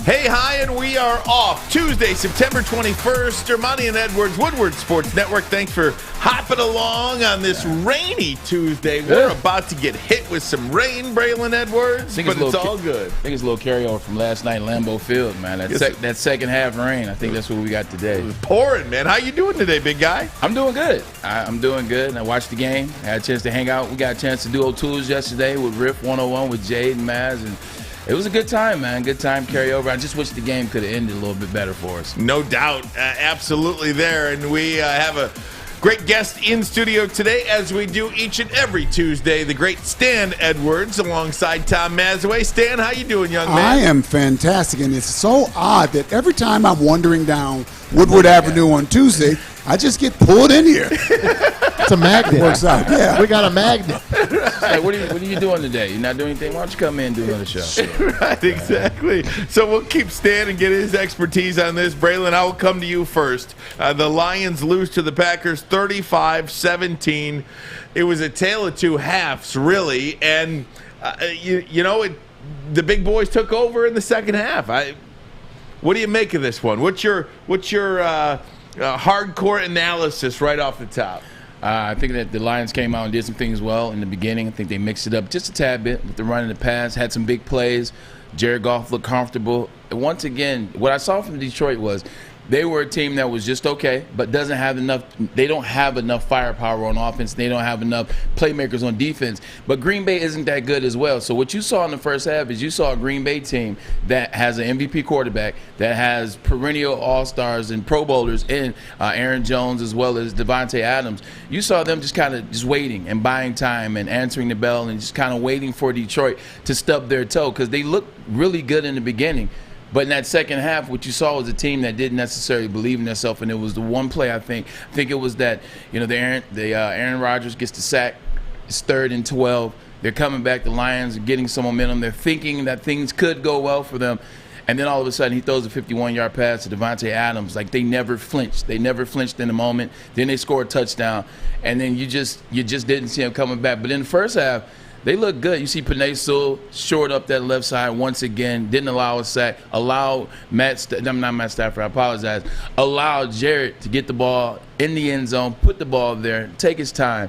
Hey, hi, and we are off Tuesday, September 21st. Armani and Edwards, Woodward Sports Network. Thanks for hopping along on this rainy Tuesday. We're about to get hit with some rain, Braylon Edwards, but it's all good. I think it's a little carryover from last night in Lambeau Field, man. That second half rain, I think that's what we got today. It was pouring, man. How you doing today, big guy? I'm doing good. I'm doing good. And I watched the game. I had a chance to hang out. We got a chance to do O'Toole's yesterday with Riff 101 with Jade and Maz, and it was a good time, man. Good time, carryover. I just wish the game could have ended a little bit better for us. No doubt. Absolutely there. And we have a great guest in studio today, as we do each and every Tuesday, the great Stan Edwards alongside Tom Mazaway. Stan, how you doing, young man? I am fantastic, and it's so odd that every time I'm wandering down Woodward Avenue on Tuesday, I just get pulled in here. It's a magnet. Works out, yeah. We got a magnet. Hey, what are you doing today? You not doing anything? Why don't you come in and do another show? Right, exactly. So we'll keep Stan and get his expertise on this. Braylon, I will come to you first. The Lions lose to the Packers 35-17. It was a tale of two halves, really. And, the big boys took over in the second half. What do you make of this one? What's your hardcore analysis right off the top? I think that the Lions came out and did some things well in the beginning. I think they mixed it up just a tad bit with the run and the pass, had some big plays. Jared Goff looked comfortable. And once again, what I saw from Detroit was they were a team that was just okay, but doesn't have enough. They don't have enough firepower on offense. They don't have enough playmakers on defense. But Green Bay isn't that good as well. So what you saw in the first half is you saw a Green Bay team that has an MVP quarterback, that has perennial All-Stars and Pro Bowlers in Aaron Jones as well as Devontae Adams. You saw them just kind of just waiting and buying time and answering the bell and just kind of waiting for Detroit to stub their toe, because they looked really good in the beginning. But in that second half, what you saw was a team that didn't necessarily believe in themselves, and it was the one play, I think it was that, Aaron Rodgers gets the sack. It's 3rd and 12. They're coming back. The Lions are getting some momentum. They're thinking that things could go well for them. And then all of a sudden he throws a 51-yard pass to Devontae Adams. Like, they never flinched. They never flinched in the moment. Then they score a touchdown. And then you just didn't see them coming back. But in the first half, they look good. You see Penei Sewell shored up that left side once again, didn't allow a sack, allowed allowed Jared to get the ball in the end zone, put the ball there, take his time.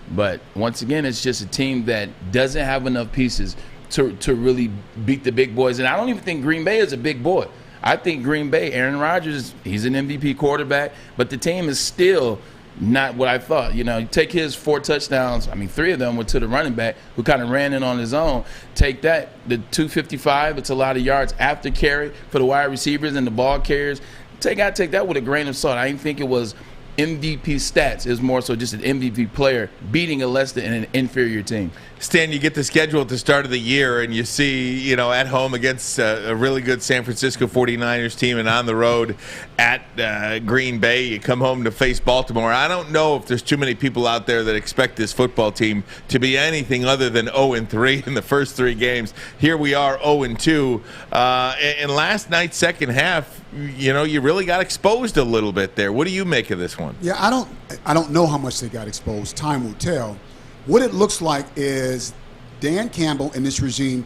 But once again, it's just a team that doesn't have enough pieces to really beat the big boys. And I don't even think Green Bay is a big boy. I think Green Bay, Aaron Rodgers, he's an MVP quarterback, but the team is still not what I thought. You take his 4 touchdowns. 3 of them were to the running back who kind of ran in on his own. Take that, the 255. It's a lot of yards after carry for the wide receivers and the ball carriers. I take that with a grain of salt. I didn't think it was MVP stats. It was more so just an MVP player beating a less than an inferior team. Stan, you get the schedule at the start of the year, and you see, at home against a really good San Francisco 49ers team, and on the road at Green Bay, you come home to face Baltimore. I don't know if there's too many people out there that expect this football team to be anything other than 0-3 in the first 3 games. Here we are, 0-2. And last night's second half, you really got exposed a little bit there. What do you make of this one? Yeah, I don't know how much they got exposed. Time will tell. What it looks like is Dan Campbell and this regime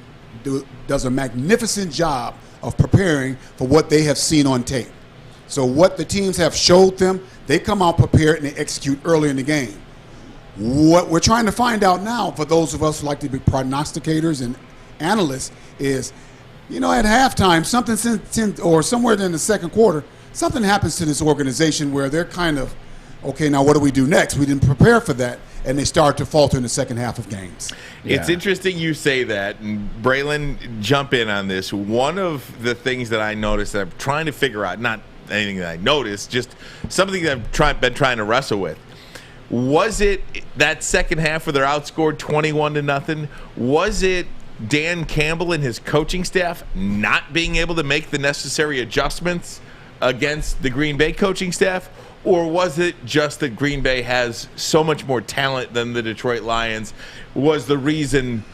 does a magnificent job of preparing for what they have seen on tape. So what the teams have showed them, they come out prepared and they execute early in the game. What we're trying to find out now, for those of us who like to be prognosticators and analysts, is, at halftime, or somewhere in the second quarter, something happens to this organization where they're kind of, okay, now what do we do next? We didn't prepare for that, and they start to falter in the second half of games. It's interesting you say that, and Braylon, jump in on this. One of the things that I noticed that I'm trying to figure out, not anything that I noticed, just something that I've been trying to wrestle with. Was it that second half where they're outscored 21-0? Was it Dan Campbell and his coaching staff not being able to make the necessary adjustments against the Green Bay coaching staff? Or was it just that Green Bay has so much more talent than the Detroit Lions was the reason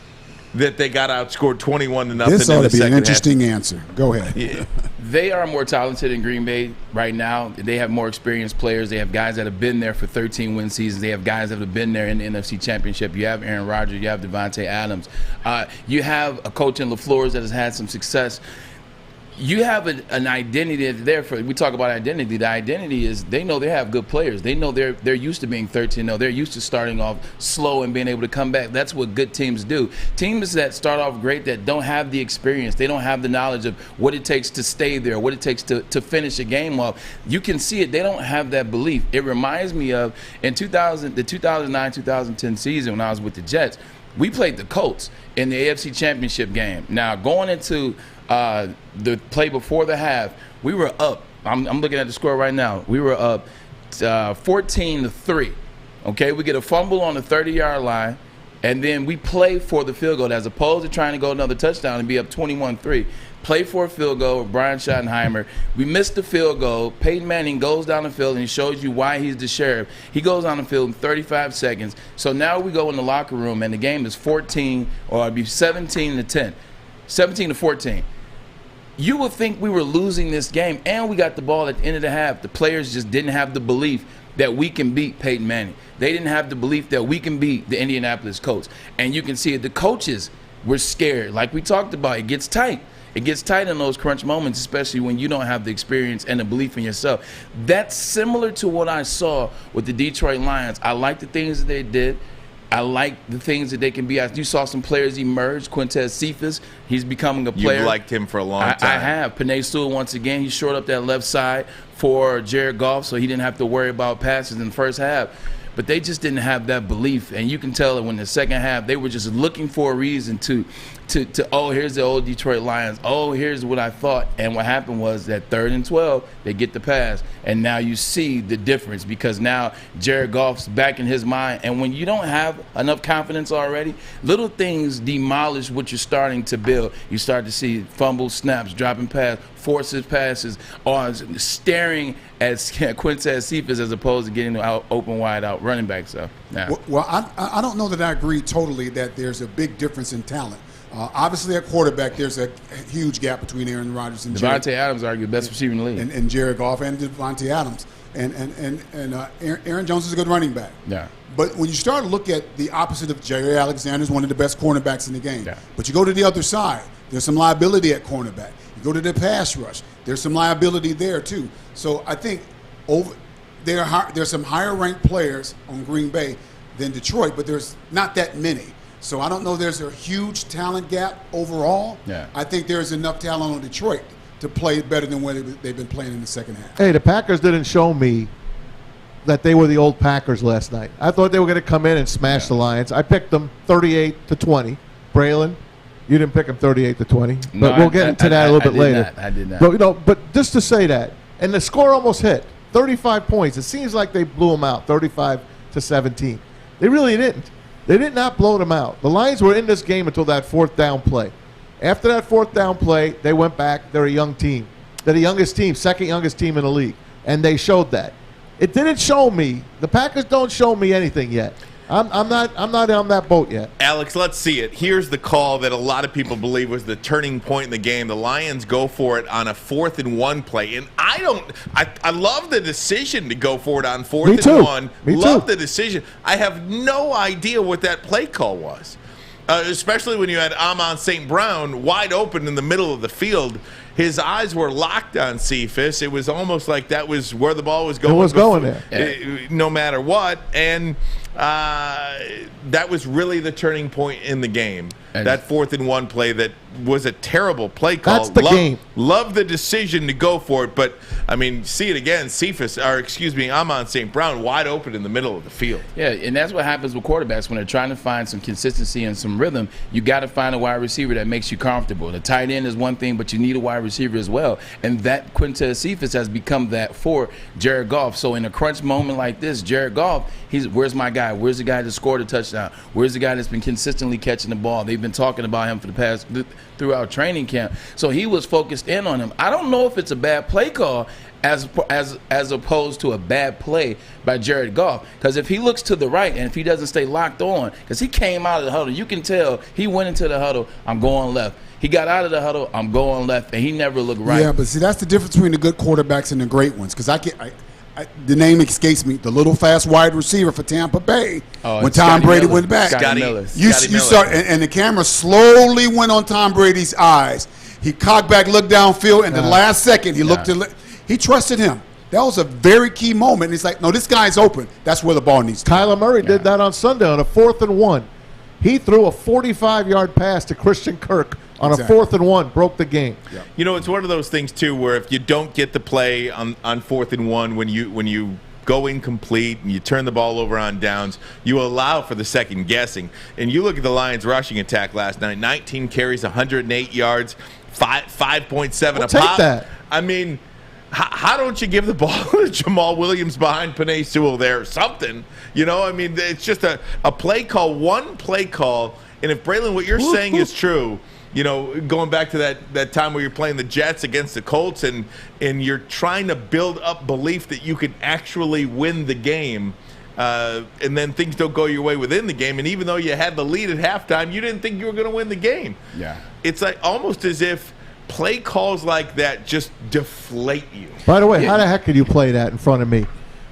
that they got outscored 21-0? This ought to be an interesting answer. Go ahead. Yeah. They are more talented in Green Bay right now. They have more experienced players. They have guys that have been there for 13-win seasons. They have guys that have been there in the NFC Championship. You have Aaron Rodgers. You have Devontae Adams. You have a coach in LaFleur that has had some success. you have an identity there. We talk about identity. The identity is they know they have good players. They know they're used to being 13-0. They're used to starting off slow and being able to come back. That's what good teams do. Teams that start off great that don't have the experience, they don't have the knowledge of what it takes to stay there, what it takes to finish a game off. You can see it. They don't have that belief. It reminds me of in the 2009-2010 season when I was with the Jets. We played the Colts in the AFC Championship game. Now, going into the play before the half, we were up. I'm looking at the score right now. We were up 14-3. Okay, we get a fumble on the 30-yard line, and then we play for the field goal as opposed to trying to go another touchdown and be up 21-3. Play for a field goal with Brian Schottenheimer. We missed the field goal. Peyton Manning goes down the field and he shows you why he's the sheriff. He goes on the field in 35 seconds. So now we go in the locker room and the game is 17-10, 17-14. You would think we were losing this game, and we got the ball at the end of the half. The players just didn't have the belief that we can beat Peyton Manning. They didn't have the belief that we can beat the Indianapolis Colts. And you can see it. The coaches were scared. Like we talked about, it gets tight. It gets tight in those crunch moments, especially when you don't have the experience and the belief in yourself. That's similar to what I saw with the Detroit Lions. I like the things that they did. I like the things that they can be. You saw some players emerge. Quintez Cephas, he's becoming a player. You've liked him for a long time. I have. Penei Sewell, once again, he shored up that left side for Jared Goff, so he didn't have to worry about passes in the first half. But they just didn't have that belief. And you can tell that when the second half, they were just looking for a reason to oh, here's the old Detroit Lions. Oh, here's what I thought. And what happened was that 3rd and 12, they get the pass. And now you see the difference because now Jared Goff's back in his mind. And when you don't have enough confidence already, little things demolish what you're starting to build. You start to see fumbles, snaps, dropping pass, forces passes, or staring at Quintez Cephas as opposed to getting out open, wide out running back. So, yeah. Well, I don't know that I agree totally that there's a big difference in talent. Obviously, at quarterback, there's a huge gap between Aaron Rodgers and Devontae Adams, arguably the best receiver in the league, and Jared Goff and Devontae Adams, and Aaron Jones is a good running back. Yeah. But when you start to look at the opposite of Jerry Alexander, is one of the best cornerbacks in the game. Yeah. But you go to the other side, there's some liability at cornerback. You go to the pass rush, there's some liability there too. So I think there's some higher ranked players on Green Bay than Detroit, but there's not that many. So I don't know there's a huge talent gap overall. Yeah. I think there's enough talent on Detroit to play better than what they've been playing in the second half. Hey, the Packers didn't show me that they were the old Packers last night. I thought they were going to come in and smash the Lions. I picked them 38-20. Braylon, you didn't pick them 38-20, but No, we'll get into that a little bit later. I did not. But, but just to say that, and the score almost hit 35 points. It seems like they blew them out 35-17. They really didn't. They did not blow them out. The Lions were in this game until that 4th down play. After that 4th down play, they went back. They're a young team. They're the youngest team, second youngest team in the league, and they showed that. It didn't show me. The Packers don't show me anything yet. I'm not on that boat yet. Alex, let's see it. Here's the call that a lot of people believe was the turning point in the game. The Lions go for it on a 4th and 1 play. And I love the decision to go for it on 4th and 1. Love the decision. I have no idea what that play call was. Especially when you had Amon St. Brown wide open in the middle of the field. His eyes were locked on Cephas. It was almost like that was where the ball was going. It was going there. No matter what. And that was really the turning point in the game. And that 4th and 1 play that was a terrible play call. That's the game. Love the decision to go for it, but I mean, see it again. Amon St. Brown wide open in the middle of the field. Yeah, and that's what happens with quarterbacks when they're trying to find some consistency and some rhythm. You got to find a wide receiver that makes you comfortable. The tight end is one thing, but you need a wide receiver as well. And that Quintez Cephas has become that for Jared Goff. So in a crunch moment like this, Jared Goff, where's my guy? Where's the guy that scored a touchdown? Where's the guy that's been consistently catching the ball? They've been talking about him for the past throughout training camp. So he was focused in on him. I don't know if it's a bad play call as opposed to a bad play by Jared Goff. Because if he looks to the right and if he doesn't stay locked on, because he came out of the huddle, you can tell he went into the huddle, I'm going left. He got out of the huddle, I'm going left, and he never looked right. Yeah, but see, that's the difference between the good quarterbacks and the great ones. Because the name escapes me. The little fast wide receiver for Tampa Bay when Tom Brady went back. Scotty Miller. You start, and the camera slowly went on Tom Brady's eyes, He cocked back, looked downfield, and the last second he looked to. He trusted him. That was a very key moment. He's like, no, this guy's open. That's where the ball needs to go. Kyler Murray did that on Sunday on a 4th and 1. He threw a 45-yard pass to Christian Kirk on a 4th and 1, broke the game. Yeah. You know, it's one of those things too where if you don't get the play on 4th and 1 when you go incomplete and you turn the ball over on downs, you allow for the second guessing. And you look at the Lions' rushing attack last night: 19 carries, 108 yards, 5.7 a pop. Take that. I mean, how don't you give the ball to Jamal Williams behind Penei Sewell there or something? You know, I mean, it's just a play call, one play call. And if, Braylon, what you're saying is true, you know, going back to that time where you're playing the Jets against the Colts and you're trying to build up belief that you can actually win the game, and then things don't go your way within the game. And even though you had the lead at halftime, you didn't think you were going to win the game. Yeah. It's like almost as if play calls like that just deflate you. By the way, how the heck could you play that in front of me?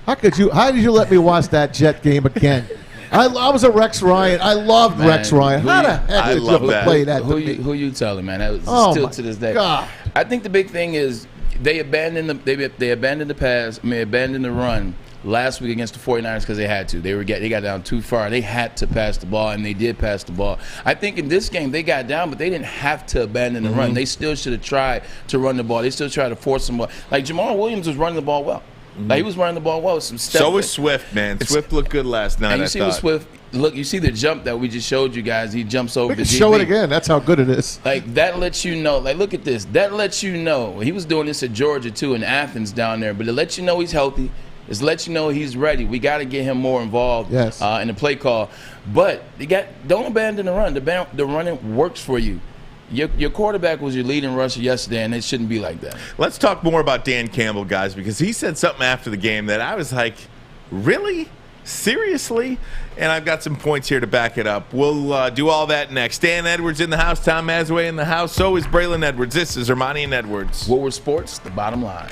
How did you let me watch that Jet game again? I was a Rex Ryan. I loved Rex Ryan. How the heck did you play that? Who you telling, man? That was still to this day. God. I think the big thing is they abandoned the pass. Abandoned the run last week against the 49ers because they had to. They got down too far. They had to pass the ball, and they did pass the ball. I think in this game they got down, but they didn't have to abandon the run. They still should have tried to run the ball. They still tried to force them. Like Jamal Williams was running the ball well. Like he was running the ball well with some steps. So was Swift, man. Swift looked good last night. And you see with Swift, look, you see the jump that we just showed you guys. He jumps over we the can DB. show it again. That's how good it is. Like that lets you know. Like look at this. That lets you know. He was doing this at Georgia too, in Athens down there. But it lets you know he's healthy. It lets you know he's ready. We got to get him more involved in the play call. But don't abandon the run. The running works for you. Your quarterback was your leading rusher yesterday, and it shouldn't be like that. Let's talk more about Dan Campbell, guys, because he said something after the game that I was like, really? Seriously? And I've got some points here to back it up. We'll do all that next. Dan Edwards in the house, Tom Mazaway in the house. So is Braylon Edwards. This is Armani and Edwards. Woodward Sports, the bottom line.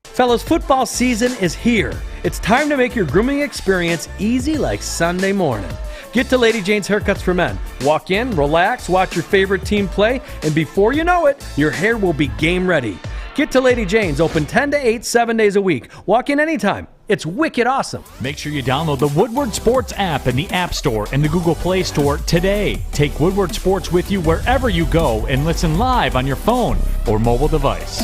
Fellas, football season is here. It's time to make your grooming experience easy like Sunday morning. Get to Lady Jane's Haircuts for Men. Walk in, relax, watch your favorite team play, and before you know it, your hair will be game ready. Get to Lady Jane's, open 10 to 8, 7 days a week. Walk in anytime. It's wicked awesome. Make sure you download the Woodward Sports app in the App Store and the Google Play Store today. Take Woodward Sports with you wherever you go and listen live on your phone or mobile device.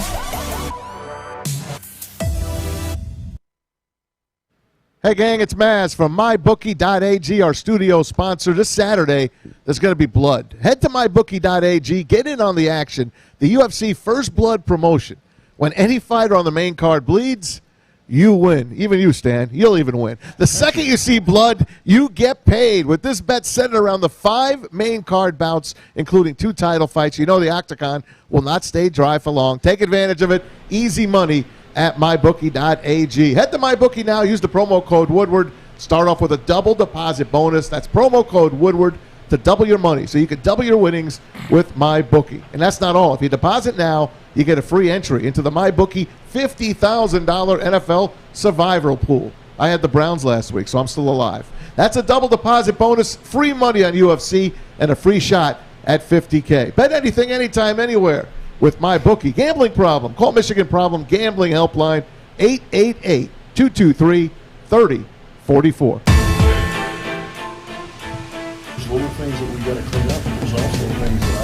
Hey, gang, it's Maz from MyBookie.ag, our studio sponsor. This Saturday, there's going to be blood. Head to MyBookie.ag, get in on the action. The UFC First Blood promotion. When any fighter on the main card bleeds, you win. Even you, Stan. You'll even win. The second you see blood, you get paid. With this bet centered around the 5 main card bouts, including 2 title fights, you know the Octagon will not stay dry for long. Take advantage of it. Easy money at MyBookie.ag. Head to MyBookie now. Use the promo code Woodward. Start off with a double deposit bonus. That's promo code Woodward to double your money. So you can double your winnings with MyBookie. And that's not all. If you deposit now, you get a free entry into the MyBookie $50,000 NFL Survivor Pool. I had the Browns last week, so I'm still alive. That's a double deposit bonus, free money on UFC, and a free shot at $50K. Bet anything, anytime, anywhere with MyBookie. Gambling problem? Call Michigan Problem Gambling Helpline, 888-223-3044. There's little things that we got to clean up. There's also things that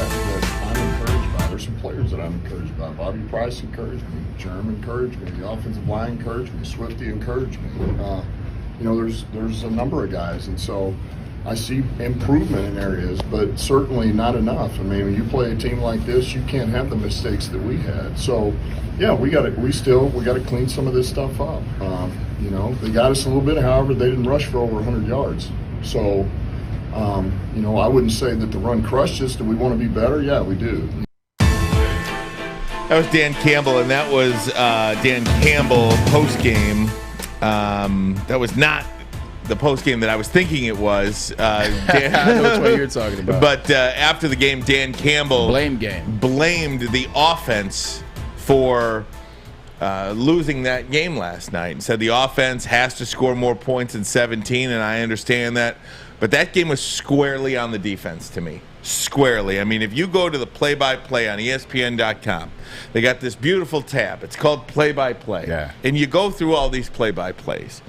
I'm encouraged by. There's some players that I'm encouraged by. Bobby Price encouraged me. Jerm encouraged me. The offensive line encouraged me. Swifty encouraged me. There's a number of guys, and so I see improvement in areas, but certainly not enough. I mean, when you play a team like this, you can't have the mistakes that we had. So, yeah, we got to clean some of this stuff up. They got us a little bit. However, they didn't rush for over 100 yards. So, I wouldn't say that the run crushed us. Do we want to be better? Yeah, we do. That was Dan Campbell, and that was Dan Campbell post-game. That was not the post game that I was thinking it was. I know which one you're talking about. But after the game, Dan Campbell blame game blamed the offense for losing that game last night and said the offense has to score more points than 17, and I understand that. But that game was squarely on the defense to me. Squarely. I mean, if you go to the play-by-play on ESPN.com, they got this beautiful tab. It's called play-by-play. Yeah. And you go through all these play-by-plays.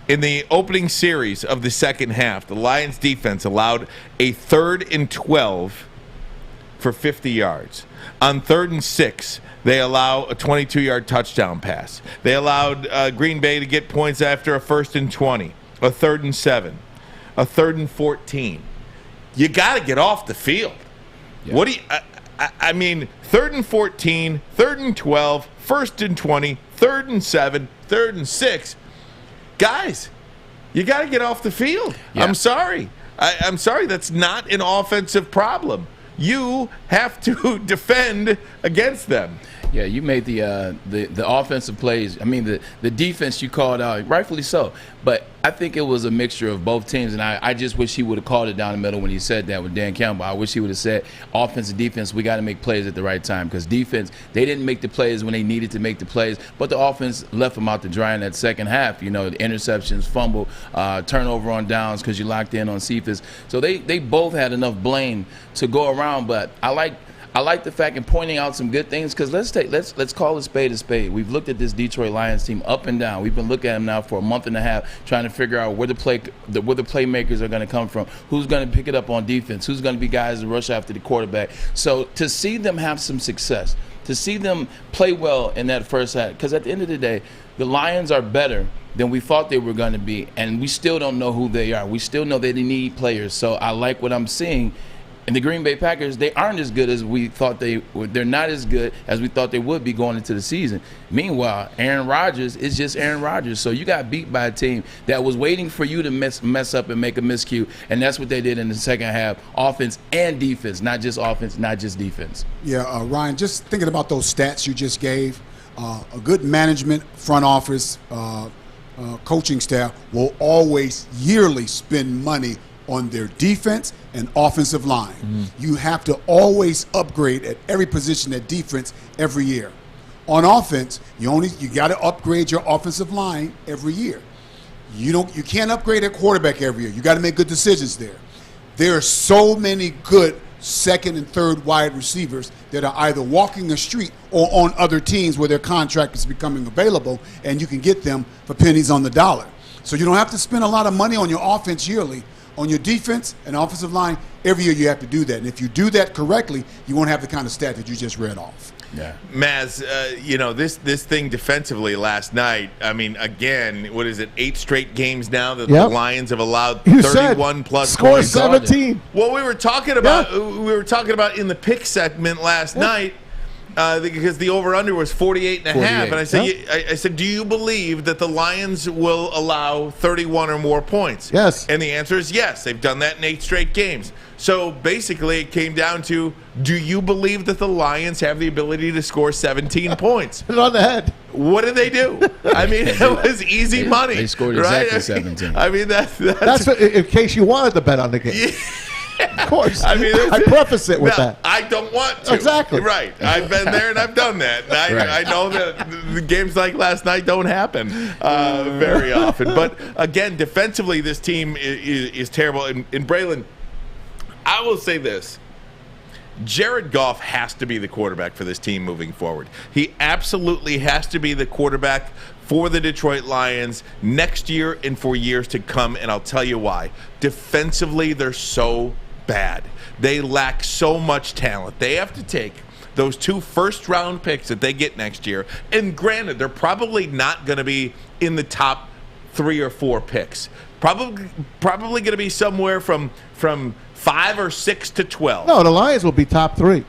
In the opening series of the second half, the Lions defense allowed a 3rd and 12 for 50 yards. On 3rd and 6, they allow a 22-yard touchdown pass. They allowed Green Bay to get points after a 1st and 20, a 3rd and 7, a 3rd and 14. You got to get off the field. Yeah. What do you? I mean, 3rd and 14, 3rd and 12, 1st and 20, 3rd and 7, 3rd and 6. Guys, you got to get off the field. Yeah. I'm sorry. I'm sorry. That's not an offensive problem. You have to defend against them. Yeah, you made the offensive plays. I mean, the defense you called out, rightfully so. But I think it was a mixture of both teams, and I just wish he would have called it down the middle when he said that with Dan Campbell. I wish he would have said, offense and defense, we got to make plays at the right time, because defense, they didn't make the plays when they needed to make the plays, but the offense left them out to dry in that second half. You know, the interceptions, fumble, turnover on downs because you locked in on Cephas. So they both had enough blame to go around, but I like the fact in pointing out some good things, because let's call a spade a spade. We've looked at this Detroit Lions team up and down. We've been looking at them now for a month and a half, trying to figure out where the playmakers are going to come from, who's going to pick it up on defense, who's going to be guys to rush after the quarterback. So to see them have some success, to see them play well in that first half, because at the end of the day, the Lions are better than we thought they were going to be, and we still don't know who they are. We still know they need players. So I like what I'm seeing. And the Green Bay Packers, they aren't as good as we thought they would. They're not as good as we thought they would be going into the season. Meanwhile, Aaron Rodgers is just Aaron Rodgers. So you got beat by a team that was waiting for you to mess up and make a miscue, and that's what they did in the second half, offense and defense, not just offense, not just defense. Yeah, Ryan, just thinking about those stats you just gave, a good management, front office, coaching staff will always yearly spend money on their defense and offensive line. Mm-hmm. You have to always upgrade at every position at defense every year. On offense, you got to upgrade your offensive line every year. You can't upgrade at quarterback every year. You got to make good decisions there. There are so many good second and third wide receivers that are either walking the street or on other teams where their contract is becoming available, and you can get them for pennies on the dollar. So you don't have to spend a lot of money on your offense yearly. On your defense and offensive line, every year you have to do that. And if you do that correctly, you won't have the kind of stat that you just read off. Yeah. Maz, this thing defensively last night, I mean, again, what is it, 8 straight games now that the Lions have allowed 31 plus score points. 17. Well, we were talking about in the pick segment last night, because the over-under was 48 and a half. And I said, do you believe that the Lions will allow 31 or more points? Yes. And the answer is yes. They've done that in 8 straight games. So basically it came down to, do you believe that the Lions have the ability to score 17 points? Put it on the head. What did they do? I mean, it was easy money. They scored exactly 17. I mean, that's what, in case you wanted to bet on the game. Yeah. Of course. I mean, I preface it with that. I don't want to. Exactly. Right. I've been there and I've done that. And I know that the games like last night don't happen very often. But again, defensively, this team is terrible. And Braylon, I will say this. Jared Goff has to be the quarterback for this team moving forward. He absolutely has to be the quarterback for the Detroit Lions next year and for years to come, and I'll tell you why. Defensively, they're so bad. They lack so much talent. They have to take those 2 first-round picks that they get next year, and granted, they're probably not going to be in the top 3 or 4 picks. Probably going to be somewhere from 5 or 6 to 12. No, the Lions will be top 3.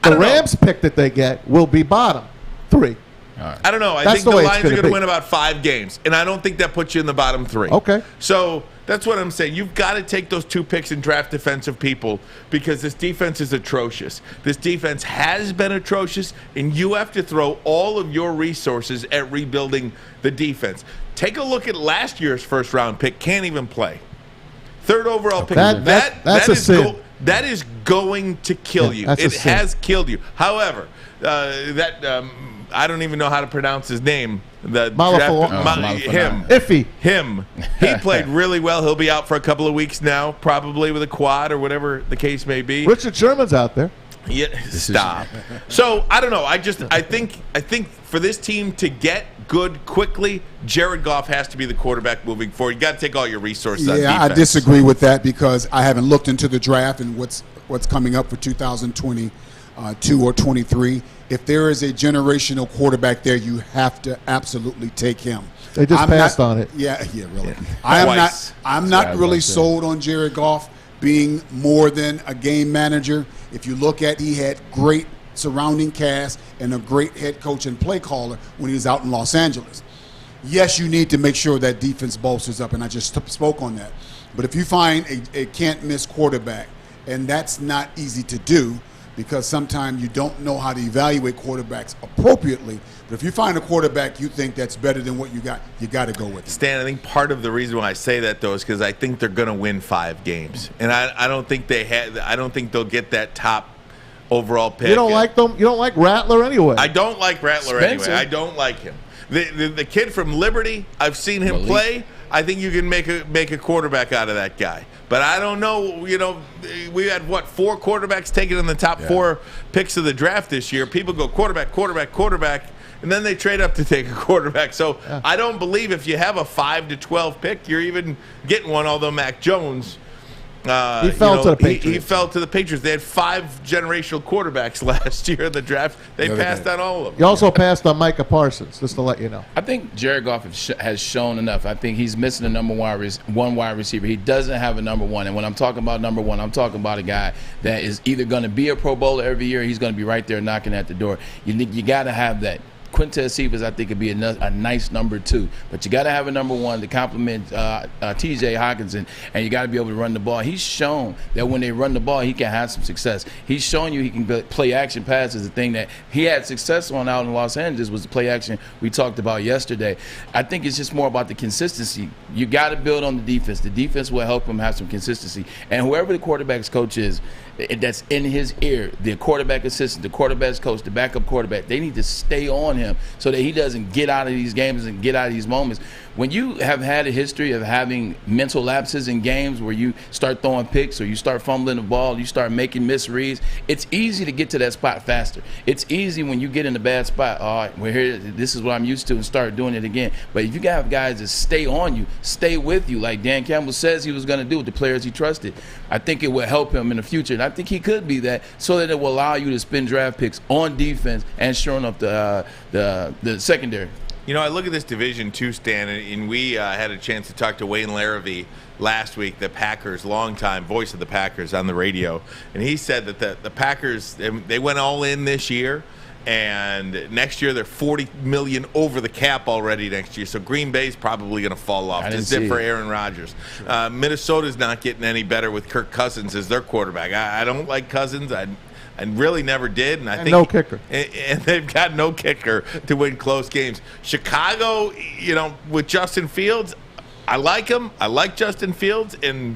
The Rams pick that they get will be bottom 3. Right. I don't know. I think the Lions are going to win about 5 games, and I don't think that puts you in the bottom 3. Okay. So that's what I'm saying. You've got to take those 2 picks and draft defensive people, because this defense is atrocious. This defense has been atrocious, and you have to throw all of your resources at rebuilding the defense. Take a look at last year's first-round pick. Can't even play. 3rd overall pick. That's a sin. That is going to kill you. It has killed you. However, that I don't even know how to pronounce his name. The Him. Him. He played really well. He'll be out for a couple of weeks now, probably with a quad or whatever the case may be. Richard Sherman's out there. Yeah, stop. So I don't know. I think for this team to get good quickly, Jared Goff has to be the quarterback moving forward. You got to take all your resources on defense. Yeah, I disagree with that because I haven't looked into the draft and what's coming up for 2022 or 23. If there is a generational quarterback there, you have to absolutely take him. They just passed on it. Yeah, really. I'm not really sold on Jared Goff being more than a game manager. If you look at, he had great surrounding cast and a great head coach and play caller when he was out in Los Angeles. Yes, you need to make sure that defense bolsters up, and I just spoke on that. But if you find a can't-miss quarterback, and that's not easy to do because sometimes you don't know how to evaluate quarterbacks appropriately. But if you find a quarterback you think that's better than what you got to go with it. Stan, I think part of the reason why I say that, though, is because I think they're going to win 5 games. And I don't think I don't think they'll get that top overall pick. You don't like them? You don't like Rattler anyway? I don't like Rattler anyway. I don't like him. The kid from Liberty, I've seen him play. I think you can make a quarterback out of that guy. But I don't know, we had, 4 quarterbacks taken in the top 4 picks of the draft this year. People go quarterback, and then they trade up to take a quarterback. So I don't believe if you have a 5 to 12 pick, you're even getting one, although Mac Jones he fell to the Patriots. He fell to the Patriots. They had 5 generational quarterbacks last year in the draft. They passed on all of them. You also passed on Micah Parsons, just to let you know. I think Jared Goff has shown enough. I think he's missing a number one wide receiver. He doesn't have a number one. And when I'm talking about number one, I'm talking about a guy that is either going to be a Pro Bowler every year, or he's going to be right there knocking at the door. You got to have that. Quintez Cephas, I think, could be a nice number 2. But you got to have a number 1 to complement T.J. Hockenson, and you got to be able to run the ball. He's shown that when they run the ball, he can have some success. He's shown you he can play action passes. The thing that he had success on out in Los Angeles was the play action we talked about yesterday. I think it's just more about the consistency. You got to build on the defense. The defense will help him have some consistency. And whoever the quarterback's coach is, that's in his ear, the quarterback assistant, the quarterback's coach, the backup quarterback, they need to stay on him so that he doesn't get out of these games and get out of these moments. When you have had a history of having mental lapses in games where you start throwing picks or you start fumbling the ball, you start making misreads, it's easy to get to that spot faster. It's easy when you get in a bad spot, all right, we're here, this is what I'm used to, and start doing it again. But if you have guys that stay on you, stay with you, like Dan Campbell says he was going to do with the players he trusted, I think it will help him in the future. And I think he could be that, so that it will allow you to spend draft picks on defense and showing up the secondary. I look at this division too, Stan, and we had a chance to talk to Wayne Larrivee last week, the Packers, longtime voice of the Packers on the radio, and he said that the Packers, they went all in this year, and next year they're $40 million over the cap already next year. So Green Bay's probably going to fall off. Just it for Aaron Rodgers. Sure. Minnesota's not getting any better with Kirk Cousins as their quarterback. I don't like Cousins. I really never did, and I think no kicker. And they've got no kicker to win close games. Chicago, with Justin Fields, I like him. I like Justin Fields, and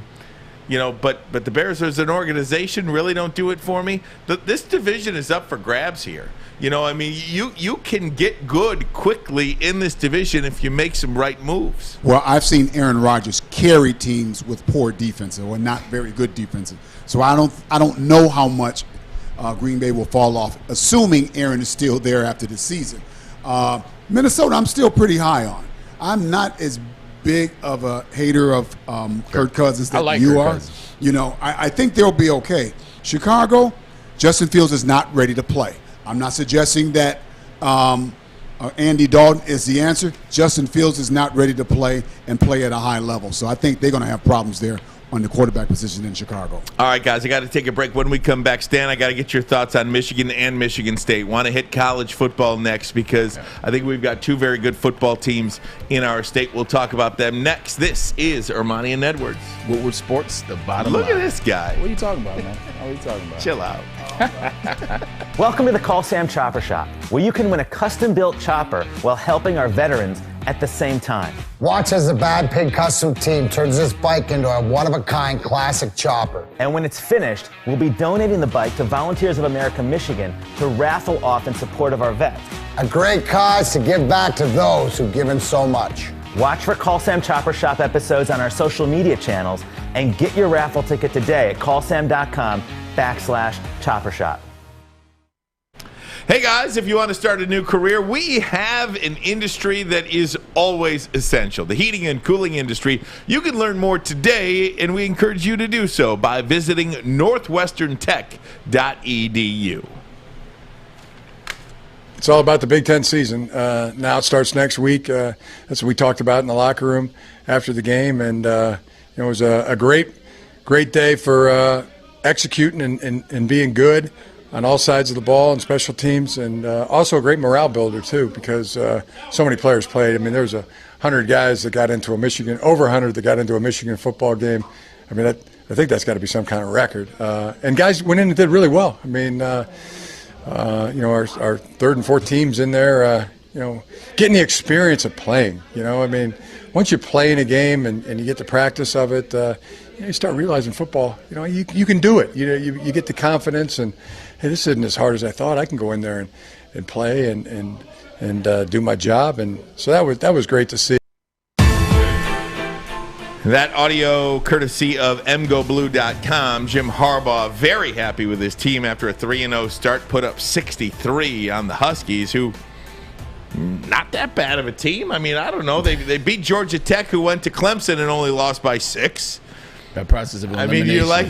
but the Bears as an organization really don't do it for me. This division is up for grabs here. You can get good quickly in this division if you make some right moves. Well, I've seen Aaron Rodgers carry teams with poor defenses or not very good defenses. So I don't know how much Green Bay will fall off, assuming Aaron is still there after the season. Minnesota, I'm still pretty high on. I'm not as big of a hater of Kirk Cousins that you are. I think they'll be okay. Chicago, Justin Fields is not ready to play. I'm not suggesting that Andy Dalton is the answer. Justin Fields is not ready to play and play at a high level. So I think they're going to have problems there on the quarterback position in Chicago. All right, guys, I got to take a break. When we come back, Stan, I got to get your thoughts on Michigan and Michigan State. Want to hit college football next because I think we've got 2 very good football teams in our state. We'll talk about them next. This is Ermani and Edwards. Woodward Sports, the bottom Look line. At this guy. What are you talking about, man? What are you talking about? Chill out. Welcome to the Call Sam Chopper Shop, where you can win a custom-built chopper while helping our veterans at the same time. Watch as the Bad Pig Custom team turns this bike into a one-of-a-kind classic chopper. And when it's finished, we'll be donating the bike to Volunteers of America Michigan to raffle off in support of our vets. A great cause to give back to those who've given so much. Watch for Call Sam Chopper Shop episodes on our social media channels and get your raffle ticket today at callsam.com/chopper shop. Hey guys, if you want to start a new career, we have an industry that is always essential, the heating and cooling industry. You can learn more today, and we encourage you to do so by visiting northwesterntech.edu. It's all about the Big Ten season. Now it starts next week. That's what we talked about in the locker room after the game, and it was a great day for executing and being good on all sides of the ball and special teams, and also a great morale builder too, because so many players played. I mean, there was 100 guys that got into over 100 that got into a Michigan football game. I mean, I think that's got to be some kind of record. And guys went in and did really well. I mean, our third and fourth teams in there, getting the experience of playing. I mean, once you play in a game and you get the practice of it, you start realizing football. You can do it. You get the confidence, and hey, this isn't as hard as I thought. I can go in there and play and do my job, and so that was great to see. That audio courtesy of mgoblue.com. Jim Harbaugh very happy with his team after a 3-0 start, put up 63 on the Huskies, who not that bad of a team. I mean, I don't know. They beat Georgia Tech, who went to Clemson and only lost by 6. That process of elimination. I mean, do you like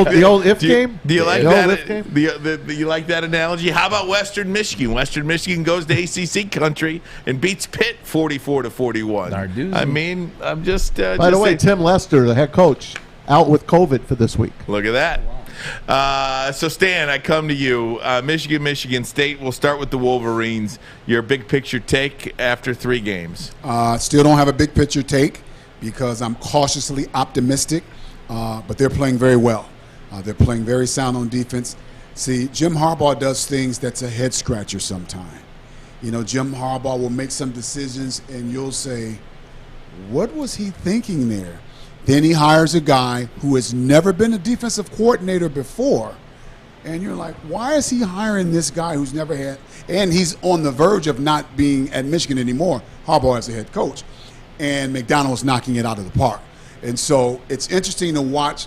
the old if game? Do you like that? Do you like that analogy? How about Western Michigan? Western Michigan goes to ACC country and beats Pitt 44-41. I mean, I'm just. By the way, Tim Lester, the head coach, out with COVID for this week. Look at that. So Stan, I come to you. Michigan State. We'll start with the Wolverines. Your big picture take after 3 games. Still don't have a big picture take because I'm cautiously optimistic. But they're playing very well. They're playing very sound on defense. See, Jim Harbaugh does things that's a head scratcher sometimes. Jim Harbaugh will make some decisions and you'll say, what was he thinking there? Then he hires a guy who has never been a defensive coordinator before. And you're like, why is he hiring this guy who's never had, and he's on the verge of not being at Michigan anymore, Harbaugh as a head coach. And McDonald's knocking it out of the park. And so it's interesting to watch,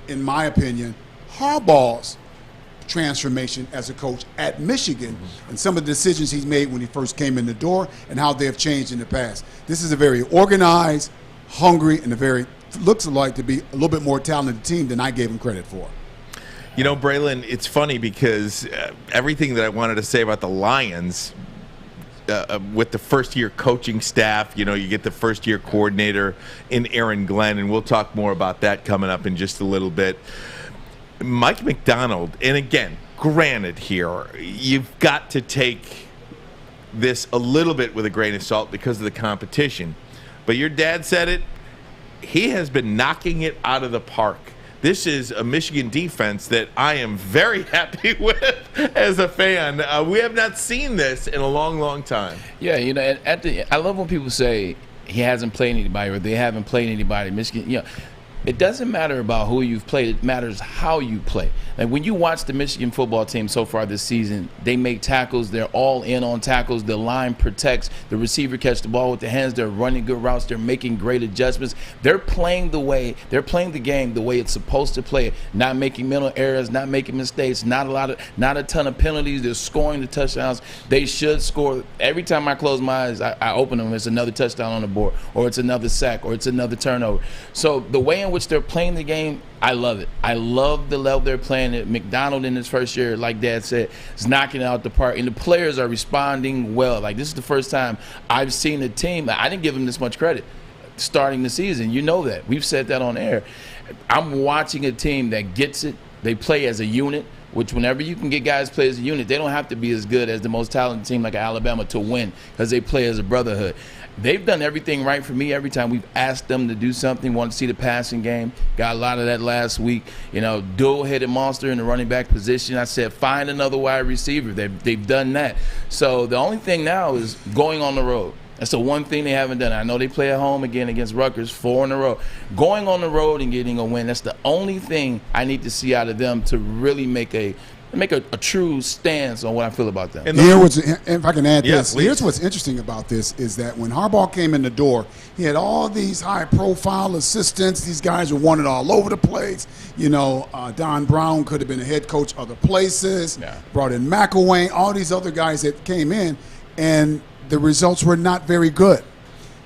in my opinion, Harbaugh's transformation as a coach at Michigan and some of the decisions he's made when he first came in the door and how they have changed in the past. This is a very organized, hungry, and looks like to be a little bit more talented team than I gave him credit for. Braylon, it's funny because everything that I wanted to say about the Lions with the first-year coaching staff, you get the first-year coordinator in Aaron Glenn, and we'll talk more about that coming up in just a little bit. Mike McDonald, and again, granted here, you've got to take this a little bit with a grain of salt because of the competition, but your dad said it, he has been knocking it out of the park. This is a Michigan defense that I am very happy with as a fan. We have not seen this in a long, long time. Yeah, I love when people say he hasn't played anybody or they haven't played anybody. Michigan, it doesn't matter about who you've played. It matters how you play. Like when you watch the Michigan football team so far this season, they make tackles. They're all in on tackles. The line protects. The receiver catch the ball with the hands. They're running good routes. They're making great adjustments. They're playing the game the way it's supposed to play it. Not making mental errors, not making mistakes, not a ton of penalties. They're scoring the touchdowns. They should score. Every time I close my eyes, I open them, it's another touchdown on the board, or it's another sack, or it's another turnover. So the way in which they're playing the game, I love it. I love the level they're playing at. McDonald in his first year, like Dad said, is knocking it out the park, and the players are responding well. Like, this is the first time I've seen a team. I didn't give them this much credit starting the season. You know that. We've said that on air. I'm watching a team that gets it. They play as a unit. which whenever you can get guys play as a unit, they don't have to be as good as the most talented team like Alabama to win because they play as a brotherhood. They've done everything right for me every time we've asked them to do something, want to see the passing game. Got a lot of that last week. Dual-headed monster in the running back position. I said, find another wide receiver. They've done that. So the only thing now is going on the road. That's the one thing they haven't done. I know they play at home again against Rutgers 4 in a row. Going on the road and getting a win, that's the only thing I need to see out of them to really make a true stance on what I feel about them. And if I can add this, here's what's interesting about this is that when Harbaugh came in the door, he had all these high-profile assistants. These guys were wanted all over the place. Don Brown could have been a head coach other places. Yeah. Brought in McElwain, all these other guys that came in, and the results were not very good.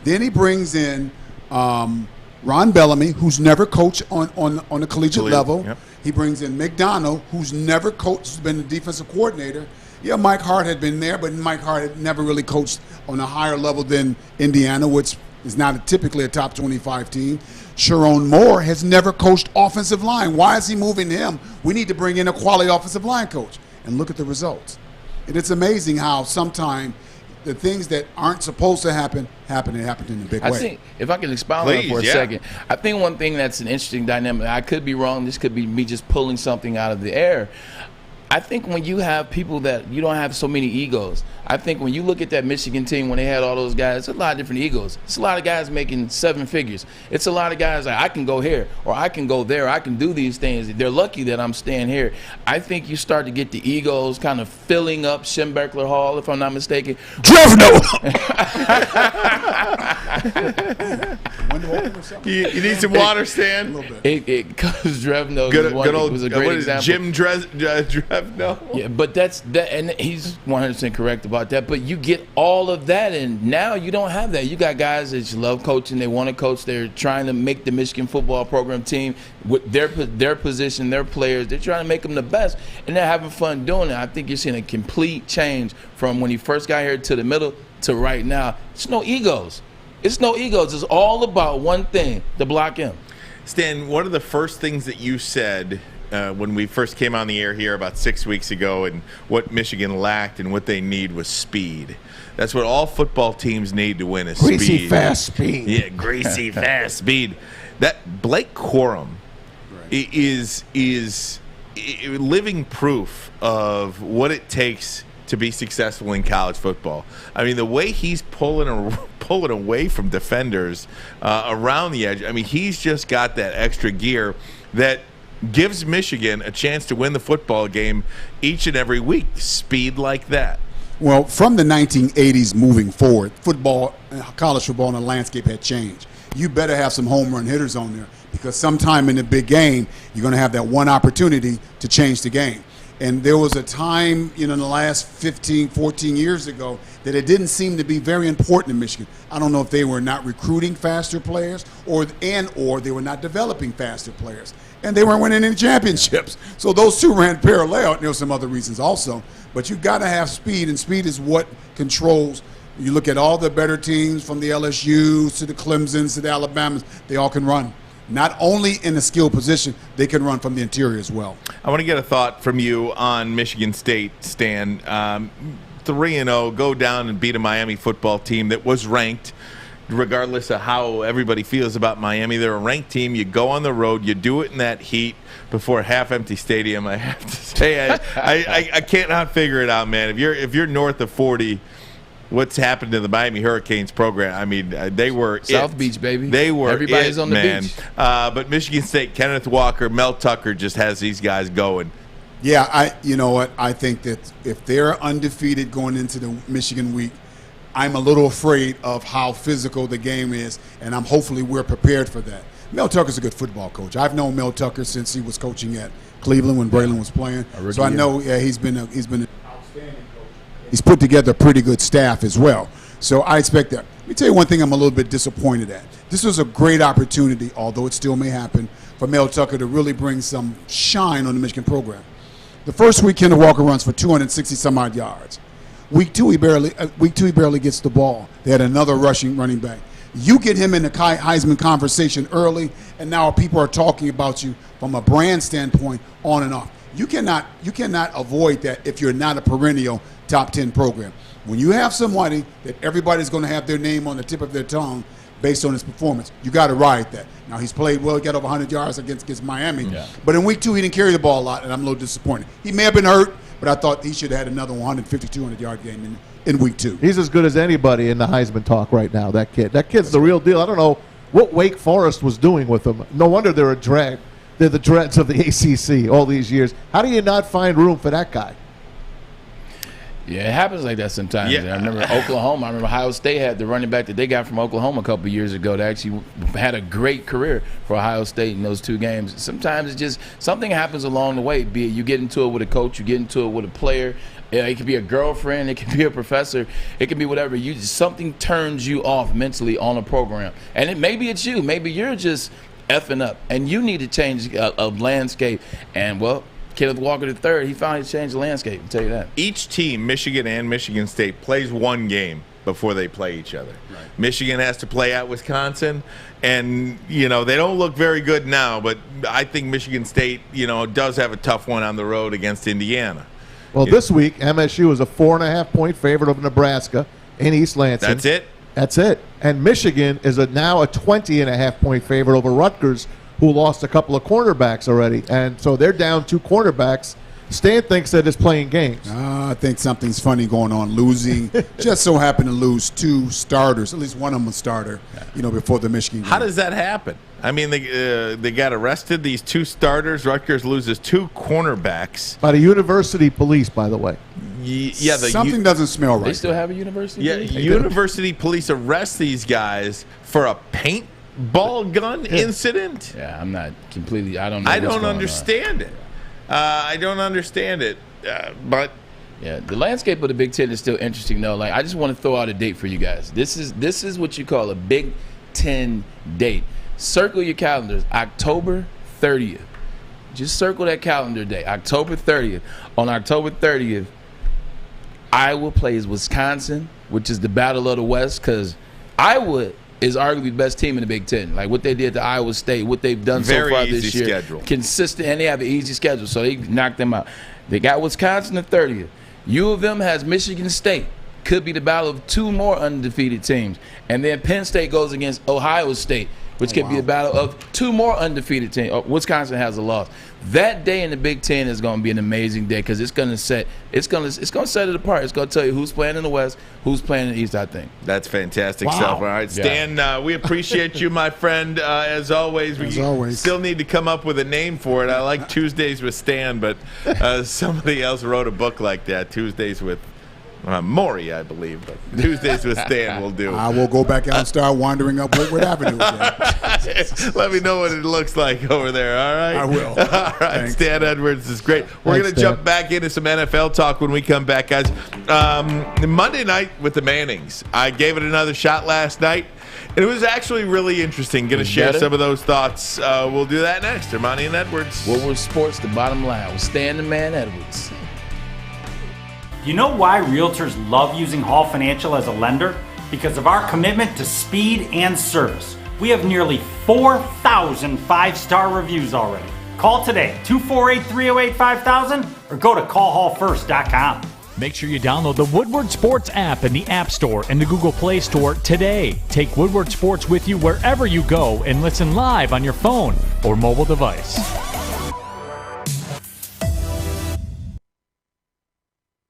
Then he brings in Ron Bellamy, who's never coached on the collegiate level. Yep. He brings in McDonald, who's never coached, who's been the defensive coordinator. Yeah, Mike Hart had been there, but Mike Hart had never really coached on a higher level than Indiana, which is not typically a top 25 team. Sharon Moore has never coached offensive line. Why is he moving him? We need to bring in a quality offensive line coach. And look at the results. And it's amazing how sometimes the things that aren't supposed to happen and happen in a big way. I think, if I can expound on that for a second, I think one thing that's an interesting dynamic, I could be wrong, this could be me just pulling something out of the air. I think when you have people that you don't have so many egos, I think when you look at that Michigan team when they had all those guys, it's a lot of different egos. It's a lot of guys making 7 figures. It's a lot of guys like, I can go here or I can go there. I can do these things. They're lucky that I'm staying here. I think you start to get the egos kind of filling up Schemberkler Hall, if I'm not mistaken. Drevno! You need some water, Stan? Because Drevno was a great example. Jim Drevno. Yeah, but and he's 100% correct about that. But you get all of that, and now you don't have that. You got guys that love coaching. They want to coach. They're trying to make the Michigan football program team with their position, their players. They're trying to make them the best, and they're having fun doing it. I think you're seeing a complete change from when he first got here to the middle to right now. It's no egos. It's no egos. It's all about one thing: to block him. Stan, one of the first things that you said when we first came on the air here about 6 weeks ago, and what Michigan lacked and what they need was speed. That's what all football teams need to win is speed. Greasy, fast speed. Yeah, greasy, fast speed. That Blake Corum is living proof of what it takes to be successful in college football. I mean, the way he's pulling away from defenders around the edge, I mean, he's just got that extra gear that gives Michigan a chance to win the football game each and every week. Speed like that. Well, from the 1980s moving forward, college football and the landscape had changed. You better have some home run hitters on there because sometime in the big game, you're going to have that one opportunity to change the game. And there was a time, in the last 15, 14 years ago that it didn't seem to be very important in Michigan. I don't know if they were not recruiting faster players or they were not developing faster players. And they weren't winning any championships. So those two ran parallel. There were some other reasons also. But you got to have speed, and speed is what controls. You look at all the better teams from the LSUs to the Clemsons to the Alabamas, they all can run. Not only in the skill position, they can run from the interior as well. I want to get a thought from you on Michigan State, Stan. 3-0, go down and beat a Miami football team that was ranked. Regardless of how everybody feels about Miami, they're a ranked team. You go on the road, you do it in that heat before a half-empty stadium. I have to say, I cannot figure it out, man. If you're north of 40, what's happened to the Miami Hurricanes program? I mean, they were South Beach, baby. They were everybody's on the beach. But Michigan State, Kenneth Walker, Mel Tucker just has these guys going. Yeah, you know what? I think that if they're undefeated going into the Michigan week, I'm a little afraid of how physical the game is, and hopefully we're prepared for that. Mel Tucker's a good football coach. I've known Mel Tucker since he was coaching at Cleveland when Braylon was playing. So I know he's been an outstanding coach. He's put together a pretty good staff as well. So I expect that. Let me tell you one thing I'm a little bit disappointed at. This was a great opportunity, although it still may happen, for Mel Tucker to really bring some shine on the Michigan program. The first week, Kenneth Walker runs for 260-some-odd yards. Week two, he barely gets the ball. They had another running back. You get him in the Heisman conversation early, and now people are talking about you from a brand standpoint on and off. You cannot avoid that if you're not a perennial top 10 program. When you have somebody that everybody's going to have their name on the tip of their tongue based on his performance, you got to ride that. Now, he's played well. He got over 100 yards against Miami. Yeah. But in week 2, he didn't carry the ball a lot, and I'm a little disappointed. He may have been hurt, but I thought he should have had another 150, 200-yard game in week 2. He's as good as anybody in the Heisman talk right now, that kid. That kid's the real deal. I don't know what Wake Forest was doing with him. No wonder they're a drag. They're the dregs of the ACC all these years. How do you not find room for that guy? Yeah, it happens like that sometimes. Yeah. I remember Oklahoma. I remember Ohio State had the running back that they got from Oklahoma a couple of years ago that actually had a great career for Ohio State in those 2 games. Sometimes it's just something happens along the way. Be it you get into it with a coach, you get into it with a player. It could be a girlfriend, it could be a professor, it could be whatever. Something turns you off mentally on a program, and maybe it's you. Maybe you're just effing up, and you need to change a landscape. And well, Kenneth Walker III, he finally changed the landscape. I'll tell you that. Each team, Michigan and Michigan State, plays one game before they play each other. Right. Michigan has to play at Wisconsin, and they don't look very good now. But I think Michigan State, does have a tough one on the road against Indiana. Well, this week MSU is a 4.5-point favorite over Nebraska in East Lansing. That's it. That's it. And Michigan is now a 20.5-point favorite over Rutgers, who lost a couple of cornerbacks already. And so they're down 2 cornerbacks. Stan thinks that it's playing games. I think something's funny going on. Losing, just so happened to lose 2 starters, at least one of them a starter, before the Michigan game. How does that happen? I mean, they got arrested, these 2 starters. Rutgers loses 2 cornerbacks. By the university police, by the way. Yeah, something doesn't smell right. They still have a university police? University police arrest these guys for a paintball gun incident. Yeah, I'm not completely. I don't know. I don't understand it. I don't understand it. But yeah, the landscape of the Big Ten is still interesting, though. Like, I just want to throw out a date for you guys. This is what you call a Big Ten date. Circle your calendars. October 30th. Just circle that calendar day. October 30th. On October 30th, Iowa plays Wisconsin, which is the Battle of the West, because Iowa is arguably the best team in the Big Ten. Like what they did to Iowa State, what they've done so far this year. Schedule. Consistent, and they have an easy schedule, so they knocked them out. They got Wisconsin the 30th. U of M has Michigan State. Could be the battle of 2 more undefeated teams. And then Penn State goes against Ohio State, which could be the battle of 2 more undefeated teams. Wisconsin has a loss. That day in the Big Ten is going to be an amazing day because it's going to set it apart. It's going to tell you who's playing in the West, who's playing in the East, I think. That's fantastic stuff. All right, Stan, we appreciate you, my friend, as always. We still need to come up with a name for it. I like Tuesdays with Stan, but somebody else wrote a book like that, Tuesdays with Maury, I believe, but Tuesdays with Stan will do. I will go back out and start wandering up Woodward Avenue again. Let me know what it looks like over there, all right? I will. All right, thanks. Stan Edwards is great. We're going to jump back into some NFL talk when we come back, guys. Monday night with the Mannings. I gave it another shot last night. It was actually really interesting. Going to share some of those thoughts. We'll do that next. Armani and Edwards. Woodward Sports, the bottom line. With Stan the Man Edwards. You know why realtors love using Hall Financial as a lender? Because of our commitment to speed and service. We have nearly 4,000 5-star reviews already. Call today, 248-308-5000, or go to callhallfirst.com. Make sure you download the Woodward Sports app in the App Store and the Google Play Store today. Take Woodward Sports with you wherever you go and listen live on your phone or mobile device.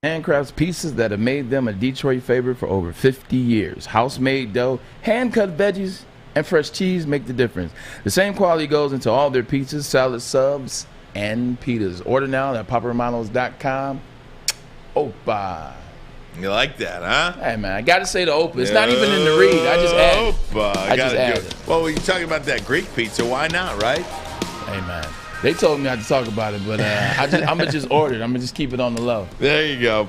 Handcrafts pieces that have made them a Detroit favorite for over 50 years. House-made dough, hand-cut veggies, and fresh cheese make the difference. The same quality goes into all their pizzas, salad subs, and pitas. Order now at paparomanos.com. Opa. You like that, huh? Hey, man, I got to say the Opa. It's not even in the read. I just added Opa. I just added it. Well, you're talking about that Greek pizza. Why not, right? Hey, man. They told me not to talk about it, but I'm going to just order it. I'm going to just keep it on the low. There you go.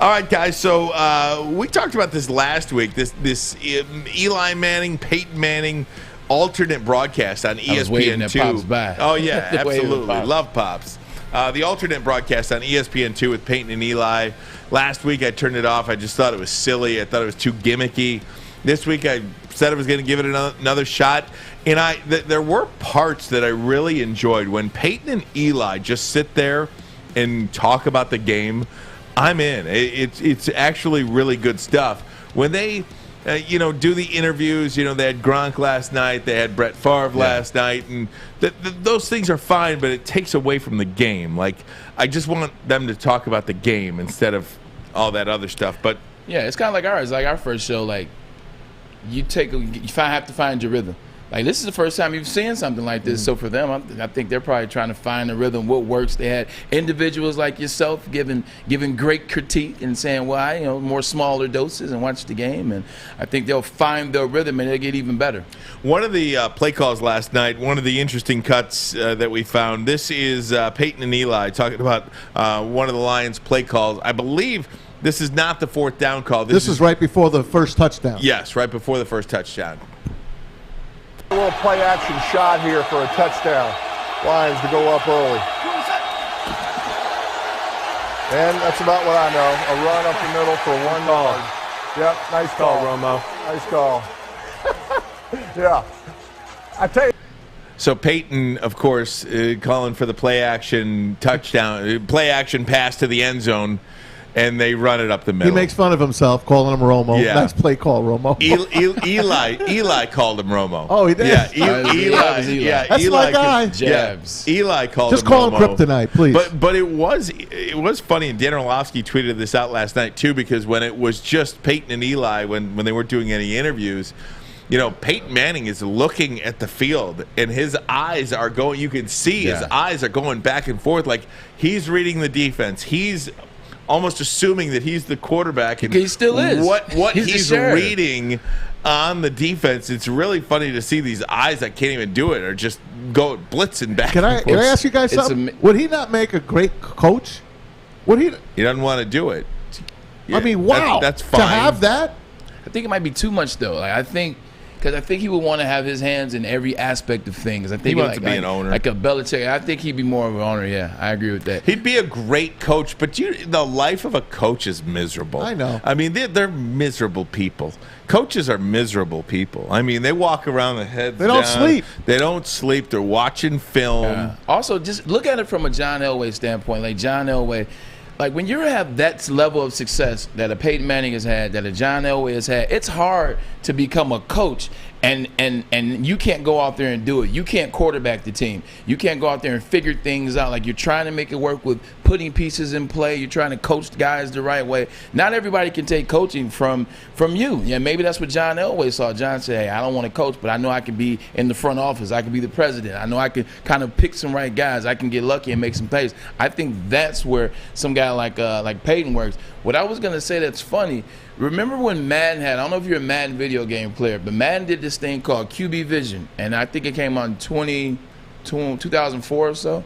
All right, guys. So we talked about this last week, this Eli Manning, Peyton Manning alternate broadcast on ESPN2. I was waiting that Pops by. Oh, yeah, absolutely. Love Pops. The alternate broadcast on ESPN2 with Peyton and Eli. Last week I turned it off. I just thought it was silly. I thought it was too gimmicky. This week I said I was going to give it another shot. And there were parts that I really enjoyed when Peyton and Eli just sit there and talk about the game, I'm in. It's actually really good stuff. When they do the interviews, they had Gronk last night, they had Brett Favre last night, and those things are fine, but it takes away from the game. Like, I just want them to talk about the game instead of all that other stuff. But yeah, it's kind of like ours. Like our first show, like you have to find your rhythm. Like, this is the first time you've seen something like this. So for them, I think they're probably trying to find the rhythm, what works. They had individuals like yourself giving great critique and saying, well, more smaller doses and watch the game. And I think they'll find their rhythm and they'll get even better. One of the play calls last night, one of the interesting cuts that we found, this is Peyton and Eli talking about one of the Lions' play calls. I believe this is not the fourth down call. This is right before the first touchdown. Yes, right before the first touchdown. A little play action shot here for a touchdown. Lions to go up early. And that's about what I know. A run up the middle for 1 yard. Yep, nice call, Romo. Nice call. Yeah. I tell you. So Peyton, of course, calling for the play action touchdown, play action pass to the end zone. And they run it up the middle. He makes fun of himself, calling him Romo. Yeah. Nice play call, Romo. Eli called him Romo. Oh, he did? Yeah, Eli. Yeah, that's Eli my guy. Jabs. Yeah, Eli called Just him call Romo. him Kryptonite, please. But it was funny, and Dan Orlovsky tweeted this out last night, too, because when it was just Peyton and Eli, when they weren't doing any interviews, Peyton Manning is looking at the field, and his eyes are going, you can see his eyes are going back and forth, like he's reading the defense. He's almost assuming that he's the quarterback, and he still is. What he's reading on the defense. It's really funny to see these eyes that can't even do it or just go blitzing back. Can I ask you guys something? Would he not make a great coach? He doesn't want to do it. Yeah, I mean, wow, that's fine to have that. I think it might be too much though. Like, I think he would want to have his hands in every aspect of things. I think he wants to be an owner, like a Belichick. I think he'd be more of an owner. Yeah, I agree with that. He'd be a great coach, but the life of a coach is miserable. I know. I mean, they're miserable people. Coaches are miserable people. I mean, they walk around the head. They don't sleep. They don't sleep. They're watching film. Yeah. Also, just look at it from a John Elway standpoint. Like John Elway. Like when you have that level of success that a Peyton Manning has had, that a John Elway has had, it's hard to become a coach and you can't go out there and do it. You can't quarterback the team. You can't go out there and figure things out. Like you're trying to make it work with putting pieces in play. You're trying to coach guys the right way. Not everybody can take coaching from you. Yeah, maybe that's what John Elway saw. John said, hey, I don't want to coach, but I know I can be in the front office. I can be the president. I know I can kind of pick some right guys. I can get lucky and make some plays. I think that's where some guy like Peyton works. What I was going to say that's funny, remember when Madden I don't know if you're a Madden video game player, but Madden did this thing called QB Vision, and I think it came out in 2004 or so.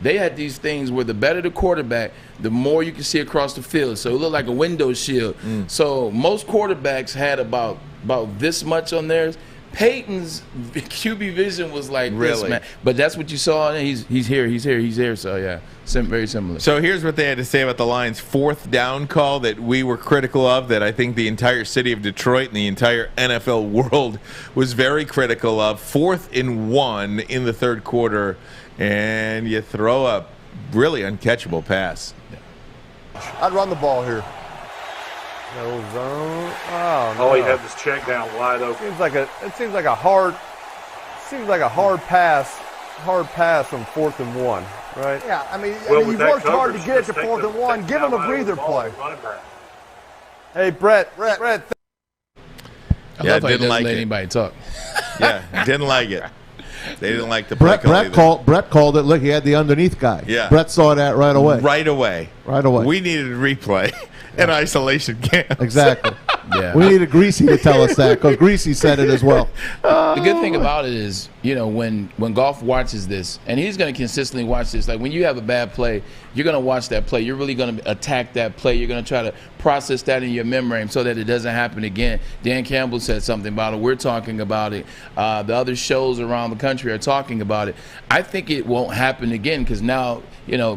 They had these things where the better the quarterback, the more you can see across the field. So it looked like a window shield. So most quarterbacks had about this much on theirs. Peyton's QB vision was like this, man. But that's what you saw. He's here. So, yeah, very similar. So here's what they had to say about the Lions' fourth down call that we were critical of, that I think the entire city of Detroit and the entire NFL world was very critical of. 4th and 1 in the third quarter, and you throw a really uncatchable pass. I'd run the ball here. No zone. Oh, no. All he had was check down wide open. Seems like a hard pass on 4th and 1, right? Yeah, I mean you've worked hard to get it to 4th and 1. Give him a breather play. Hey, Brett. I love how he doesn't let anybody talk. Yeah, didn't like it. They didn't like the play Brett called it. Look, he had the underneath guy. Yeah. Brett saw that right away. Right away. We needed a replay. In isolation camp. Exactly. Yeah. We needed Greasy to tell us that, because Greasy said it as well. The good thing about it is, when Goff watches this, and he's going to consistently watch this, like when you have a bad play, you're going to watch that play. You're really going to attack that play. You're going to try to process that in your memory so that it doesn't happen again. Dan Campbell said something about it. We're talking about it. The other shows around the country are talking about it. I think it won't happen again because now,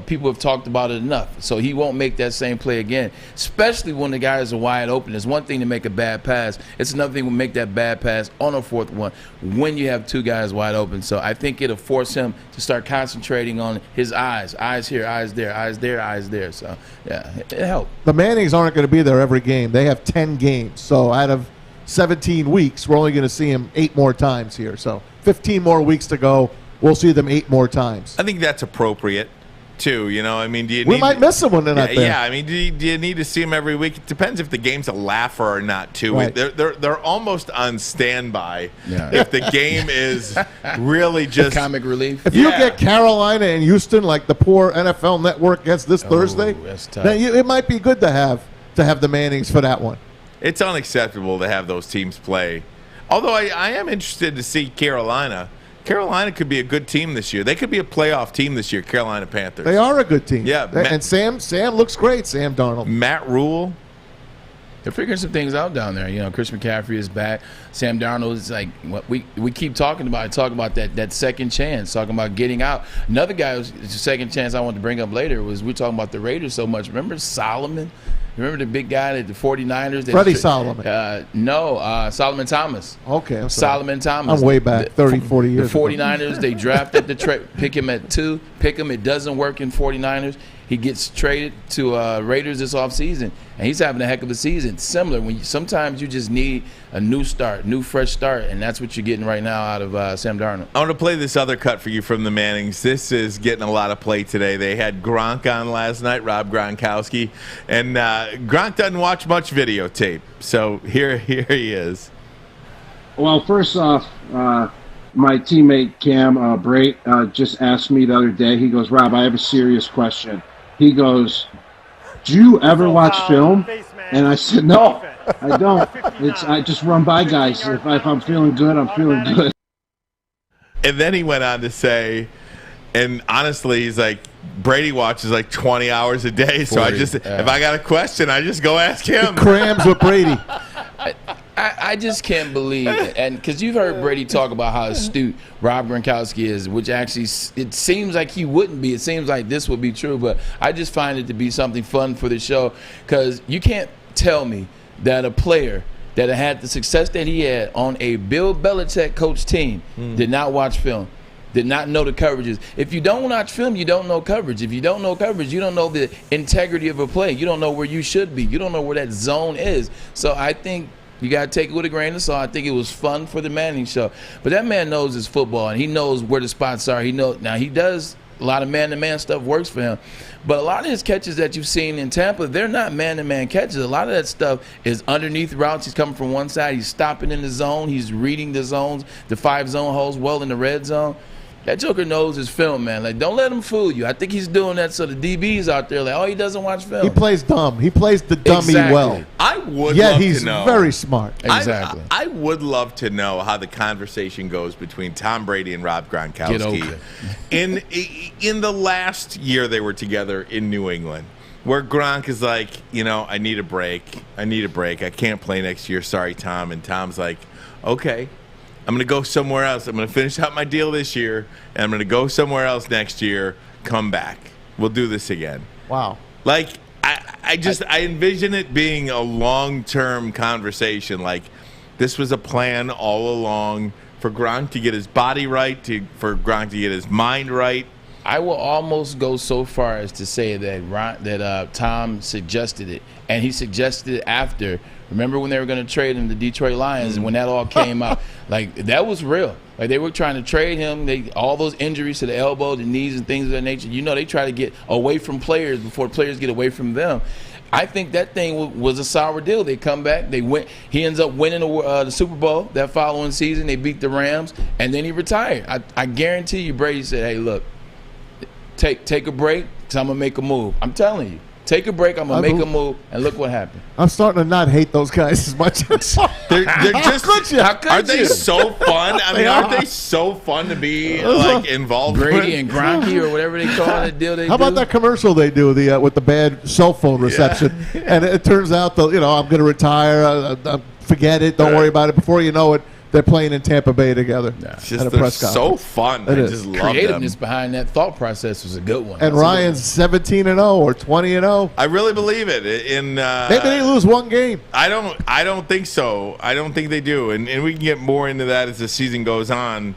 people have talked about it enough. So he won't make that same play again, especially when the guys are wide open. It's one thing to make a bad pass. It's another thing to make that bad pass on a 4th one when you have two guys wide open. So I think it'll force him to start concentrating on his eyes here, eyes there, eyes there, eyes there. So, yeah, it helped. The Mannings aren't going to be there every game. They have 10 games. So out of 17 weeks, we're only going to see him 8 more times here. So 15 more weeks to go. We'll see them 8 more times. I think that's appropriate, too. You know, I mean, we might miss him when they're not there. Yeah, I mean, do you need to see him every week? It depends if the game's a laugher or not, too. Right. They're almost on standby if the game is really just comic relief. If you get Carolina and Houston, like the poor NFL Network gets this Thursday, that's tough. then it might be good to have the Mannings for that one. It's unacceptable to have those teams play. Although I am interested to see Carolina. Carolina could be a good team this year. They could be a playoff team this year, Carolina Panthers. They are a good team. Yeah. And Sam looks great, Sam Darnold. Matt Rule. They're figuring some things out down there. You know, Chris McCaffrey is back. Sam Darnold is like what we keep talking about that second chance, talking about getting out. Another guy who's a second chance I wanted to bring up later was we're talking about the Raiders so much. Remember Solomon? Remember the big guy at the 49ers? Freddie Solomon. No, Solomon Thomas. Okay, I'm sorry. Solomon Thomas. I'm way back, 30, 40 years The 49ers, they drafted pick him at 2, pick him. It doesn't work in 49ers. He gets traded to Raiders this offseason, and he's having a heck of a season. Similar, sometimes you just need a new start, new fresh start, and that's what you're getting right now out of Sam Darnold. I want to play this other cut for you from the Mannings. This is getting a lot of play today. They had Gronk on last night, Rob Gronkowski, and Gronk doesn't watch much videotape, so here he is. Well, first off, my teammate Cam Bray just asked me the other day. He goes, Rob, I have a serious question. He goes, do you ever watch film? And I said, no, I don't. I just run by guys. If I'm feeling good, I'm feeling good. And then he went on to say, and honestly, he's like, Brady watches like 20 hours a day. So if I got a question, I just go ask him. He crams with Brady. I just can't believe it. And because you've heard Brady talk about how astute Rob Gronkowski is, which actually it seems like he wouldn't be. It seems like this would be true. But I just find it to be something fun for the show because you can't tell me that a player that had the success that he had on a Bill Belichick coach team did not watch film, did not know the coverages. If you don't watch film, you don't know coverage. If you don't know coverage, you don't know the integrity of a play. You don't know where you should be. You don't know where that zone is. So I think you got to take it with a grain of salt. I think it was fun for the Manning show. But that man knows his football, and he knows where the spots are. Now, he does a lot of man-to-man stuff works for him. But a lot of his catches that you've seen in Tampa, they're not man-to-man catches. A lot of that stuff is underneath routes. He's coming from one side. He's stopping in the zone. He's reading the zones, the 5 zone holes well in the red zone. That Joker knows his film, man. Like, don't let him fool you. I think he's doing that so the DBs out there, like, oh, he doesn't watch film. He plays dumb. He plays the dummy well. I would Yet love he's to know. very smart. Exactly. I would love to know how the conversation goes between Tom Brady and Rob Gronkowski. Get over it. In the last year they were together in New England, where Gronk is like, I need a break. I can't play next year. Sorry, Tom. And Tom's like, okay. I'm going to go somewhere else. I'm going to finish out my deal this year, and I'm going to go somewhere else next year. Come back. We'll do this again. Wow. Like, I envision it being a long-term conversation. Like, this was a plan all along for Gronk to get his body right, for Gronk to get his mind right. I will almost go so far as to say that Tom suggested it, and he suggested it after. Remember when they were going to trade him to Detroit Lions, and when that all came out, like that was real. Like they were trying to trade him. All those injuries to the elbow, the knees, and things of that nature. They try to get away from players before players get away from them. I think that thing was a sour deal. They come back. He ends up winning the Super Bowl that following season. They beat the Rams, and then he retired. I guarantee you, Brady said, "Hey, look, take a break, because I'm gonna make a move." I'm telling you. Take a break. I'm gonna make a move, and look what happened. I'm starting to not hate those guys as much. They're just. How could aren't they you? so fun? I mean, aren't they so fun to be involved with? Brady and Gronky or whatever they call it, deal they do. How about that commercial they do with the bad cell phone reception? Yeah. And it turns out I'm going to retire. Forget it. Don't worry about it. Before you know it, they're playing in Tampa Bay together at a press conference. So fun. I just love them. Creativeness behind that thought process was a good one. And Ryan's 17-0 or 20-0. I really believe it. Maybe they lose one game. I don't think so. I don't think they do. And we can get more into that as the season goes on.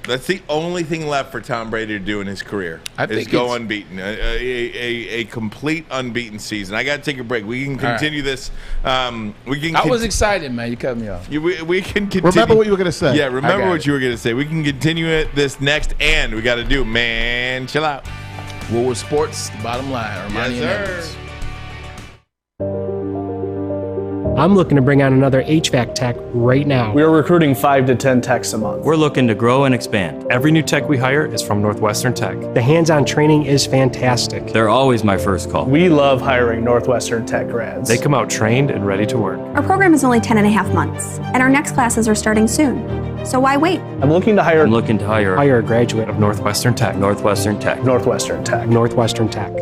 That's the only thing left for Tom Brady to do in his career. I think go unbeaten, a complete unbeaten season. I got to take a break. We can continue this. We can. I was excited, man. You cut me off. We can continue. Remember what you were going to say. Yeah, remember what you were going to say. We can continue this next, and we got to do, man, chill out. Woodward Sports, the bottom line. Yes, sir. I'm looking to bring on another HVAC tech right now. We are recruiting 5 to 10 techs a month. We're looking to grow and expand. Every new tech we hire is from Northwestern Tech. The hands-on training is fantastic. They're always my first call. We love hiring Northwestern Tech grads. They come out trained and ready to work. Our program is only 10.5 months, and our next classes are starting soon. So why wait? I'm looking to hire a graduate of Northwestern Tech. Northwestern Tech. Northwestern Tech. Northwestern Tech.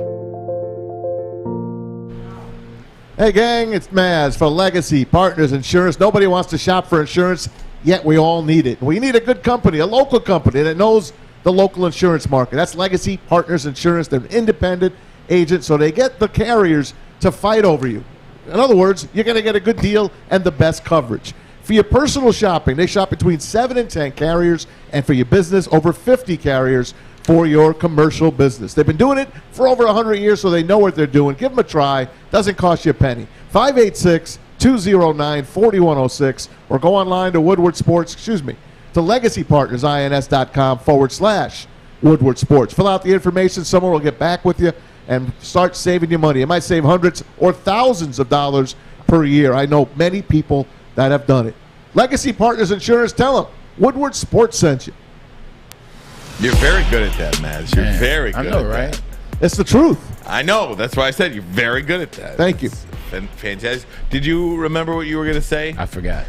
Hey, gang, it's Maz for Legacy Partners Insurance. Nobody wants to shop for insurance, yet we all need it. We need a good company, a local company that knows the local insurance market. That's Legacy Partners Insurance. They're an independent agent, so they get the carriers to fight over you. In other words, you're going to get a good deal and the best coverage. For your personal shopping, they shop between 7 and 10 carriers, and for your business, over 50 carriers for your commercial business. They've been doing it for over 100 years, so they know what they're doing. Give them a try. Doesn't cost you a penny. 586-209-4106, or go online to Woodward Sports, to legacypartnersins.com/Woodward Sports. Fill out the information. Someone will get back with you and start saving you money. It might save hundreds or thousands of dollars per year. I know many people that have done it. Legacy Partners Insurance, tell them Woodward Sports sent you. You're very good at that, Maz. You're very good. I know, at right? That. It's the truth. I know. That's why I said you're very good at that. Thank you. Fantastic. Did you remember what you were going to say? I forgot.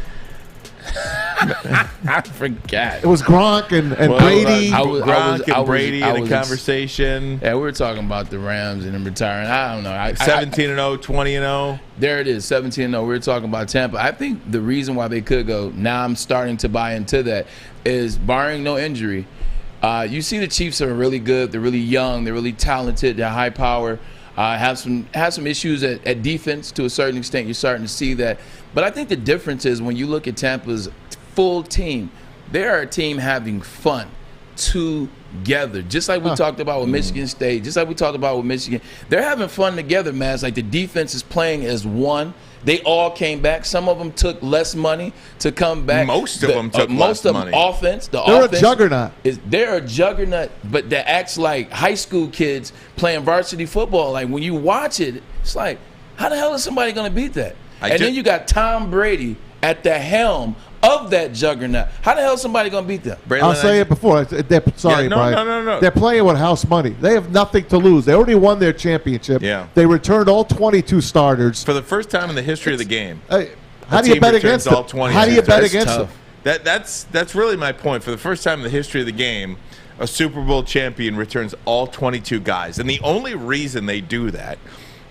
I forgot. It was Gronk and Brady. Gronk and Brady in a conversation. Yeah, we were talking about the Rams and them retiring. I don't know. 17-0, 20-0. There it is, 17-0. We were talking about Tampa. I think the reason why they could go, now I'm starting to buy into that, is barring no injury. You see the Chiefs are really good. They're really young. They're really talented. They're high power. Have some issues at defense to a certain extent. You're starting to see that. But I think the difference is when you look at Tampa's full team, they're a team having fun together. Just like we talked about with Michigan State, just like we talked about with Michigan. They're having fun together, man. It's like the defense is playing as one. They all came back. Some of them took less money to come back. Most of them took most less of them money. offense. They're a juggernaut. They're a juggernaut, but that acts like high school kids playing varsity football. Like when you watch it, it's like, how the hell is somebody going to beat that? Then you got Tom Brady at the helm of that juggernaut. How the hell is somebody going to beat them? Braylon, I'll say it before. Sorry, Brian. No. They're playing with house money. They have nothing to lose. They already won their championship. Yeah. They returned all 22 starters. For the first time in the history of the game. How do you bet against them? How do you bet against them? That's really my point. For the first time in the history of the game, a Super Bowl champion returns all 22 guys. And the only reason they do that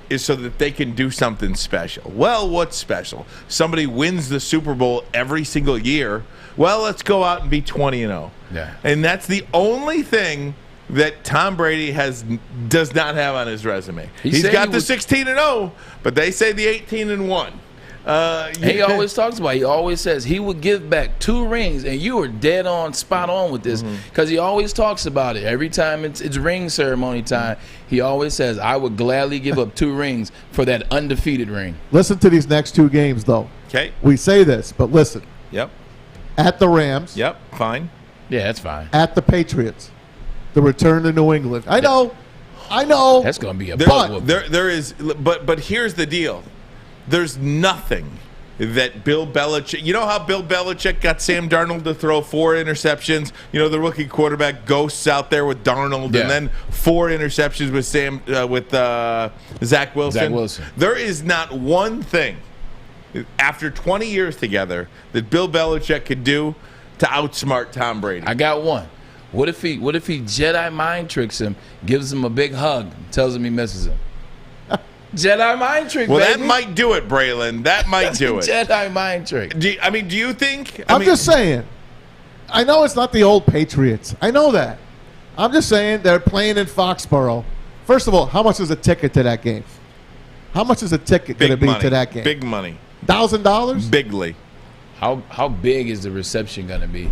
is so that they can do something special. Well, what's special? Somebody wins the Super Bowl every single year. Well, let's go out and be 20-0. Yeah. And that's the only thing that Tom Brady does not have on his resume. He's got the 16-0, but they say the 18-1. He always talks about. He always says he would give back 2 rings, and you are dead on, spot on with this, because he always talks about it every time it's ring ceremony time. He always says, "I would gladly give up 2 rings for that undefeated ring." Listen to these next 2 games, though. Okay. We say this, but listen. Yep. At the Rams. Yep. Fine. Yeah, that's fine. At the Patriots. The return to New England. I know. That's going to be a there is, but here's the deal. There's nothing that Bill Belichick. You know how Bill Belichick got Sam Darnold to throw 4 interceptions? You know, the rookie quarterback ghosts out there with Darnold, and then 4 interceptions with Zach Wilson. Zach Wilson. There is not one thing after 20 years together that Bill Belichick could do to outsmart Tom Brady. I got one. What if he Jedi mind tricks him, gives him a big hug, tells him he misses him? Jedi mind trick, well, baby. that might do it, Braylon. That might do it. Jedi mind trick. Do you think? I'm just saying. I know it's not the old Patriots. I know that. I'm just saying they're playing in Foxborough. First of all, how much is a ticket to that game? How much is a ticket going to be to that game? Big money. $1,000? Bigly. How big is the reception going to be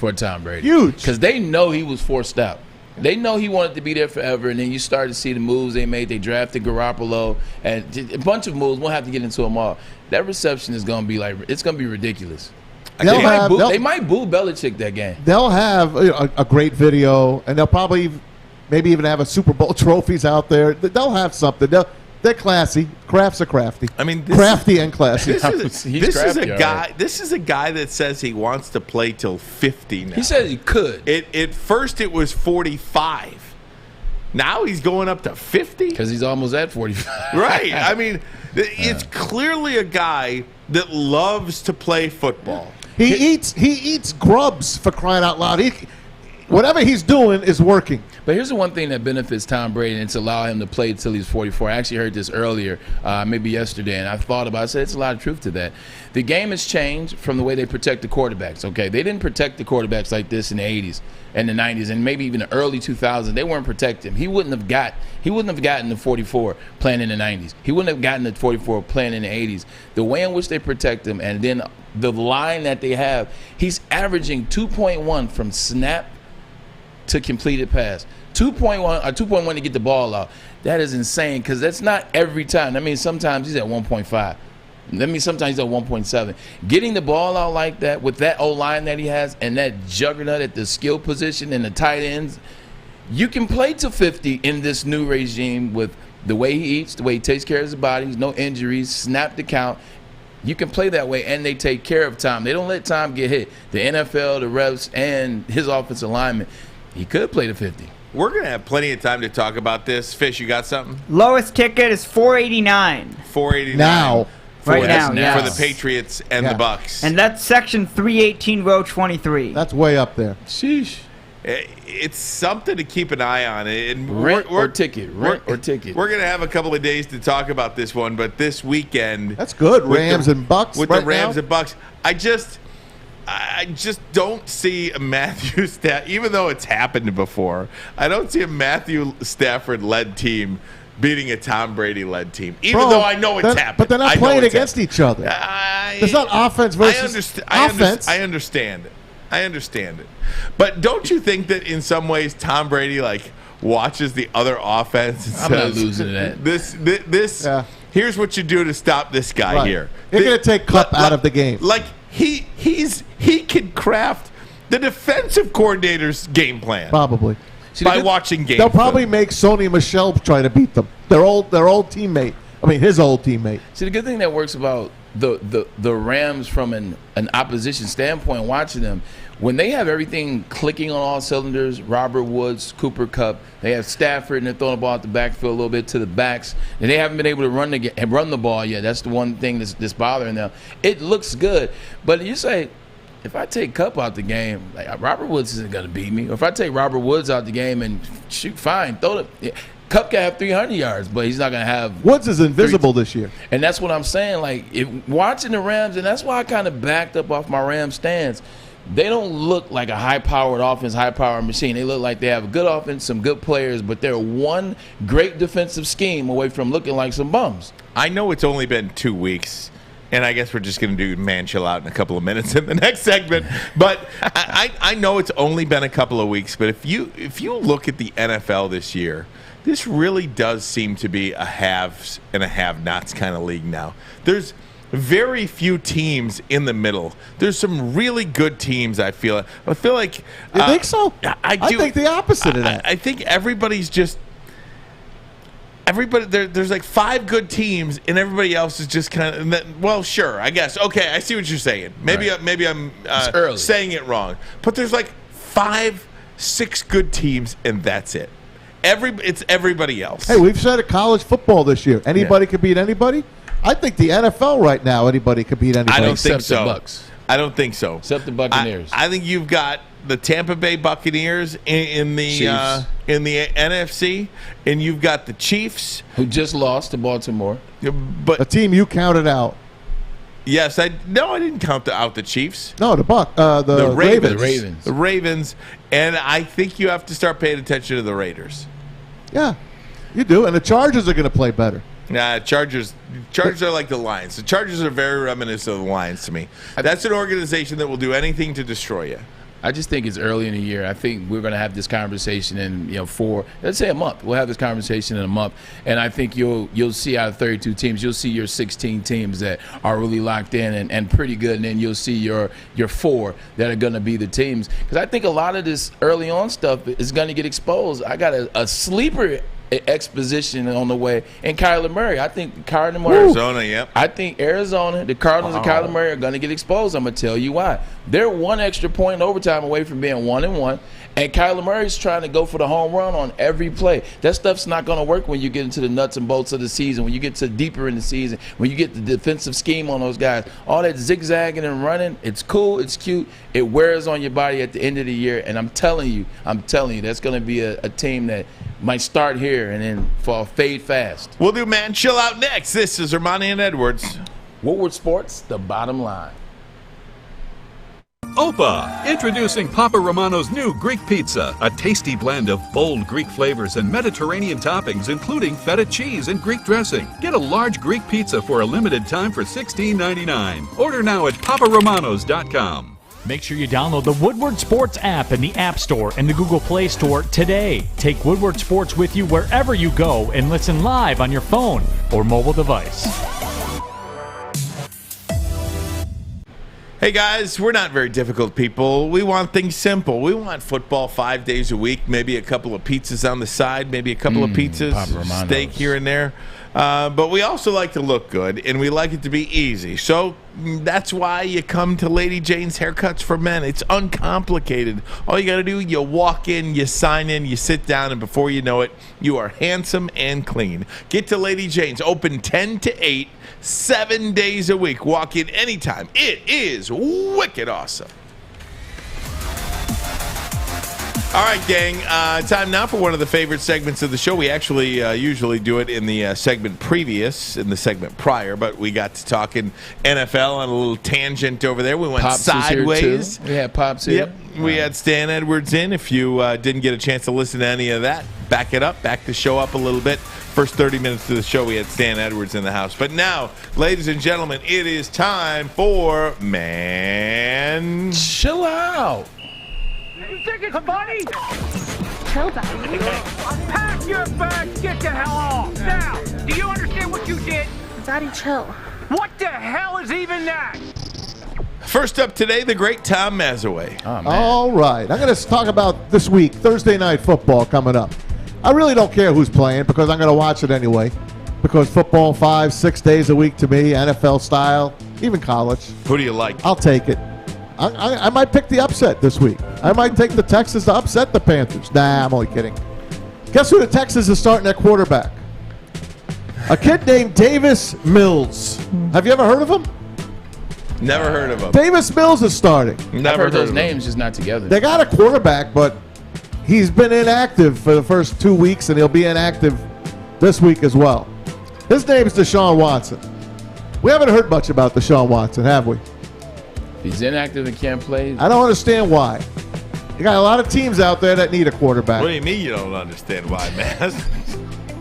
for Tom Brady. Huge. Because they know he was forced out. They know he wanted to be there forever, and then you start to see the moves they made. They drafted Garoppolo and a bunch of moves. We'll have to get into them all. That reception is going to be it's going to be ridiculous. They might boo Belichick that game. They'll have a great video, and they'll probably maybe even have a Super Bowl trophies out there. They'll have something. They're classy. Crafts are crafty. I mean, crafty and classy. This is a guy. This is a guy that says he wants to play till 50 now. He said he could. At first it was 45. Now he's going up to 50 because he's almost at 45. Right. I mean, it's clearly a guy that loves to play football. He eats grubs, for crying out loud. Whatever he's doing is working. But here's the one thing that benefits Tom Brady, and it's allow him to play until he's 44. I actually heard this earlier, maybe yesterday, and I thought about it. I said, it's a lot of truth to that. The game has changed from the way they protect the quarterbacks, okay? They didn't protect the quarterbacks like this in the 80s and the 90s and maybe even the early 2000s. They weren't protecting him. He wouldn't have gotten the 44 playing in the 90s. He wouldn't have gotten the 44 playing in the 80s. The way in which they protect him and then the line that they have, he's averaging 2.1 from snap to completed pass. 2.1 to get the ball out. That is insane because that's not every time. I mean, sometimes he's at 1.5. That means sometimes he's at 1.7. Getting the ball out like that with that O-line that he has and that juggernaut at the skill position and the tight ends, you can play to 50 in this new regime with the way he eats, the way he takes care of his body, no injuries, snap the count. You can play that way, and they take care of Tom. They don't let Tom get hit. The NFL, the refs, and his offensive lineman, he could play to 50. We're going to have plenty of time to talk about this. Fish, you got something? Lowest ticket is $4.89. $4.89 now. Right now, for the Patriots and the Bucks. And that's section 318, row 23. That's way up there. Sheesh. It's something to keep an eye on. And Rent or ticket. We're going to have a couple of days to talk about this one, but this weekend. That's good. Rams and Bucks. With the Rams and Bucks. I just don't see a Matthew Stafford, even though it's happened before, I don't see a Matthew Stafford-led team beating a Tom Brady-led team, even though I know it's happened. But they're not playing against each other. There's not offense versus offense. I understand it. But don't you think that in some ways Tom Brady watches the other offense and I'm not losing to that. This here's what you do to stop this guy here. You're going to take Kupp out of the game. He can craft the defensive coordinator's game plan. Probably. By watching games. They'll probably make Sony Michel try to beat them. Their old teammate. I mean, his old teammate. See, the good thing that works about the Rams from an opposition standpoint, watching them, when they have everything clicking on all cylinders, Robert Woods, Cooper Kupp, they have Stafford, and they're throwing the ball out the backfield a little bit to the backs, and they haven't been able to run the ball yet. That's the one thing that's bothering them. It looks good, but you say, if I take Kupp out the game, Robert Woods isn't going to beat me. Or if I take Robert Woods out the game and shoot, fine, throw it. Yeah. Kupp can have 300 yards, but he's not going to have. Woods is invisible this year. And that's what I'm saying. Watching the Rams, and that's why I kind of backed up off my Rams stance. They don't look like a high-powered offense, high-powered machine. They look like they have a good offense, some good players, but they're one great defensive scheme away from looking like some bums. I know it's only been 2 weeks. And I guess we're just going to do man chill out in a couple of minutes in the next segment. But I know it's only been a couple of weeks. But if you look at the NFL this year, this really does seem to be a haves and a have-nots kind of league now. There's very few teams in the middle. There's some really good teams, I feel like. You think so? I do. I think the opposite of that. I think everybody's just. Everybody there's 5 good teams and everybody else is just kind of well, sure, I guess. Okay, I see what you're saying. Maybe I'm saying it wrong. But there's 5-6 good teams and that's it. It's everybody else. Hey, we've said it, college football this year. Anybody could beat anybody. I think the NFL right now, anybody could beat anybody. I don't think so. The Bucks. I don't think so. Except the Buccaneers. I think you've got the Tampa Bay Buccaneers in the NFC, and you've got the Chiefs, who just lost to Baltimore. But a team you counted out. Yes, I didn't count out the Chiefs. No, the Ravens. The Ravens, and I think you have to start paying attention to the Raiders. Yeah, you do, and the Chargers are going to play better. Nah, Chargers are like the Lions. The Chargers are very reminiscent of the Lions to me. That's an organization that will do anything to destroy you. I just think it's early in the year. I think we're going to have this conversation in let's say a month. We'll have this conversation in a month, and I think you'll see out of 32 teams, you'll see your 16 teams that are really locked in and pretty good, and then you'll see your 4 that are going to be the teams. Because I think a lot of this early on stuff is going to get exposed. I got a sleeper exposition on the way, and Kyler Murray. I think Kyler Murray, Arizona, yep. I think Arizona, the Cardinals, and Kyler Murray are going to get exposed. I'm going to tell you why. They're 1 extra point in overtime away from being 1-1, and Kyler Murray's trying to go for the home run on every play. That stuff's not going to work when you get into the nuts and bolts of the season, when you get to deeper in the season, when you get the defensive scheme on those guys. All that zigzagging and running, it's cool, it's cute. It wears on your body at the end of the year, and I'm telling you, that's going to be a team that might start here and then fade fast. We'll do Man Chill Out next. This is Armani and Edwards. Woodward Sports, the bottom line. Opa! Introducing Papa Romano's new Greek pizza, a tasty blend of bold Greek flavors and Mediterranean toppings, including feta cheese and Greek dressing. Get a large Greek pizza for a limited time for $16.99. Order now at paparomanos.com. Make sure you download the Woodward Sports app in the App Store and the Google Play Store today. Take Woodward Sports with you wherever you go and listen live on your phone or mobile device. Hey guys, we're not very difficult people. We want things simple. We want football 5 days a week, maybe a couple of pizzas on the side, maybe a couple of pizzas, steak here and there. But we also like to look good, and we like it to be easy. So that's why you come to Lady Jane's Haircuts for Men. It's uncomplicated. All you got to do, you walk in, you sign in, you sit down, and before you know it, you are handsome and clean. Get to Lady Jane's, open 10 to 8, 7 days a week. Walk in anytime. It is wicked awesome. All right, gang. Time now for one of the favorite segments of the show. We actually usually do it in the segment prior, but we got to talking NFL on a little tangent over there. We went Pops sideways. We had Pops here. Yep. We had Stan Edwards in. If you didn't get a chance to listen to any of that, back it up, back the show up a little bit. First 30 minutes of the show, we had Stan Edwards in the house. But now, ladies and gentlemen, it is time for Man Chill Out. You think it's funny? Chill, buddy. Pack your bags, get the hell off. Now, do you understand what you did? Daddy, chill. What the hell is even that? First up today, the great Tom Mazaway. Oh, man. All right. I'm going to talk about this week, Thursday Night Football coming up. I really don't care who's playing because I'm going to watch it anyway. Because football 5-6 days a week to me, NFL style, even college. Who do you like? I'll take it. I might pick the upset this week. I might take the Texans to upset the Panthers. Nah, I'm only kidding. Guess who the Texans is starting at quarterback? A kid named Davis Mills. Have you ever heard of him? Never heard of him. Davis Mills is starting. I've heard those names, just not together. They got a quarterback, but he's been inactive for the first 2 weeks, and he'll be inactive this week as well. His name is Deshaun Watson. We haven't heard much about Deshaun Watson, have we? He's inactive and can't play. I don't understand why. You got a lot of teams out there that need a quarterback. What do you mean you don't understand why, man?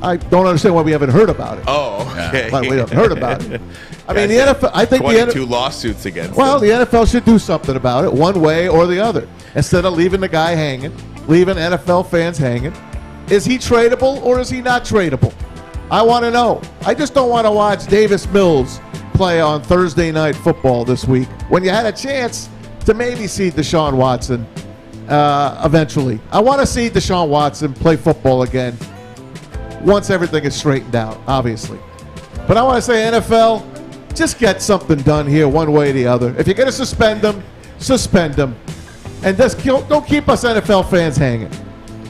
I don't understand why we haven't heard about it. Oh, okay. Why we haven't heard about it. I mean, the Guys, NFL. I think 22 lawsuits against Well, them. the NFL should do something about it, one way or the other, instead of leaving the guy hanging, leaving NFL fans hanging. Is he tradable or is he not tradable? I want to know. I just don't want to watch Davis Mills play on Thursday Night Football this week when you had a chance to maybe see Deshaun Watson eventually. I want to see Deshaun Watson play football again once everything is straightened out, obviously. But I want to say, NFL, just get something done here one way or the other. If you're going to suspend them, suspend them. And just don't keep us NFL fans hanging.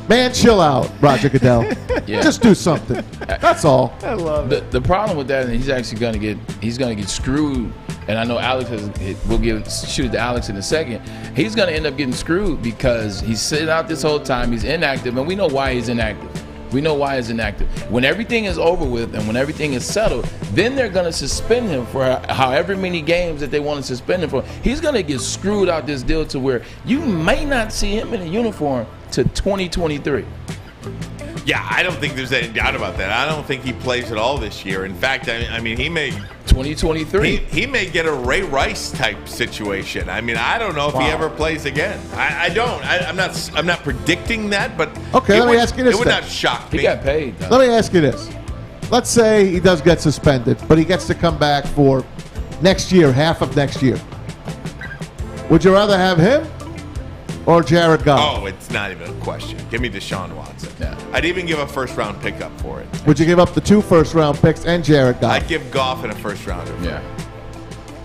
Man, chill out, Roger Goodell. Yeah. Just do something. That's all. I love it. The problem with that, and he's actually going to get screwed. And I know Alex we'll shoot it to Alex in a second. He's going to end up getting screwed because he's sitting out this whole time. He's inactive, and we know why he's inactive. When everything is over with and when everything is settled, then they're going to suspend him for however many games that they want to suspend him for. He's going to get screwed out this deal to where you may not see him in a uniform to 2023. Yeah, I don't think there's any doubt about that. I don't think he plays at all this year. In fact, I mean, he may 2023. He may get a Ray Rice type situation. I mean, I don't know if he ever plays again. I don't. I'm not predicting that, but Okay, let me ask you this It would then. not shock me. He got paid, though. Let me ask you this. Let's say he does get suspended, but he gets to come back for next year, half of next year. Would you rather have him or Jared Goff? Oh, it's not even a question. Give me Deshaun Watson. Yeah. I'd even give a first-round pickup for it. Would you give up the 2 first-round picks and Jared Goff? I'd give Goff in a first-rounder. Yeah.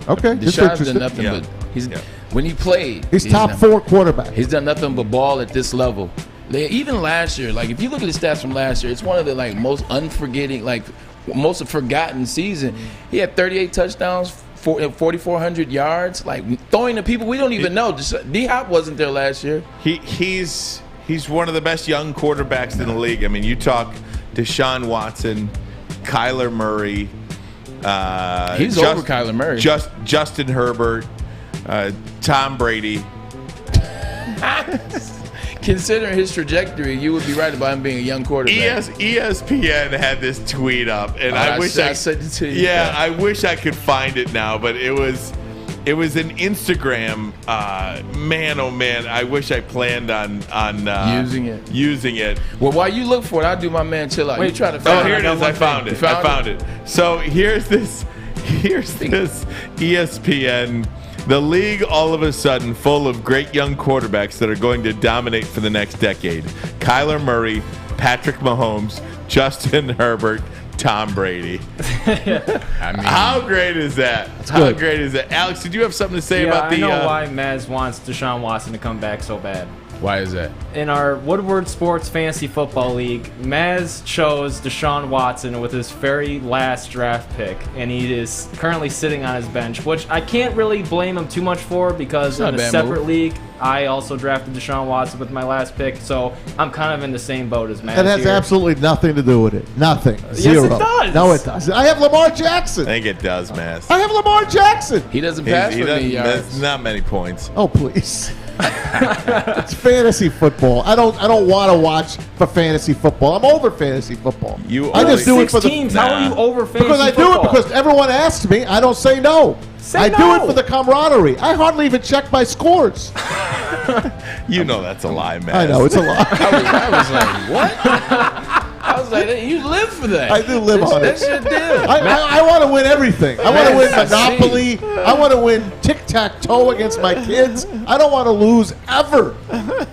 Okay, this is Deshaun's interesting. done nothing but when he played. He's top 4 quarterback. He's done nothing but ball at this level. Even last year, like if you look at the stats from last year, it's one of the most unforgetting, most forgotten season. He had 38 touchdowns, 4,400 yards, throwing to people we don't even know. D-Hop wasn't there last year. He's one of the best young quarterbacks in the league. I mean, you talk Deshaun Watson, Kyler Murray. He's over Kyler Murray. Justin Herbert, Tom Brady. Considering his trajectory, you would be right about him being a young quarterback. ESPN had this tweet up, and I wish I sent it to you. Yeah, I wish I could find it now, but it was an Instagram. Man, oh man, I wish I planned on using it. Well, while you look for it, I'll do my man chill out. Wait, You try to find here it is. I found it. I found it. So here's this ESPN. The league all of a sudden full of great young quarterbacks that are going to dominate for the next decade. Kyler Murray, Patrick Mahomes, Justin Herbert, Tom Brady. I mean, how great is that? How great is that? Alex, did you have something to say about the... I know why Maz wants Deshaun Watson to come back so bad. Why is that? In our Woodward Sports Fantasy Football League, Maz chose Deshaun Watson with his very last draft pick, and he is currently sitting on his bench, which I can't really blame him too much for because in a separate league, I also drafted Deshaun Watson with my last pick, so I'm kind of in the same boat as Maz. It has absolutely nothing to do with it. Nothing. Yes, Zero. it does. No, it doesn't. I have Lamar Jackson. I think it does, Mass. I have Lamar Jackson. He doesn't pass for me yards. Not many points. Oh, please. It's fantasy football. I don't want to watch for fantasy football. I'm over fantasy football. I just do it for the teams. How are you over fantasy because I do it because everyone asks me. I don't say no. I do it for the camaraderie. I hardly even check my scores. You know that's a lie, man. I know it's a lie. I was like, what? I was like, you live for that. I do live on it. That's your deal. I want to win everything. I want to win Monopoly. I want to win tic-tac-toe against my kids. I don't want to lose ever.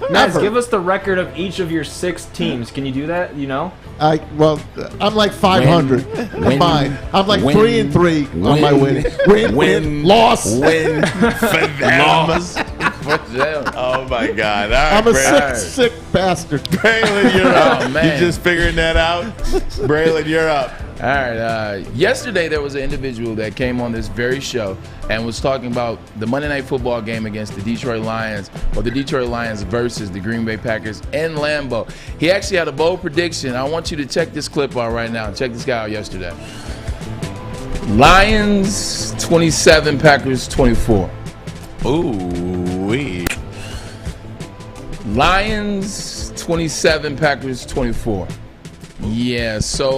Maz, give us the record of each of your 6 teams. Can you do that? You know? I'm like 500 combined. I'm like 3-3 on my winning. Win, loss. Win for them. Oh my God! I'm a sick bastard. Braylon, you're up. Oh, man. You just figuring that out? Braylon, you're up. All right. Yesterday, there was an individual that came on this very show and was talking about the Monday Night Football game against the Detroit Lions, or the Detroit Lions versus the Green Bay Packers in Lambeau. He actually had a bold prediction. I want you to check this clip out right now. Check this guy out yesterday. Lions 27, Packers 24. Ooh-wee. Lions 27, Packers 24. Yeah, so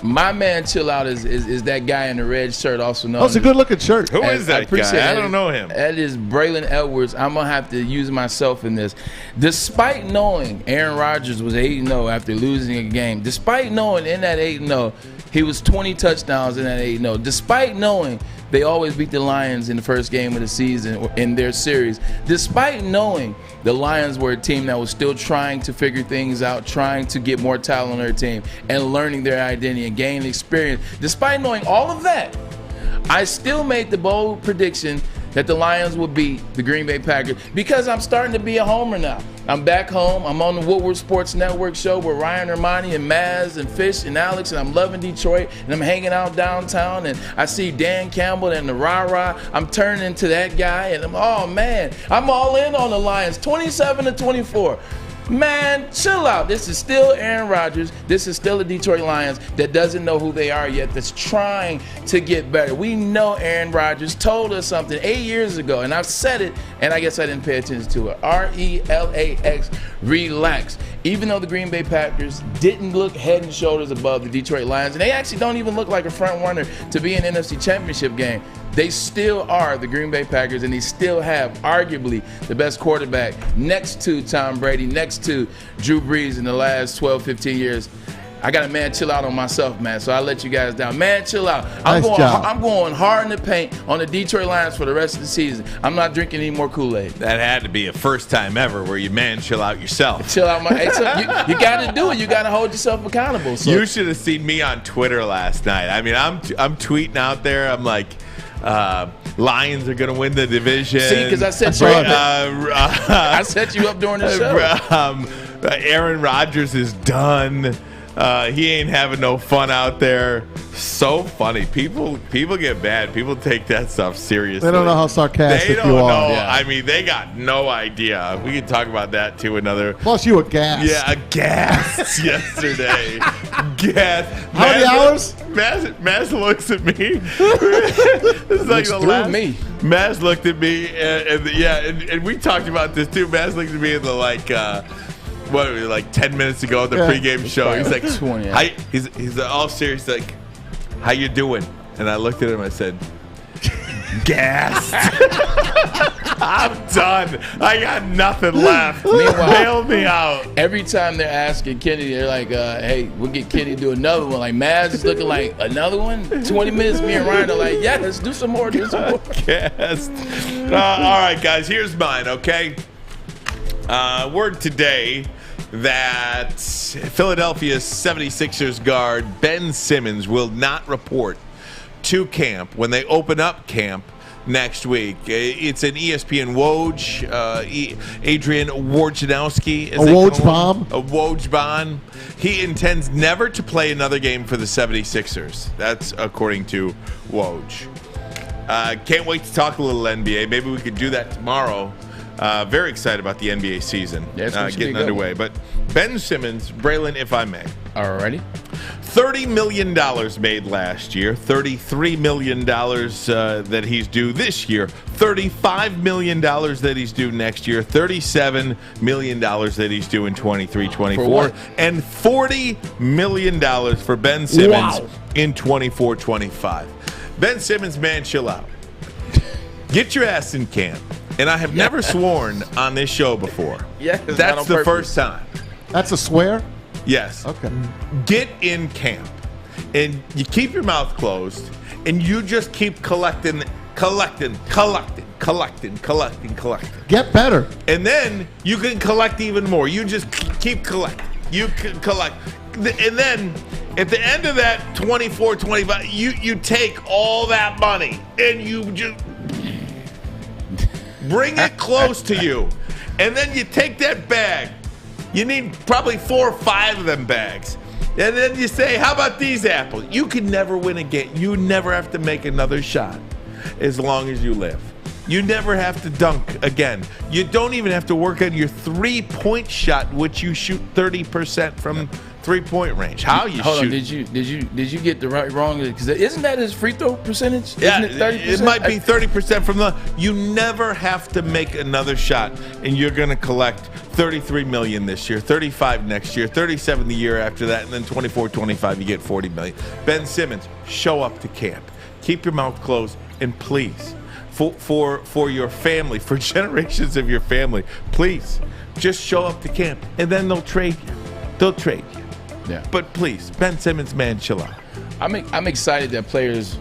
my man Chill Out is that guy in the red shirt, also known. Oh, it's a good looking shirt. Who is that guy? I don't know him. That is Braylon Edwards. I'm going to have to use myself in this. Despite knowing Aaron Rodgers was 8-0 after losing a game, despite knowing in that 8-0, he was 20 touchdowns in that 8-0, despite knowing they always beat the Lions in the first game of the season in their series, despite knowing the Lions were a team that was still trying to figure things out, trying to get more talent on their team and learning their identity and gaining experience. Despite knowing all of that, I still made the bold prediction that the Lions would beat the Green Bay Packers because I'm starting to be a homer now. I'm back home. I'm on the Woodward Sports Network show with Ryan Hermione and Maz and Fish and Alex, and I'm loving Detroit, and I'm hanging out downtown, and I see Dan Campbell and the rah-rah. I'm turning into that guy, and I'm all in on the Lions, 27-24. Man, chill out. This is still Aaron Rodgers. This is still the Detroit Lions that doesn't know who they are yet, that's trying to get better. We know Aaron Rodgers told us something 8 years ago, and I've said it, and I guess I didn't pay attention to it. RELAX, relax. Even though the Green Bay Packers didn't look head and shoulders above the Detroit Lions, and they actually don't even look like a front runner to be in an NFC Championship game, they still are the Green Bay Packers, and they still have arguably the best quarterback next to Tom Brady, next to Drew Brees in the last 12, 15 years. I got to, man, chill out on myself, man, so I'll let you guys down. Man, chill out. I'm going hard in the paint on the Detroit Lions for the rest of the season. I'm not drinking any more Kool-Aid. That had to be a first time ever where you, man, chill out yourself. Chill out. You got to do it. You got to hold yourself accountable. So. You should have seen me on Twitter last night. I mean, I'm tweeting out there. I'm like, Lions are going to win the division. See, because I set you up. I set you up during the show. Aaron Rodgers is done. He ain't having no fun out there. So funny. People get bad. People take that stuff seriously. They don't know how sarcastic you are. Yeah. I mean, they got no idea. We can talk about that too another. Plus, you were gassed. Yeah, gassed yesterday. Gassed. How many hours? Maz looks at me. It's like the last. Me. Maz looked at me, and we talked about this too. Maz looked at me in the like 10 minutes ago the pregame show. He's like, 20. He's all serious, like, how you doing? And I looked at him. I said, gassed. I'm done. I got nothing left. Bail me out. Every time they're asking Kenny, they're like, hey, we'll get Kenny to do another one. Like, Maz is looking like, another one? 20 minutes, me and Ryan are like, yeah, let's do some more. Gassed. All right, guys, here's mine, okay? Word today that Philadelphia's 76ers guard Ben Simmons will not report to camp when they open up camp next week. It's an ESPN Woj, Adrian Wojnarowski. A Woj bomb? A Woj bomb. He intends never to play another game for the 76ers. That's according to Woj. Can't wait to talk a little NBA. Maybe we could do that tomorrow. Very excited about the NBA season getting underway. But Ben Simmons, Braylon, if I may. Alrighty. $30 million made last year. $33 million that he's due this year. $35 million that he's due next year. $37 million that he's due in 23-24. And $40 million for Ben Simmons in 24-25. Ben Simmons, man, chill out. Get your ass in camp. And I have never sworn on this show before. Yes, that's the first time. That's a swear? Yes. Okay. Get in camp. And you keep your mouth closed. And you just keep collecting. Get better. And then you can collect even more. You just keep collecting. You can collect. And then at the end of that 24-25, you take all that money and you just bring it close to you. And then you take that bag. You need probably 4 or 5 of them bags. And then you say, how about these apples? You can never win a game. You never have to make another shot as long as you live. You never have to dunk again. You don't even have to work on your 3-point shot, which you shoot 30% from 3-point range. How you Hold shoot? on, did you get the wrong? Because isn't that his free throw percentage? Yeah, isn't it 30%? It might be 30% from the. You never have to make another shot, and you're going to collect $33 million this year, $35 next year, $37 the year after that, and then 24-25 you get $40 million. Ben Simmons, show up to camp. Keep your mouth closed, and please, for your family, for generations of your family, please just show up to camp, and then they'll trade you. They'll trade you. Yeah. But please, Ben Simmons, man, chill out. I'm excited that players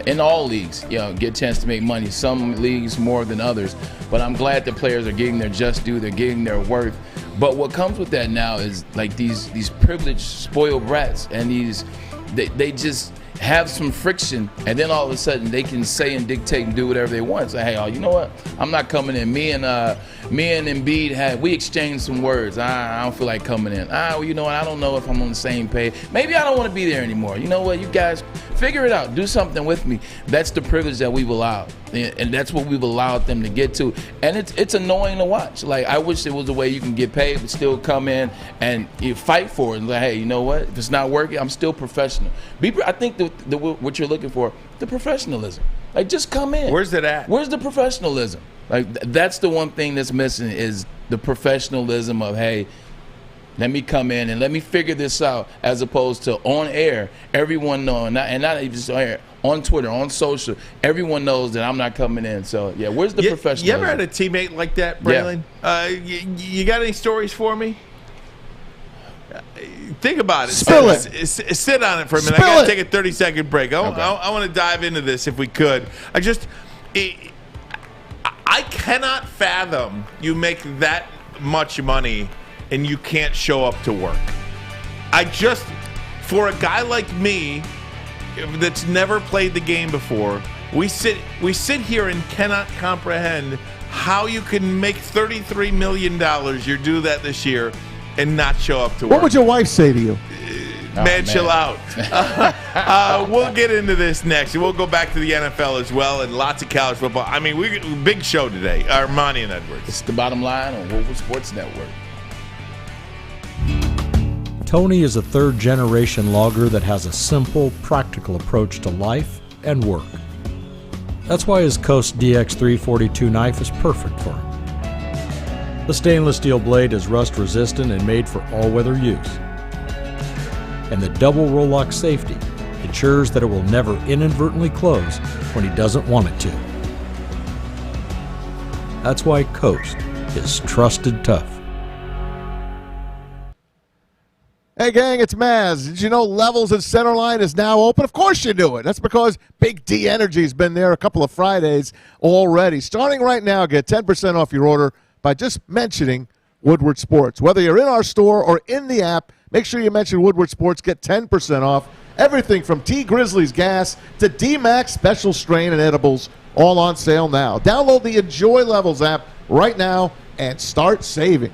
in all leagues, get a chance to make money. Some leagues more than others, but I'm glad that players are getting their just due. They're getting their worth. But what comes with that now is like these privileged, spoiled brats, and they just have some friction, and then all of a sudden they can say and dictate and do whatever they want. Say, hey, you know what? I'm not coming in. Me and me and Embiid we exchanged some words. I don't feel like coming in. Well, you know what? I don't know if I'm on the same page. Maybe I don't want to be there anymore. You know what? You guys figure it out. Do something with me. That's the privilege that we've allowed, and that's what we've allowed them to get to. And it's annoying to watch. Like, I wish there was a way you can get paid but still come in and you fight for it. And like, hey, you know what? If it's not working, I'm still professional. I think what you're looking for, the professionalism. Like, just come in. Where's it at? Where's the professionalism? Like, that's the one thing that's missing is the professionalism of, hey, let me come in and let me figure this out, as opposed to on air, everyone knowing, and not even just on air, on Twitter, on social, everyone knows that I'm not coming in. So, yeah, where's the professionalism? You ever had a teammate like that, Braylon? Yeah. You got any stories for me? Think about it. Spill it. Sit on it for a minute. Spill I got to it. take a 30-second break. I want to dive into this if we could. I cannot fathom you make that much money and you can't show up to work. For a guy like me that's never played the game before, we sit here and cannot comprehend how you can make $33 million. You're due that this year and not show up to work. What would your wife say to you? Man, chill out. We'll get into this next. We'll go back to the NFL as well and lots of college football. I mean, big show today. Armani and Edwards. It's The Bottom Line on Woodward Sports Network. Tony is a third-generation logger that has a simple, practical approach to life and work. That's why his Coast DX342 knife is perfect for him. The stainless steel blade is rust-resistant and made for all-weather use. And the double roll-lock safety ensures that it will never inadvertently close when he doesn't want it to. That's why Coast is trusted tough. Hey, gang, it's Maz. Did you know Levels at Centerline is now open? Of course you knew it. That's because Big D Energy's been there a couple of Fridays already. Starting right now, get 10% off your order by just mentioning Woodward Sports. Whether you're in our store or in the app, make sure you mention Woodward Sports. Get 10% off. Everything from T Grizzlies gas to D-Max special strain and edibles, all on sale now. Download the Enjoy Levels app right now and start saving.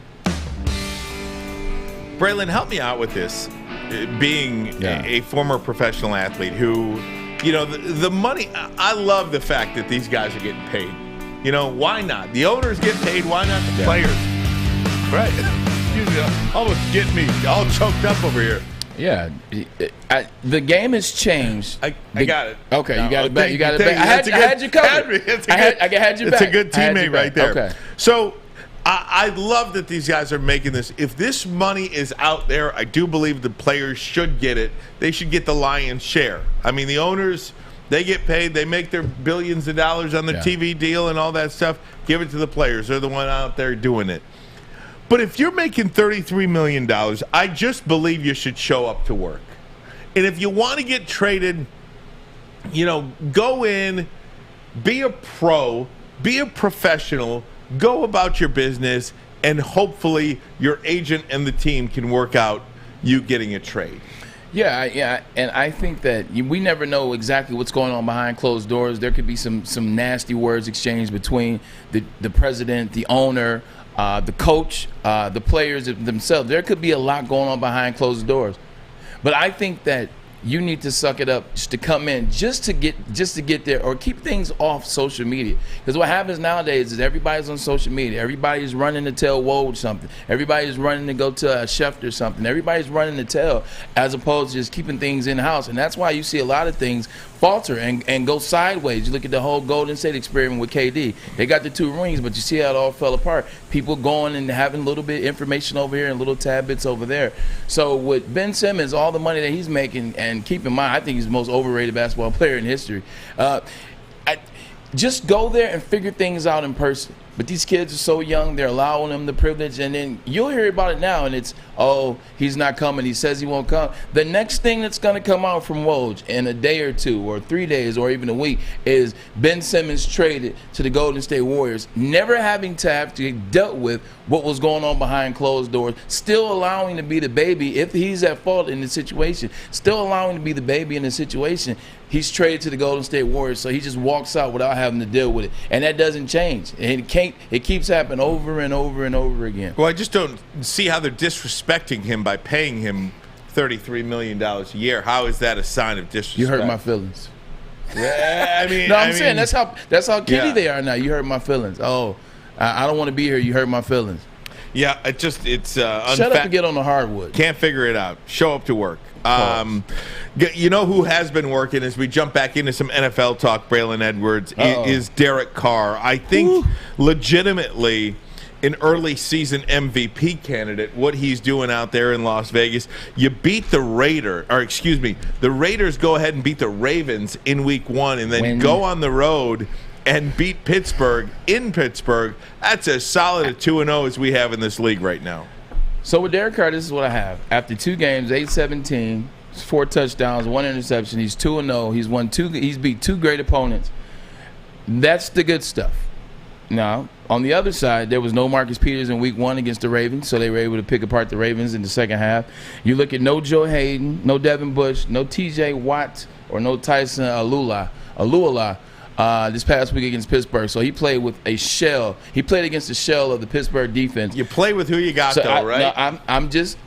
Braylon, help me out with this. Being a former professional athlete who, the money, I love the fact that these guys are getting paid. Why not? The owners get paid. Why not the players? Right. Almost get me all choked up over here. Yeah, the game has changed. I got it. Okay, you got it back. You got it you. back. I had you covered. I had you back. It's a good teammate right there. Okay. So I love that these guys are making this. If this money is out there, I do believe the players should get it. They should get the lion's share. I mean, the owners, they get paid. They make their billions of dollars on their TV deal and all that stuff. Give it to the players. They're the one out there doing it. But if you're making $33 million, I just believe you should show up to work. And if you want to get traded, go in, be a pro, be a professional, go about your business, and hopefully your agent and the team can work out you getting a trade. Yeah, and I think that we never know exactly what's going on behind closed doors. There could be some nasty words exchanged between the president, the owner, the coach, the players themselves. There could be a lot going on behind closed doors. But I think that you need to suck it up just to come in, just to get there, or keep things off social media. Because what happens nowadays is everybody's on social media. Everybody's running to tell Woj something. Everybody's running to go to a Schefter or something. Everybody's running to tell, as opposed to just keeping things in-house. And that's why you see a lot of things falter and go sideways. You look at the whole Golden State experiment with KD. They got the 2 rings, but you see how it all fell apart. People going and having a little bit of information over here and little tad bits over there. So with Ben Simmons, all the money that he's making, and keep in mind, I think he's the most overrated basketball player in history. Just go there and figure things out in person. But these kids are so young, they're allowing them the privilege, and then you'll hear about it now, and it's, oh, he's not coming, he says he won't come. The next thing that's going to come out from Woj in a day or 2 or 3 days or even a week is Ben Simmons traded to the Golden State Warriors, never having to have to dealt with what was going on behind closed doors, still allowing to be the baby if he's at fault in the situation, still allowing to be the baby in the situation. He's traded to the Golden State Warriors, so he just walks out without having to deal with it, and that doesn't change. And it keeps happening over and over and over again. Well, I just don't see how they're disrespecting him by paying him $33 million a year. How is that a sign of disrespect? You hurt my feelings. Yeah, I mean, I'm saying that's how kiddie yeah. they are now. You hurt my feelings. Oh, I don't want to be here. You hurt my feelings. Yeah, it's shut up and get on the hardwood. Can't figure it out. Show up to work. You know who has been working as we jump back into some NFL talk, Braylon Edwards, is Derek Carr. I think legitimately an early season MVP candidate, what he's doing out there in Las Vegas. You beat the the Raiders go ahead and beat the Ravens in week 1 and then go on the road and beat Pittsburgh in Pittsburgh. That's as solid a 2-0 as we have in this league right now. So with Derek Carr, this is what I have. After 2 games, 8-17, 4 touchdowns, 1 interception. He's 2-0. He's beat 2 great opponents. That's the good stuff. Now, on the other side, there was no Marcus Peters in week 1 against the Ravens, so they were able to pick apart the Ravens in the second half. You look at no Joe Hayden, no Devin Bush, no T.J. Watt, or no Tyson Alula this past week against Pittsburgh. So he played with a shell. He played against the shell of the Pittsburgh defense. You play with who you got, right? No, I'm just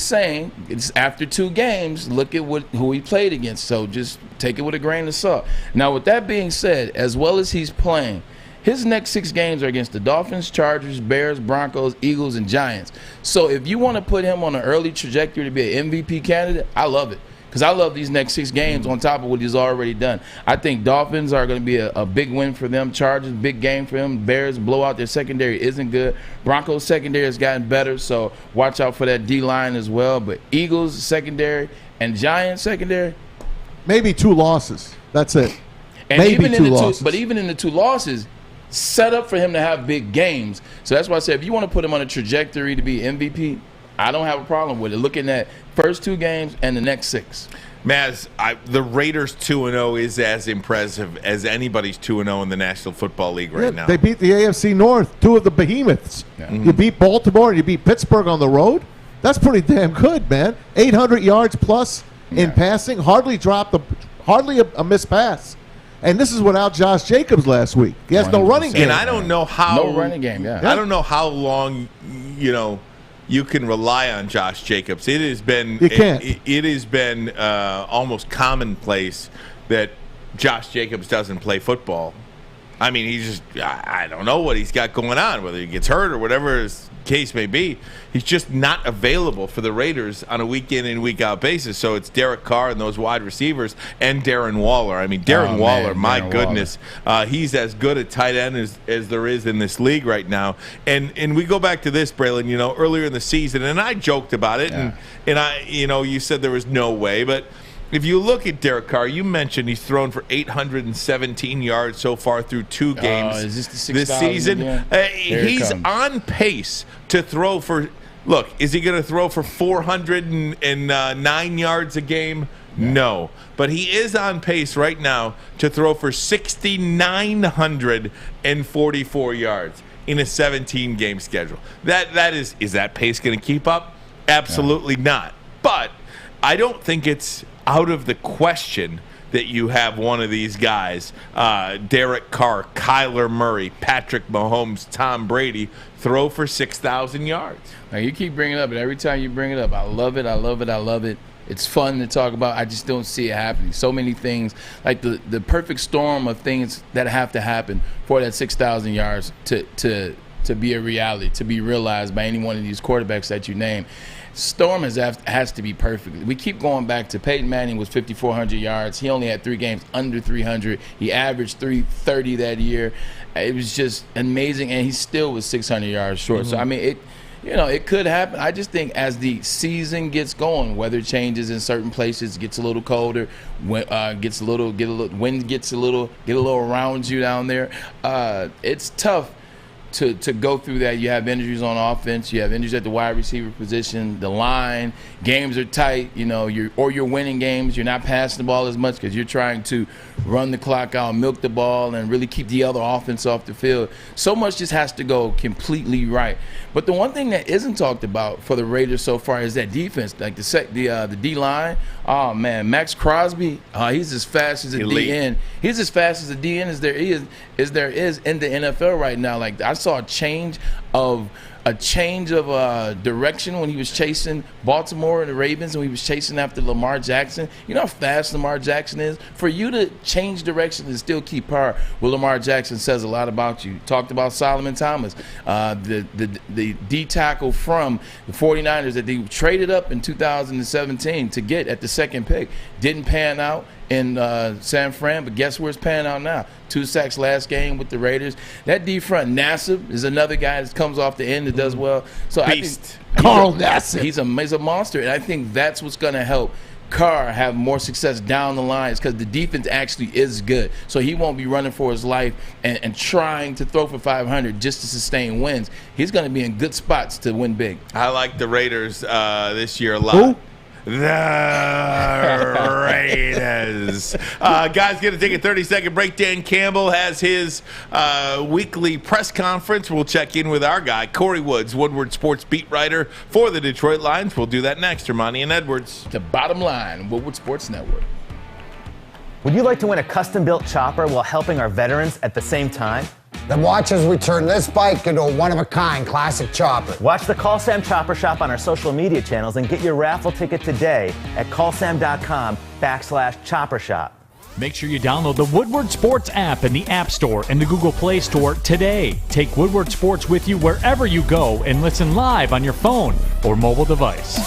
saying, it's after 2 games, look at who he played against. So just take it with a grain of salt. Now, with that being said, as well as he's playing, his next 6 games are against the Dolphins, Chargers, Bears, Broncos, Eagles, and Giants. So if you want to put him on an early trajectory to be an MVP candidate, I love it. Because I love these next 6 games on top of what he's already done. I think Dolphins are going to be a big win for them. Chargers, big game for them. Bears blow out. Their secondary isn't good. Broncos secondary has gotten better, so watch out for that D-line as well. But Eagles secondary and Giants secondary. Maybe 2 losses. That's it. And maybe even 2 losses. But even in the 2 losses, set up for him to have big games. So that's why I said if you want to put him on a trajectory to be MVP, I don't have a problem with it. Looking at first 2 games and the next 6. Maz, the Raiders 2-0 is as impressive as anybody's 2-0 in the National Football League right now. They beat the AFC North, 2 of the behemoths. Yeah. You beat Baltimore and you beat Pittsburgh on the road. That's pretty damn good, man. 800 yards plus in passing, hardly a missed pass. And this is without Josh Jacobs last week. He has no running game. And I don't know how no running game. Yeah. I don't know how long you can rely on Josh Jacobs. It has been it has been almost commonplace that Josh Jacobs doesn't play football. I mean, I don't know what he's got going on, whether he gets hurt or whatever his case may be. He's just not available for the Raiders on a week-in and week-out basis. So it's Derek Carr and those wide receivers and Darren Waller. I mean, Darren Waller, my goodness. He's as good a tight end as there is in this league right now. And we go back to this, Braylon, earlier in the season, and I joked about it, and I, you said there was no way, but if you look at Derek Carr, you mentioned he's thrown for 817 yards so far through 2 games this season. He's on pace to throw for – look, is he going to throw for 409 yards a game? No. But he is on pace right now to throw for 6,944 yards in a 17-game schedule. Is that pace going to keep up? Absolutely not. But I don't think it's out of the question that you have one of these guys, Derek Carr, Kyler Murray, Patrick Mahomes, Tom Brady, throw for 6,000 yards. Now you keep bringing it up, and every time you bring it up, I love it, I love it, I love it. It's fun to talk about. I just don't see it happening. So many things, like the perfect storm of things that have to happen for that 6,000 yards to be a reality, to be realized by any one of these quarterbacks that you name. Storm has to be perfect. We keep going back to Peyton Manning was 5,400 yards. He only had 3 games under 300. He averaged 330 that year. It was just amazing, and he still was 600 yards short. So I mean, it could happen. I just think as the season gets going, weather changes in certain places, gets a little colder, wind gets a little around you down there. It's tough. to go through that. You have injuries on offense. You have injuries at the wide receiver position. The line, games are tight. You're winning games. You're not passing the ball as much because you're trying to run the clock out, milk the ball, and really keep the other offense off the field. So much just has to go completely right. But the one thing that isn't talked about for the Raiders so far is that defense, like the D line. Oh man, Max Crosby, he's as fast as a DN. He's as fast as a DN as there is in the NFL right now. Like I saw a change of direction when he was chasing Baltimore and the Ravens, and he was chasing after Lamar Jackson. You know how fast Lamar Jackson is? For you to change direction and still keep power with Lamar Jackson says a lot about you. Talked about Solomon Thomas, the D tackle from the 49ers that they traded up in 2017 to get at the second pick. Didn't pan out in San Fran, but guess where it's panning out now? 2 sacks last game with the Raiders. That D front, Nassib, is another guy that comes off the end that does well. So Beast. I think Carl Nassib. He's a monster, and I think that's what's going to help Carr have more success down the line, because the defense actually is good. So he won't be running for his life and trying to throw for 500 just to sustain wins. He's going to be in good spots to win big. I like the Raiders this year a lot. Who? The Raiders. Guys, going to take a 30-second break. Dan Campbell has his weekly press conference. We'll check in with our guy, Corey Woods, Woodward Sports beat writer for the Detroit Lions. We'll do that next. Romani and Edwards. The Bottom Line, Woodward Sports Network. Would you like to win a custom-built chopper while helping our veterans at the same time? Then watch as we turn this bike into a one-of-a-kind classic chopper. Watch the Call Sam Chopper Shop on our social media channels and get your raffle ticket today at callsam.com/chopper shop. Make sure you download the Woodward Sports app in the App Store and the Google Play Store today. Take Woodward Sports with you wherever you go and listen live on your phone or mobile device.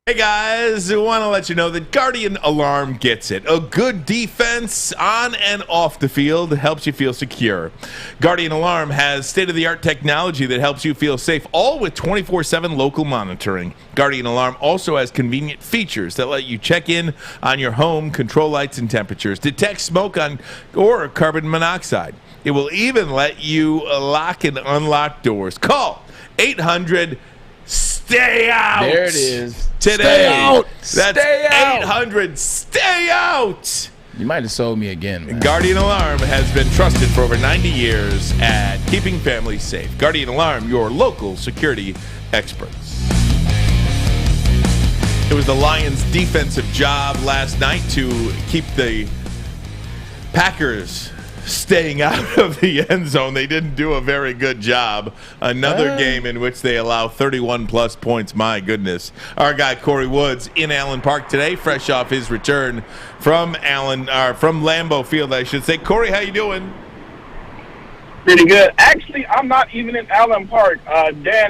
Hey guys, I want to let you know that Guardian Alarm gets it. A good defense on and off the field helps you feel secure. Guardian Alarm has state-of-the-art technology that helps you feel safe, all with 24/7 local monitoring. Guardian Alarm also has convenient features that let you check in on your home, control lights and temperatures, detect smoke or carbon monoxide. It will even let you lock and unlock doors. Call 800 Stay out. There it is. Today. Stay out. That's Stay out. 800 Stay out. You might have sold me again, man. Guardian Alarm has been trusted for over 90 years at keeping families safe. Guardian Alarm, your local security experts. It was the Lions' defensive job last night to keep the Packers staying out of the end zone. They didn't do a very good job. Another game in which they allow 31-plus points. My goodness. Our guy Corey Woods in Allen Park today, fresh off his return from Lambeau Field, I should say. Corey, how you doing? Pretty good. Actually, I'm not even in Allen Park. Dan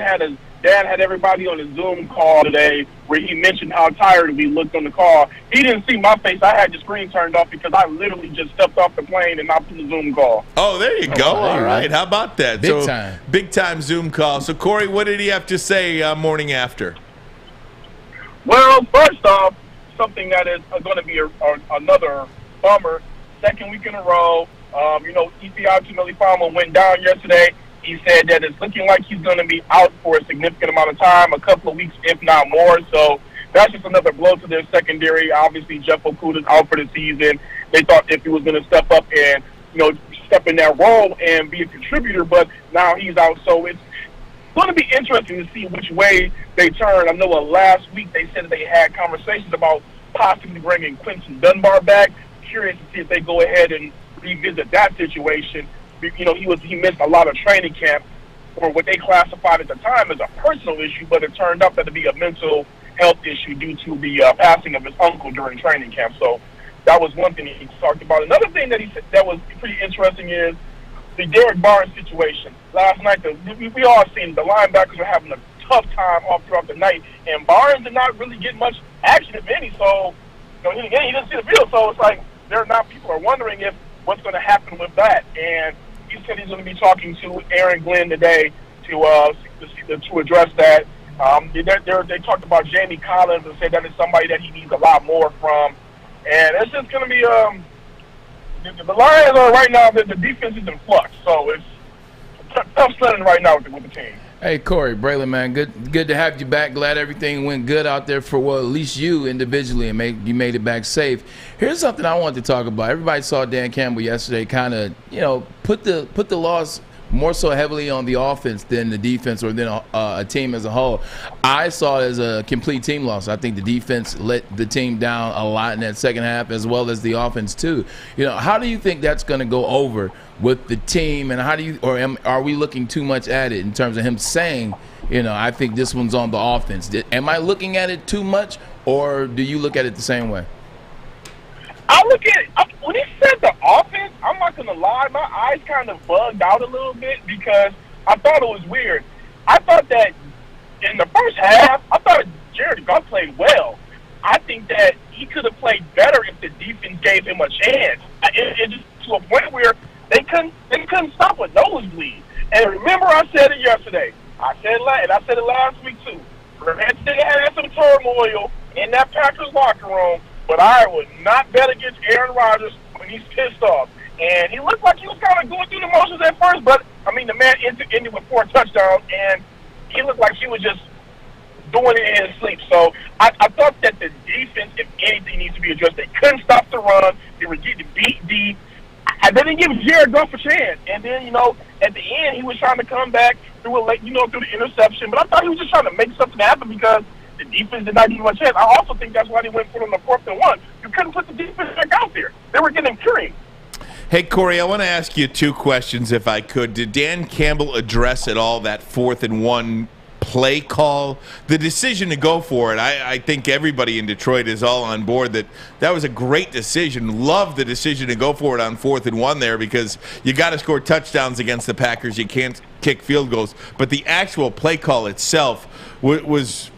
had everybody on a Zoom call today where he mentioned how tired we looked on the call. He didn't see my face. I had the screen turned off because I literally just stepped off the plane and not to the Zoom call. Oh, there you go. All right. How about that? Big time. Big time Zoom call. So, Corey, what did he have to say morning after? Well, first off, something that is going to be another bummer. Second week in a row. Ifeatu Melifonwu went down yesterday. He said that it's looking like he's going to be out for a significant amount of time, a couple of weeks, if not more. So that's just another blow to their secondary. Obviously, Jeff Okudah's out for the season. They thought if he was going to step up and, step in that role and be a contributor, but now he's out. So it's going to be interesting to see which way they turn. I know last week they said that they had conversations about possibly bringing Quinton Dunbar back. Curious to see if they go ahead and revisit that situation. He missed a lot of training camp for what they classified at the time as a personal issue, but it turned out to be a mental health issue due to the passing of his uncle during training camp. So that was one thing he talked about. Another thing that he said that was pretty interesting is the Derek Barnes situation. Last night, we all seen the linebackers were having a tough time all throughout the night, and Barnes did not really get much action, if any. So he didn't see the field. So it's like people are wondering what's going to happen with that. And he said he's going to be talking to Aaron Glenn today to address that. They talked about Jamie Collins and said that is somebody that he needs a lot more from. And it's just going to be the Lions are right now, the defense is in flux, so it's tough sledding right now with the team. Hey, Corey, Braylon, man, good to have you back. Glad everything went good out there for, well, at least you individually, and you made it back safe. Here's something I wanted to talk about. Everybody saw Dan Campbell yesterday kind of, put the loss more so heavily on the offense than the defense or than a team as a whole. I saw it as a complete team loss. I think the defense let the team down a lot in that second half, as well as the offense too. How do you think that's going to go over with the team, and are we looking too much at it in terms of him saying, I think this one's on the offense? Am I looking at it too much, or do you look at it the same way? I look at it, when he said the offense, I'm not going to lie, my eyes kind of bugged out a little bit because I thought it was weird. I thought that in the first half, I thought Jared Goff played well. I think that he could have played better if the defense gave him a chance. It just to a point where they couldn't stop a nosebleed. And remember, I said it yesterday. I said it last week too. Granted, they had some turmoil in that Packers locker room, but I would not bet against Aaron Rodgers when he's pissed off. And he looked like he was kind of going through the motions at first, but, the man ended with 4 touchdowns, and he looked like he was just doing it in his sleep. So I thought that the defense, if anything, needs to be addressed. They couldn't stop the run. They were getting beat deep. They didn't give Jared Goff a chance. And then, at the end, he was trying to come back through through the interception. But I thought he was just trying to make something happen because the defense did not give him a chance. I also think that's why they went for him on the 4th and 1. You couldn't put the defense back out there. They were getting creamed. Hey, Corey, I want to ask you 2 questions if I could. Did Dan Campbell address at all that 4th and 1 play call, the decision to go for it? I think everybody in Detroit is all on board that was a great decision. Love the decision to go for it on 4th and 1 there, because you got to score touchdowns against the Packers. You can't kick field goals. But the actual play call itself was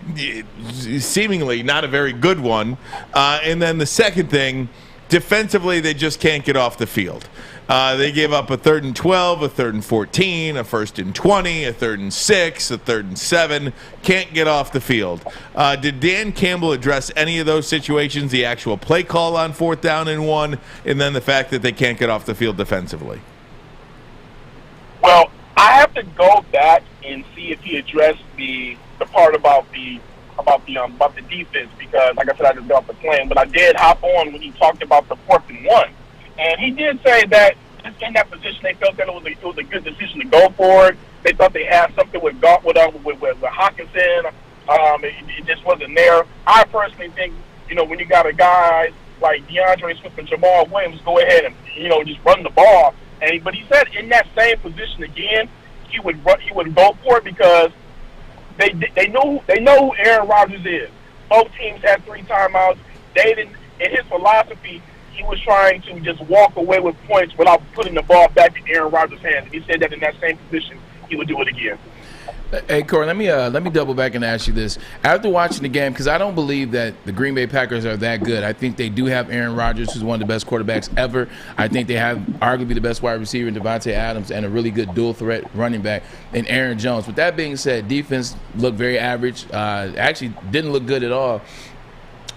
seemingly not a very good one. And then the second thing, defensively, they just can't get off the field. They gave up a 3rd and 12, a 3rd and 14, a 1st and 20, a 3rd and 6, a 3rd and 7. Can't get off the field. Did Dan Campbell address any of those situations, the actual play call on 4th down and 1, and then the fact that they can't get off the field defensively? Well, I have to go back and see if he addressed the part about the defense, because, like I said, I just got off the plane. But I did hop on when he talked about the 4th and 1. And he did say that in that position, they felt that it was a good decision to go for it. They thought they had something with Hawkinson. It just wasn't there. I personally think, when you got a guy like DeAndre Swift and Jamal Williams, go ahead and just run the ball. But he said in that same position again, he would go for it because they know who Aaron Rodgers is. Both teams had 3 timeouts. They didn't. In his philosophy, he was trying to just walk away with points without putting the ball back in Aaron Rodgers' hands. And he said that in that same position, he would do it again. Hey, Corey, let me double back and ask you this. After watching the game, because I don't believe that the Green Bay Packers are that good. I think they do have Aaron Rodgers, who's one of the best quarterbacks ever. I think they have arguably the best wide receiver in Devontae Adams and a really good dual-threat running back in Aaron Jones. With that being said, defense looked very average. Actually didn't look good at all.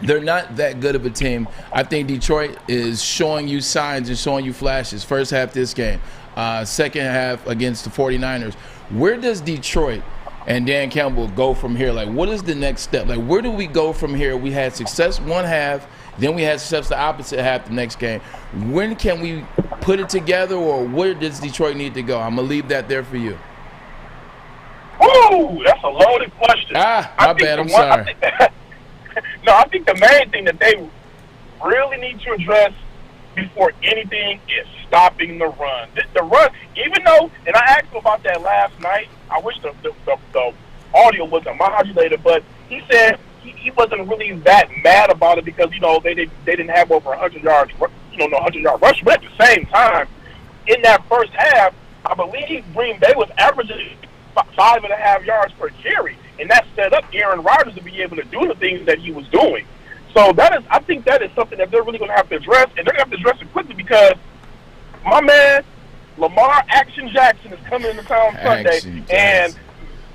They're not that good of a team. I think Detroit is showing you signs and showing you flashes. First half this game, second half against the 49ers. Where does Detroit and Dan Campbell go from here? Like, what is the next step? Like, where do we go from here? We had success one half, then we had success the opposite half the next game. When can we put it together, or where does Detroit need to go? I'm going to leave that there for you. Ooh, that's a loaded question. My bad. I'm sorry. I think the main thing that they really need to address before anything is stopping the run. The run, even though, and I asked him about that last night, I wish the audio wasn't modulated, but he said he wasn't really that mad about it because, they didn't have over 100 yards, 100-yard rush. But at the same time, in that first half, I believe Green Bay was averaging 5.5 yards per carry, and that set up Aaron Rodgers to be able to do the things that he was doing. So I think that is something that they're really going to have to address, and they're going to have to address it quickly because my man Lamar Action Jackson is coming into town Sunday, and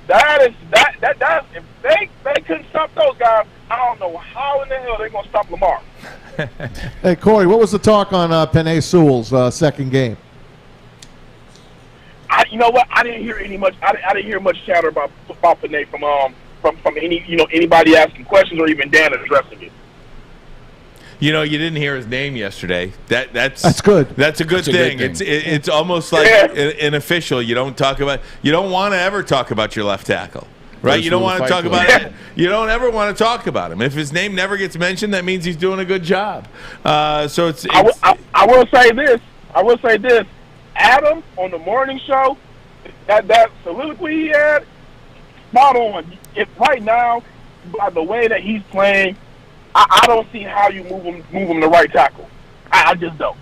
if they couldn't stop those guys, I don't know how in the hell they're gonna stop Lamar. Hey, Corey, what was the talk on Penei Sewell's second game? You know what? I didn't hear much chatter about Penei from anybody asking questions or even Dan addressing it. You know, you didn't hear his name yesterday. That's good. That's a good thing. It's almost like an official. You don't want to ever talk about your left tackle. Right, you don't want to talk about it. You don't ever want to talk about him. If his name never gets mentioned, that means he's doing a good job. So it's. I will say this. Adam on the morning show, that soliloquy he had, spot on. If right now, by the way that he's playing, I don't see how you move him to right tackle. I just don't.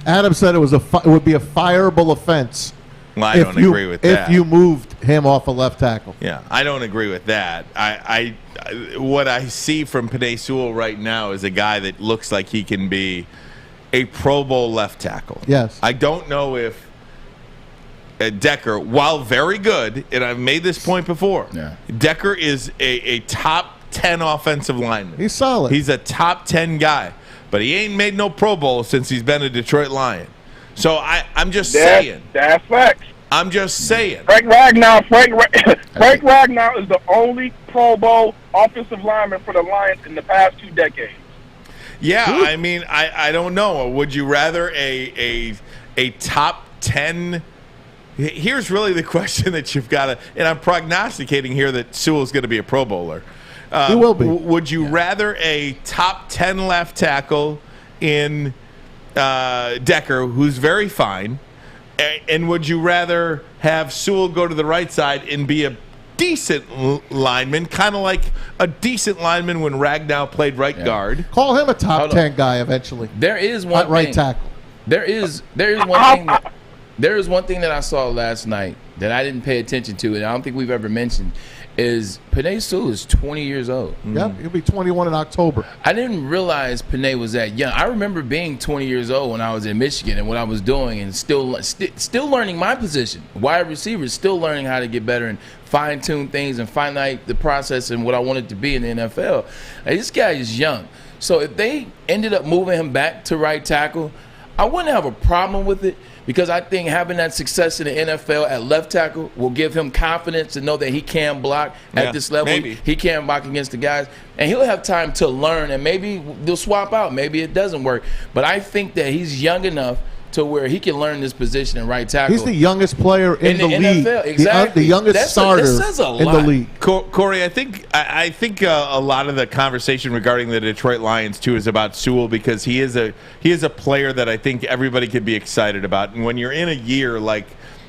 Adam said it would be a fireable offense. Well, I don't agree with that. If you moved him off a left tackle. Yeah, I don't agree with that. What I see from Penei Sewell right now is a guy that looks like he can be a Pro Bowl left tackle. Yes. I don't know if Decker, while very good, and I've made this point before, Decker is a top 10 offensive lineman. He's solid. He's a top 10 guy, but he ain't made no Pro Bowl since he's been a Detroit Lion. So I'm just saying. That's facts. I'm just saying. Frank Ragnow is the only Pro Bowl offensive lineman for the Lions in the past 2 decades. Yeah, I mean, I don't know. Would you rather a top 10? Here's really the question that you've got to, and I'm prognosticating here that Sewell's going to be a Pro Bowler. He will be. Would you rather a top 10 left tackle in Decker, who's very fine, and would you rather have Sewell go to the right side and be a decent lineman, kind of like a decent lineman when Ragnow played right guard? Call him a top 10 guy eventually. There is one right tackle. There is one thing that I saw last night that I didn't pay attention to, and I don't think we've ever mentioned, is Penei Sewell is 20 years old. Yep, he'll be 21 in October. I didn't realize Penei was that young. I remember being 20 years old when I was in Michigan and what I was doing, and still learning my position. Wide receiver, still learning how to get better and fine-tune things and find out the process and what I wanted to be in the NFL. This guy is young. So if they ended up moving him back to right tackle, I wouldn't have a problem with it, because I think having that success in the NFL at left tackle will give him confidence to know that he can block at this level. Maybe. He can block against the guys, and he'll have time to learn, and maybe they'll swap out. Maybe it doesn't work. But I think that he's young enough to where he can learn this position in right tackle. He's the youngest player in the league. NFL, exactly. The youngest starter in the league. Corey, I think a lot of the conversation regarding the Detroit Lions too is about Sewell, because he is a player that I think everybody could be excited about. And when you're in a year like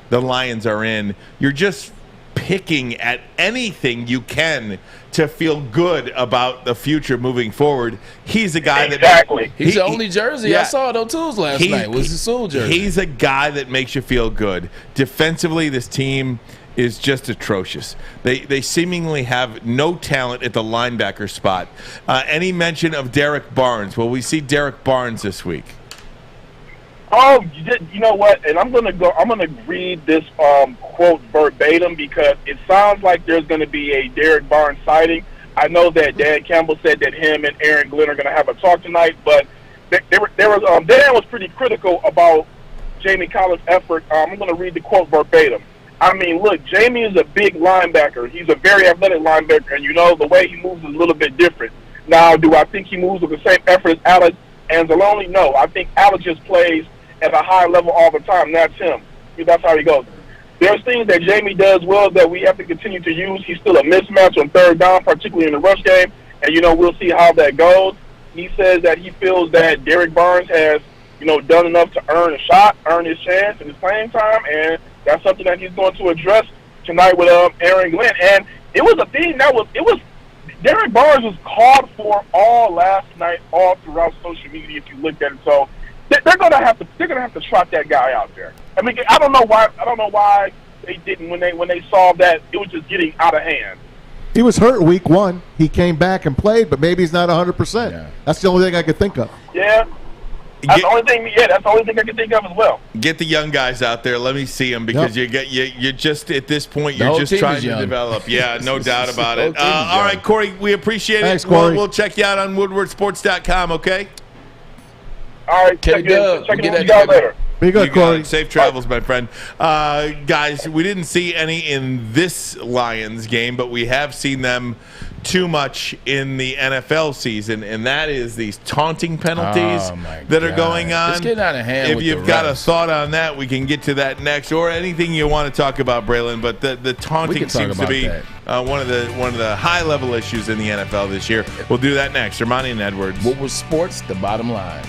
the Lions are in, you're just picking at anything you can to feel good about the future moving forward. He's a guy that he's the only jersey I saw at O'Toole's last night was the Sewell jersey. He's a guy that makes you feel good. Defensively, this team is just atrocious. They seemingly have no talent at the linebacker spot. Any mention of Derek Barnes? Will we see Derek Barnes this week? Oh, you know what? And I'm gonna read this quote verbatim, because it sounds like there's gonna be a Derek Barnes sighting. I know that Dan Campbell said that him and Aaron Glenn are gonna have a talk tonight, but Dan was pretty critical about Jamie Collins' effort. I'm gonna read the quote verbatim. I mean, look, Jamie is a big linebacker. He's a very athletic linebacker, and the way he moves is a little bit different. Now, do I think he moves with the same effort as Alex Anzalone? No, I think Alex just plays at a high level all the time. That's him. That's how he goes. There's things that Jamie does well that we have to continue to use. He's still a mismatch on third down, particularly in the rush game, and we'll see how that goes. He says that he feels that Derek Barnes has done enough to earn a shot, earn his chance in his playing time, and that's something that he's going to address tonight with Aaron Glenn. And it was a thing Derek Barnes was called for all last night, all throughout social media if you looked at it. So they're gonna have to trot that guy out there. I mean, I don't know why they didn't when they saw that it was just getting out of hand. He was hurt week 1. He came back and played, but maybe he's not 100%. That's the only thing I could think of. Yeah. That's the only thing. Yeah, that's the only thing I can think of as well. Get the young guys out there. Let me see them because you're just at this point you're just trying to develop. Yeah, no doubt about it. All right, Corey, we appreciate Thanks, it. Corey. We'll check you out on WoodwardSports.com. Okay. All right, check in with you guys later. Be good, Corey. Safe travels, my friend. Guys, we didn't see any in this Lions game, but we have seen them too much in the NFL season, and that is these taunting penalties that are going on. It's getting out of hand. If you've got a thought on that, we can get to that next, or anything you want to talk about, Braylon. But the taunting seems to be one of the high-level issues in the NFL this year. We'll do that next. Armani and Edwards. Woodward Sports, the bottom line.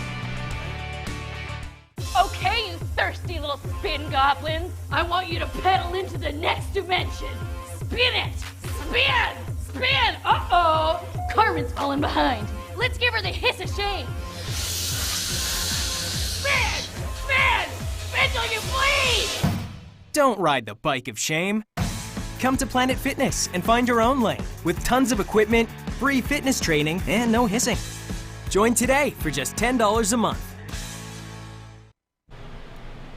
Okay, you thirsty little spin goblins. I want you to pedal into the next dimension. Spin it! Spin! Spin! Uh-oh! Carmen's falling behind. Let's give her the hiss of shame. Spin! Spin! Spin till you bleed! Don't ride the bike of shame. Come to Planet Fitness and find your own lane with tons of equipment, free fitness training, and no hissing. Join today for just $10 a month.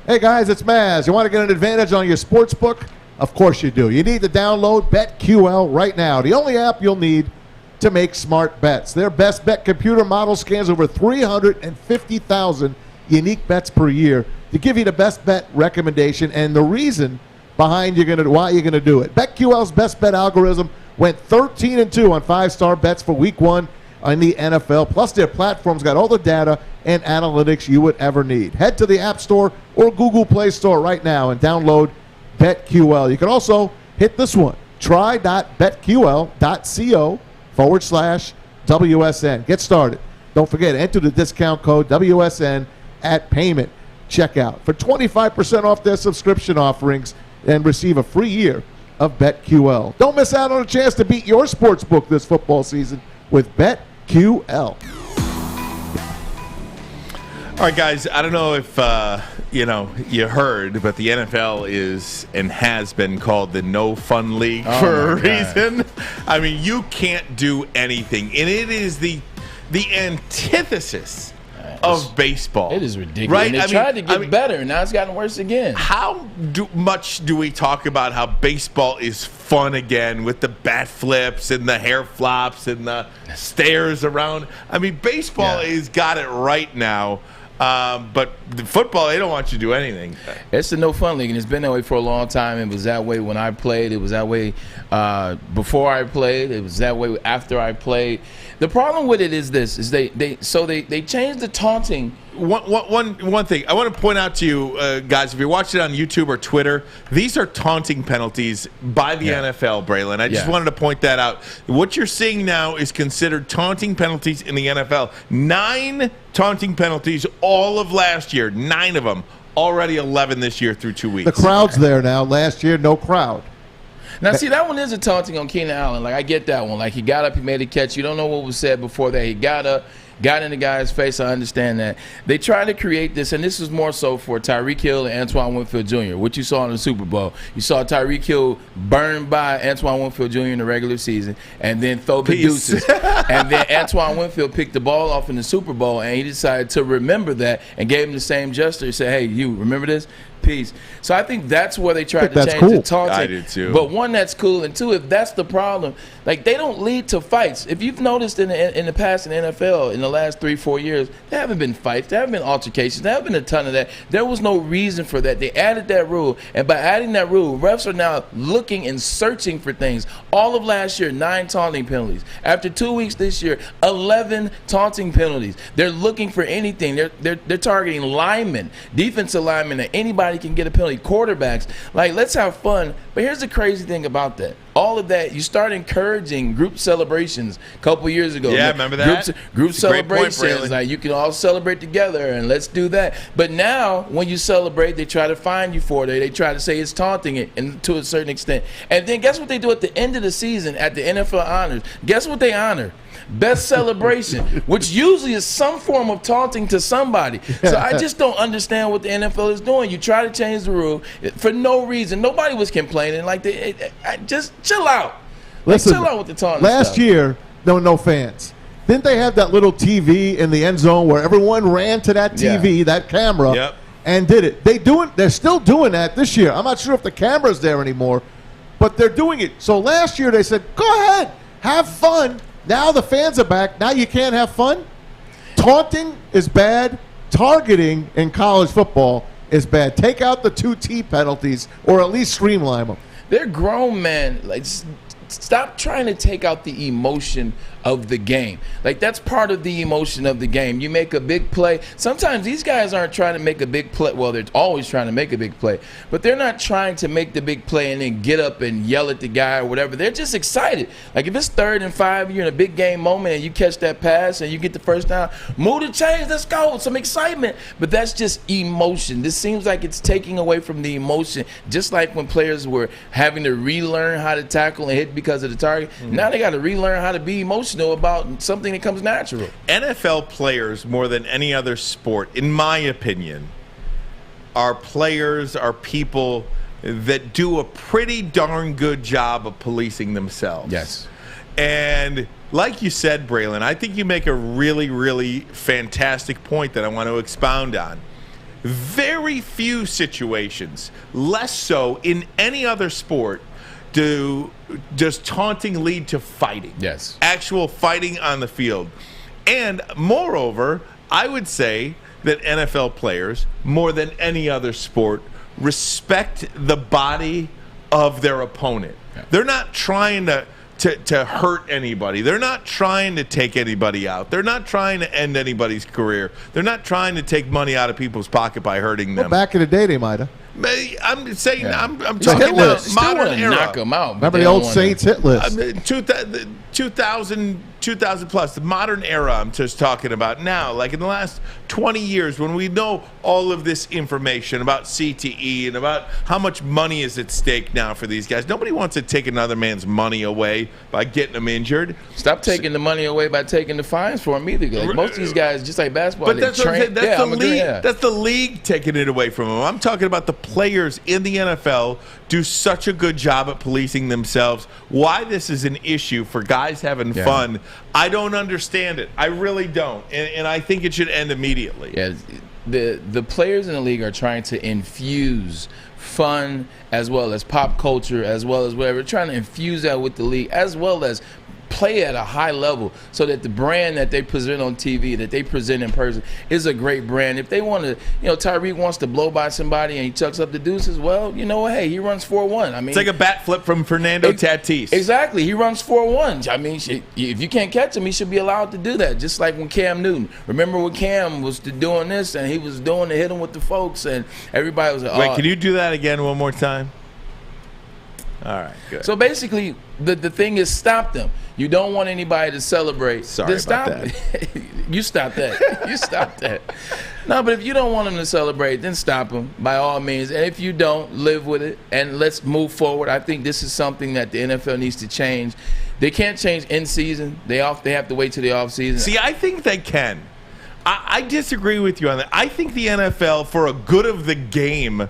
Hey guys, it's Maz. You want to get an advantage on your sports book? Of course you do. You need to download BetQL right now, the only app you'll need to make smart bets. Their best bet computer model scans over 350,000 unique bets per year to give you the best bet recommendation and the reason behind why you're going to do it. BetQL's best bet algorithm went 13-2 on 5-star bets for week 1 in the NFL. Plus, their platform's got all the data and analytics you would ever need. Head to the App Store or Google Play Store right now and download BetQL. You can also hit this one, try.betql.co/WSN. Get started. Don't forget, enter the discount code WSN at payment checkout for 25% off their subscription offerings and receive a free year of BetQL. Don't miss out on a chance to beat your sports book this football season with BetQL. All right, guys, I don't know if you heard, but the NFL is and has been called the No Fun League for a reason. I mean, you can't do anything, and it is the antithesis of baseball. It is ridiculous. Right? And they tried to get better, and now it's gotten worse again. How much do we talk about how baseball is fun again with the bat flips and the hair flops and the stairs around? I mean, baseball has got it right now. But the football, they don't want you to do anything. It's the No Fun League, and it's been that way for a long time. It was that way when I played. It was that way before I played. It was that way after I played. The problem with it is this: is they changed the taunting. One thing I want to point out to you guys, if you're watching it on YouTube or Twitter, these are taunting penalties by the NFL, Braylon. I just wanted to point that out. What you're seeing now is considered taunting penalties in the NFL. 9 taunting penalties all of last year, 9 of them. Already 11 this year through 2 weeks. The crowd's there now. Last year, no crowd. Now, see, that one is a taunting on Keenan Allen. Like, I get that one. Like, he got up, he made a catch. You don't know what was said before that. He got up, got in the guy's face. I understand that. They tried to create this, and this is more so for Tyreek Hill and Antoine Winfield Jr., what you saw in the Super Bowl. You saw Tyreek Hill burned by Antoine Winfield Jr. in the regular season and then throw the deuces. And then Antoine Winfield picked the ball off in the Super Bowl, and he decided to remember that and gave him the same gesture. He said, hey, you remember this? Peace. So I think that's where they tried to change the taunting. I did too. But one, that's cool, and two, if that's the problem, like, they don't lead to fights. If you've noticed in the past in the NFL in the last 3-4 years, there haven't been fights, there haven't been altercations, there haven't been a ton of that. There was no reason for that. They added that rule, and by adding that rule, refs are now looking and searching for things. All of last year, 9 taunting penalties. After 2 weeks this year, 11 taunting penalties. They're looking for anything. They're targeting linemen, defensive linemen, that anybody can get a penalty. Quarterbacks, like, let's have fun. But here's the crazy thing about that. All of that, you start encouraging group celebrations a couple years ago. Yeah, remember that? Group celebrations, like, you can all celebrate together, and let's do that. But now, when you celebrate, they try to fine you for it. They try to say it's taunting it, and to a certain extent. And then guess what they do at the end of the season at the NFL honors? Guess what they honor? Best celebration, which usually is some form of taunting to somebody. So I just don't understand what the NFL is doing. You try to change the rule for no reason. Nobody was complaining. Like, just chill out. Listen, chill out with the taunting last stuff. year, there were no fans. Didn't they have that little TV in the end zone where everyone ran to that TV, that camera, and did it? They're still doing that this year. I'm not sure if the camera's there anymore, but they're doing it. So last year they said, go ahead, have fun. Now the fans are back. Now you can't have fun? Taunting is bad. Targeting in college football is bad. Take out the 2T penalties or at least streamline them. They're grown men. Like, stop trying to take out the emotion of the game. Like, that's part of the emotion of the game. You make a big play. Sometimes these guys aren't trying to make a big play. Well, they're always trying to make a big play, but they're not trying to make the big play and then get up and yell at the guy or whatever. They're just excited. Like, if it's 3rd and 5, you're in a big game moment and you catch that pass and you get the first down, move the chains, let's go, some excitement. But that's just emotion. This seems like it's taking away from the emotion, just like when players were having to relearn how to tackle and hit because of the target. Now they got to relearn how to be emotional about something that comes natural. NFL players, more than any other sport, in my opinion, are people that do a pretty darn good job of policing themselves. Yes. And like you said, Braylon, I think you make a really, really fantastic point that I want to expound on. Very few situations, less so in any other sport, does taunting lead to fighting? Yes. Actual fighting on the field. And moreover, I would say that NFL players, more than any other sport, respect the body of their opponent. Yeah. They're not trying to hurt anybody. They're not trying to take anybody out. They're not trying to end anybody's career. They're not trying to take money out of people's pocket by hurting them. Well, back in the day, they might have. I'm saying, I'm talking about modern era. Knock them out. Remember the old Saints hit list? 2000 plus, the modern era I'm just talking about now. Like in the last 20 years, when we know all of this information about CTE and about how much money is at stake now for these guys, nobody wants to take another man's money away by getting them injured. Stop taking the money away by taking the fines for them either. Like most of these guys, just like basketball, but that's the league. That's the league taking it away from them. I'm talking about the players in the NFL do such a good job at policing themselves. Why this is an issue for guys having fun, I don't understand it. I really don't, and I think it should end immediately. Yeah, the players in the league are trying to infuse fun as well as pop culture as well as whatever. Trying to infuse that with the league as well as play at a high level so that the brand that they present on TV, that they present in person, is a great brand. If they want to, Tyreek wants to blow by somebody and he chucks up the deuces, well, hey, he runs 4-1. I mean, it's like a bat flip from Fernando Tatis. Exactly. He runs 4-1. I mean, if you can't catch him, he should be allowed to do that. Just like when Cam Newton. Remember when Cam was doing this and he was doing to hit him with the folks and everybody was like, wait, can you do that again one more time? All right, good. So basically, the thing is stop them. You don't want anybody to celebrate. Sorry about that. You stop that. You stop that. No, but if you don't want them to celebrate, then stop them by all means. And if you don't, live with it and let's move forward. I think this is something that the NFL needs to change. They can't change in season. They have to wait till the off season. See, I think they can. I disagree with you on that. I think the NFL, for a good of the game,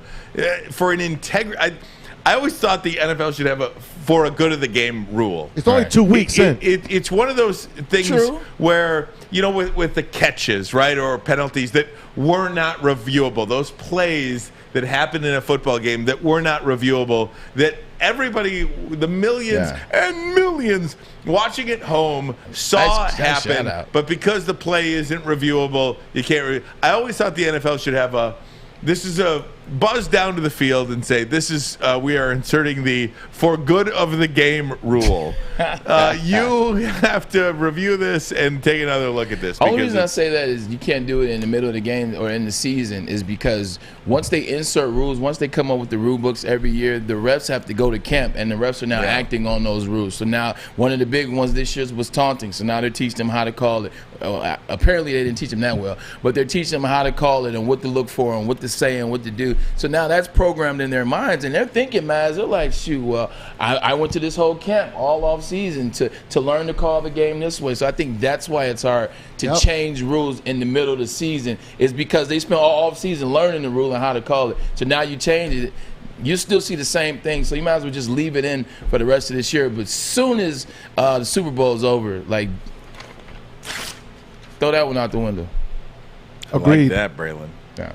for an integrity. I always thought the NFL should have a for a good of the game rule. It's only 2 weeks in. It's one of those things where, with the catches, right, or penalties that were not reviewable, those plays that happened in a football game that were not reviewable, that everybody, the millions and millions watching at home saw happen, but because the play isn't reviewable, you can't I always thought the NFL should have this is a buzz down to the field and say, this is we are inserting the for good of the game rule. You have to review this and take another look at this. The only reason I say that is you can't do it in the middle of the game or in the season is because once they insert rules, once they come up with the rule books every year, the refs have to go to camp and the refs are now acting on those rules. So now one of the big ones this year was taunting. So now they're teaching them how to call it. Apparently they didn't teach them that well, but they're teaching them how to call it and what to look for and what to say and what to do. So now that's programmed in their minds, and they're thinking, man, they're like, shoot, well, I went to this whole camp all off season to learn to call the game this way. So I think that's why it's hard to change rules in the middle of the season, is because they spent all off season learning the rule and how to call it. So now you change it, you still see the same thing. So you might as well just leave it in for the rest of this year. But as soon as the Super Bowl is over, like, Throw that one out the window. Agreed. I like that, Braylon. Yeah.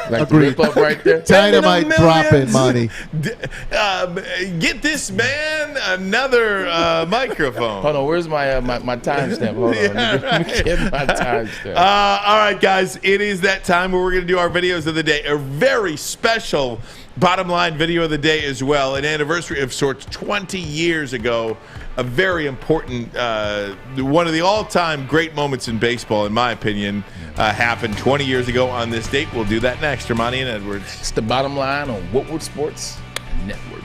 Agreed. The rip up right there. Dynamite dropping money. Get this man another microphone. Hold on, where's my timestamp? Hold on, let me get my timestamp. All right, guys, it is that time where we're going to do our videos of the day. A very special bottom line video of the day as well. An anniversary of sorts 20 years ago. A very important, one of the all-time great moments in baseball, in my opinion, happened 20 years ago on this date. We'll do that next. Hermione and Edwards. It's the bottom line on Woodward Sports Network.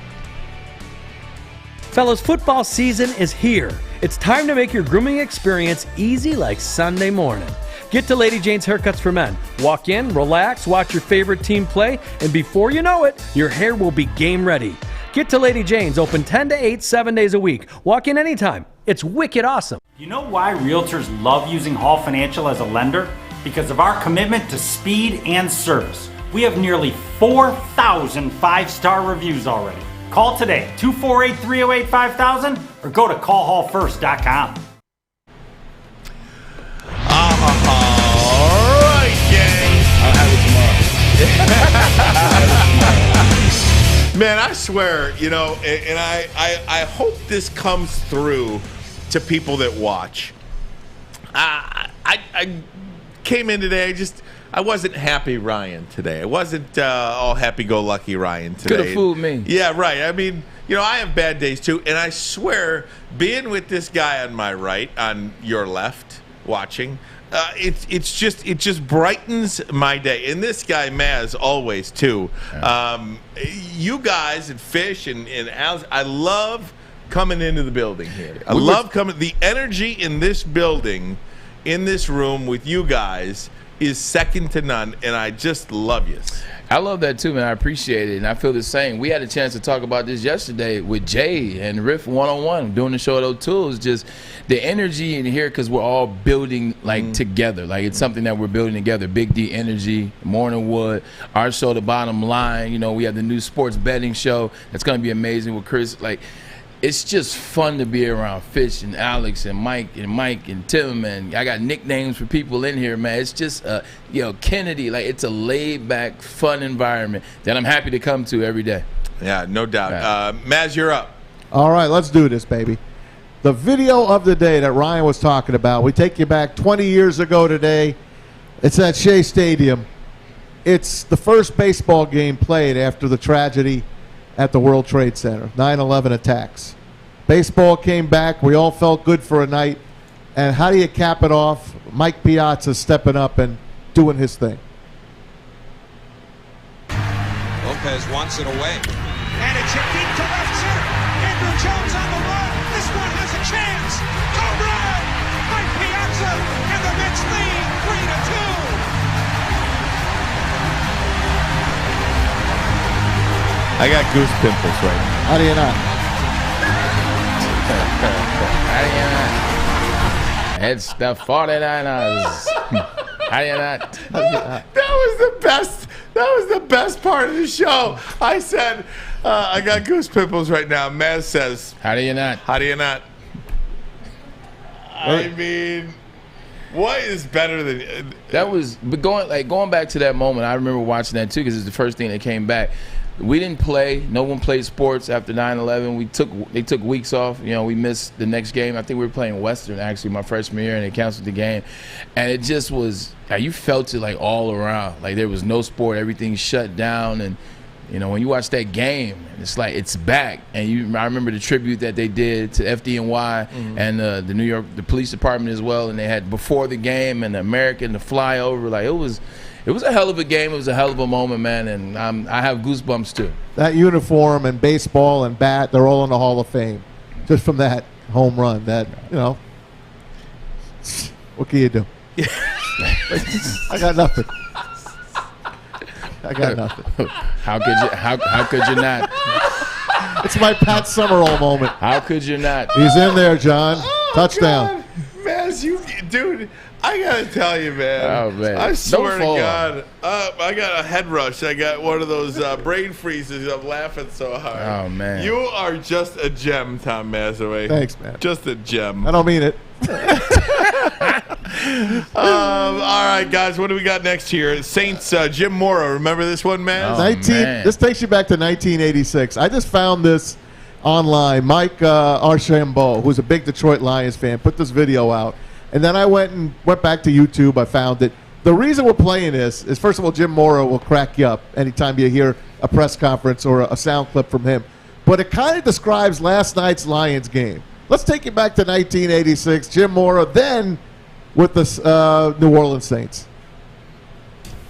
Fellas, football season is here. It's time to make your grooming experience easy like Sunday morning. Get to Lady Jane's Haircuts for Men. Walk in, relax, watch your favorite team play, and before you know it, your hair will be game ready. Get to Lady Jane's, open 10 to 8, 7 days a week. Walk in anytime. It's wicked awesome. You know why realtors love using Hall Financial as a lender? Because of our commitment to speed and service. We have nearly 4,000 five-star reviews already. Call today, 248-308-5000, or go to callhallfirst.com. All right, gang. I'll have it tomorrow. Man, I swear, you know, and I hope this comes through to people that watch. I came in today, I wasn't happy Ryan today. I wasn't all happy-go-lucky Ryan today. Could have fooled me. Yeah, right. I mean, you know, I have bad days too, and I swear, being with this guy on my right, on your left, watching, it just brightens my day. And this guy Maz always too. You guys and Fish and Al, I love coming into the building here. I love coming. The energy in this building, in this room with you guys, is second to none, and I just love you. I love that too, man. I appreciate it, and I feel the same. We had a chance to talk about this yesterday with Jay and Riff one-on-one doing the show at O2. It's just the energy in here because we're all building together. Like it's something that we're building together. Big D Energy, Morning Wood, our show, The Bottom Line. You know, we have the new sports betting show that's going to be amazing with Chris. Like, it's just fun to be around Fish and Alex and Mike and Tim, and I got nicknames for people in here, man. It's just, Kennedy. Like, it's a laid-back, fun environment that I'm happy to come to every day. Yeah, no doubt. Maz, you're up. All right, let's do this, baby. The video of the day that Ryan was talking about, we take you back 20 years ago today. It's at Shea Stadium. It's the first baseball game played after the tragedy at the World Trade Center, 9/11 attacks. Baseball came back. We all felt good for a night. And how do you cap it off? Mike Piazza stepping up and doing his thing. Lopez wants it away. And it's hit deep to left center. Andrew Jones on the run. This one has a chance. Home run! Mike Piazza and the Mets lead 3-2. I got goose pimples right now. How do you not? It's the 49ers. How do you not? That was the best. That was the best part of the show. I said, I got goose pimples right now. Maz says, how do you not? How do you not? I mean, what is better than that? Was but going back to that moment. I remember watching that too because it's the first thing that came back. We didn't play. No one played sports after 9/11. They took weeks off. You know, we missed the next game. I think we were playing Western actually my freshman year, and they canceled the game. And it just was you felt it like all around. Like there was no sport. Everything shut down. And you know, when you watch that game, it's like it's back. And I remember the tribute that they did to FDNY and the New York Police Department as well. And they had before the game and the American, the flyover. Like it was a hell of a game. It was a hell of a moment, man, and I have goosebumps too. That uniform and baseball and bat, they're all in the Hall of Fame just from that home run. That, you know, what can you do? I got nothing. I got nothing. How could you not? It's my Pat Summerall moment. How could you not? He's in there, John. Touchdown. God. Man, dude. I gotta tell you, man. Oh, man. I swear to God, I got a head rush. I got one of those brain freezes. I'm laughing so hard. Oh, man. You are just a gem, Tom Mazaway. Thanks, man. Just a gem. I don't mean it. All right, guys, what do we got next here? Saints, Jim Mora. Remember this one, man? This takes you back to 1986. I just found this online. Mike Archambault, who's a big Detroit Lions fan, put this video out. And then I went back to YouTube. I found it. The reason we're playing this is, first of all, Jim Mora will crack you up anytime you hear a press conference or a sound clip from him. But it kind of describes last night's Lions game. Let's take you back to 1986. Jim Mora, then with the New Orleans Saints.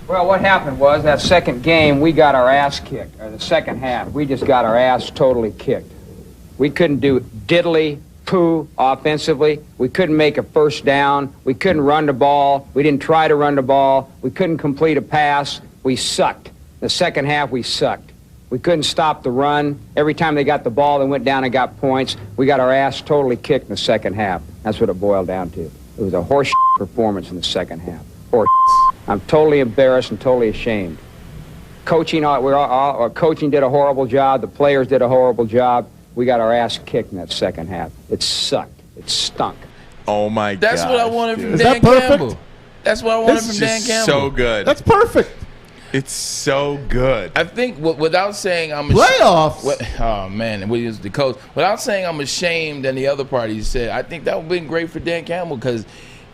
Well, what happened was that second game, we got our ass kicked. Or the second half, we just got our ass totally kicked. We couldn't do diddly poo offensively. We couldn't make a first down. We couldn't run the ball. We didn't try to run the ball. We couldn't complete a pass. We sucked. The second half, we sucked. We couldn't stop the run. Every time they got the ball, they went down and got points. We got our ass totally kicked in the second half. That's what it boiled down to. It was a horse performance in the second half. Horse. I'm totally embarrassed and totally ashamed. Coaching did a horrible job. The players did a horrible job. We got our ass kicked in that second half. It sucked. It stunk. Oh, my God. That's what I wanted from Is Dan that perfect? Campbell. That's what I wanted from Dan Campbell. So good. That's perfect. It's so good. I think without saying I'm playoffs. Oh man, we was the coach. Without saying I'm ashamed, and the other party said, I think that would have been great for Dan Campbell because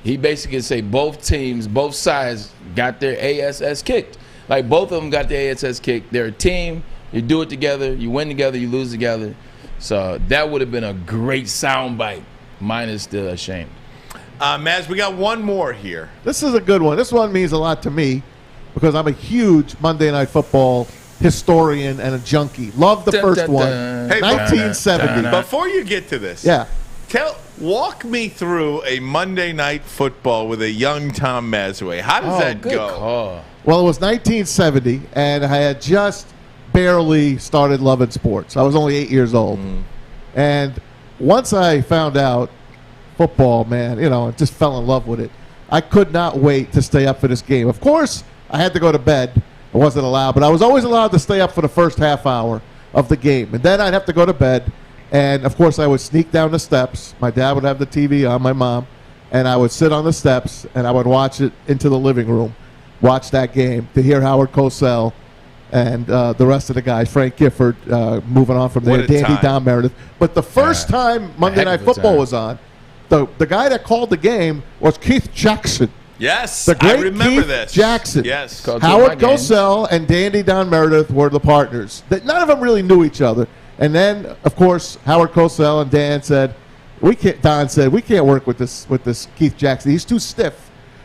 he basically say both teams, both sides got their ASS kicked. Like both of them got their ASS kicked. They're a team. You do it together. You win together. You lose together. So that would have been a great soundbite. Minus the ashamed. Maz, we got one more here. This is a good one. This one means a lot to me because I'm a huge Monday Night Football historian and a junkie. Love the first one. Hey, 1970. Before you get to this, walk me through a Monday Night Football with a young Tom Mazaway. How does that go? Call. Well, it was 1970, and I had just barely started loving sports. I was only 8 years old. And once I found out football, man, I just fell in love with it. I could not wait to stay up for this game. Of course, I had to go to bed. I wasn't allowed, but I was always allowed to stay up for the first half hour of the game. And then I'd have to go to bed. And, of course, I would sneak down the steps. My dad would have the TV on, my mom. And I would sit on the steps, and I would watch it into the living room, watch that game to hear Howard Cosell and the rest of the guys, Frank Gifford, moving on from there, Dandy Don Meredith. But the first time Monday Night Football was on, the guy that called the game was Keith Jackson. Yes, the great I remember Keith this. Jackson. Yes. Howard Cosell and Dandy Don Meredith were the partners. None of them really knew each other. And then, of course, Howard Cosell and Dan said, Don said, we can't work with this Keith Jackson. He's too stiff.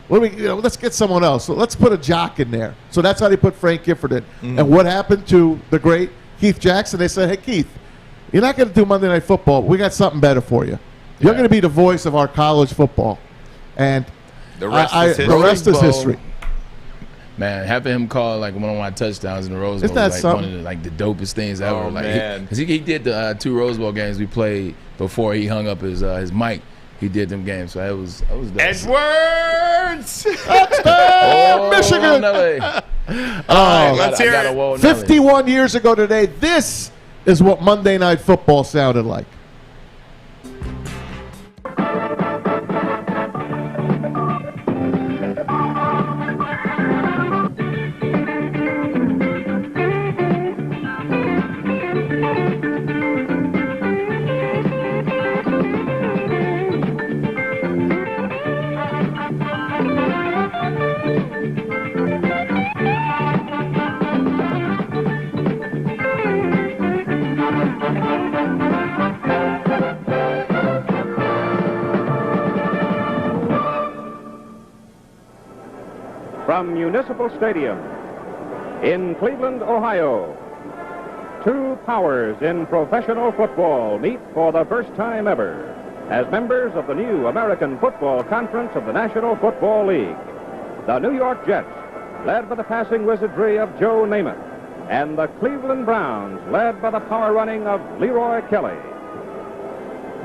Let's get someone else. So let's put a jock in there. So that's how they put Frank Gifford in. And what happened to the great Keith Jackson? They said, hey, Keith, you're not going to do Monday Night Football. We got something better for you. You're going to be the voice of our college football. And the rest is history. Man, having him call like one of my touchdowns in the Rose Bowl Isn't that was like something? one of the dopest things ever. Oh, man. Because he did the 2 Rose Bowl games we played before he hung up his mic. He did them games, so it was dope. Edwards! Michigan! Let's hear it. 51 years ago today, this is what Monday Night Football sounded like. From Municipal Stadium in Cleveland, Ohio, 2 powers in professional football meet for the first time ever as members of the new American Football Conference of the National Football League. The New York Jets, led by the passing wizardry of Joe Namath, and the Cleveland Browns, led by the power running of Leroy Kelly.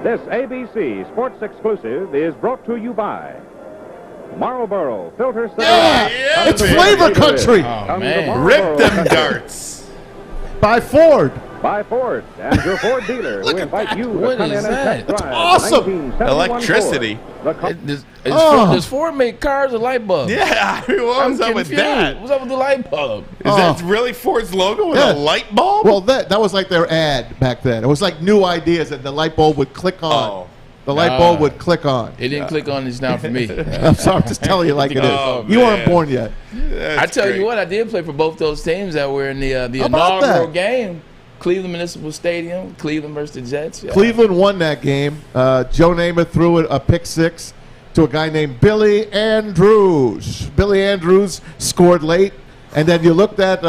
This ABC Sports Exclusive is brought to you by Marlboro Filter It's flavor country. Oh, man. Rip them darts. By Ford. by Ford and your Ford dealer who invite you to come in and test drive awesome. 1971 Electricity. Ford. Does Ford make cars or light bulbs? Yeah, I mean, what's up with that? What's up with the light bulb? Is that really Ford's logo with a light bulb? Well, that was like their ad back then. It was like new ideas, and the light bulb would click on. Oh. The light bulb would click on. It didn't click on this now for me. I'm sorry, I'm just telling you like it is. Oh, You weren't man. born yet. I tell you what, I did play for both those teams that were in the about inaugural that? game. Cleveland Municipal Stadium, Cleveland versus the Jets. Yeah. Cleveland won that game. Joe Namath threw a pick six to a guy named Billy Andrews. Billy Andrews scored late, and then you looked at.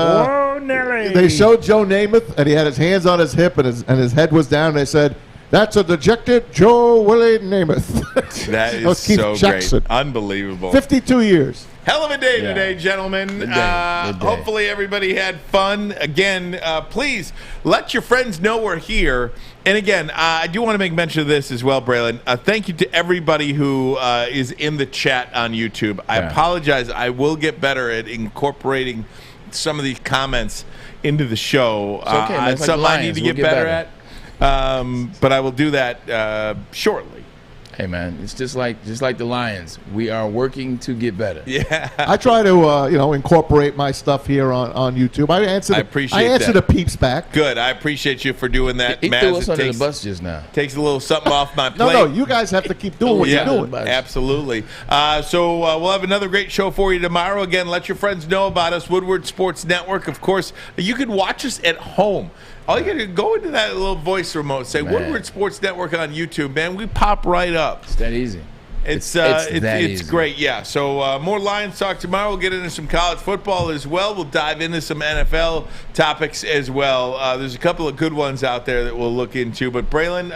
They showed Joe Namath, and he had his hands on his hip, and his head was down. And they said, "That's a dejected Joe Willie Namath." That was is Keith so Jackson. great. Unbelievable. 52 years. Hell of a day today, gentlemen. Good day. Hopefully everybody had fun. Again, please let your friends know we're here. And again, I do want to make mention of this as well, Braylon. Thank you to everybody who is in the chat on YouTube. I apologize. I will get better at incorporating some of these comments into the show. It's okay, man. It's like something I need Lions. to We'll get get better better. at. But I will do that shortly. Hey man, it's just like the Lions. We are working to get better. Yeah. I try to incorporate my stuff here on YouTube. I answer the peeps back. Good. I appreciate you for doing that. He Maz, threw us it under takes- the bus just now. Takes a little something off my plate. No, you guys have to keep doing what you're doing. Absolutely. So we'll have another great show for you tomorrow. Again, let your friends know about us, Woodward Sports Network. Of course, you can watch us at home. All you got to go into that little voice remote, say Woodward Sports Network on YouTube, man. We pop right up. It's that easy. It's that easy. great, yeah. So more Lions talk tomorrow. We'll get into some college football as well. We'll dive into some NFL topics as well. There's a couple of good ones out there that we'll look into. But Braylon,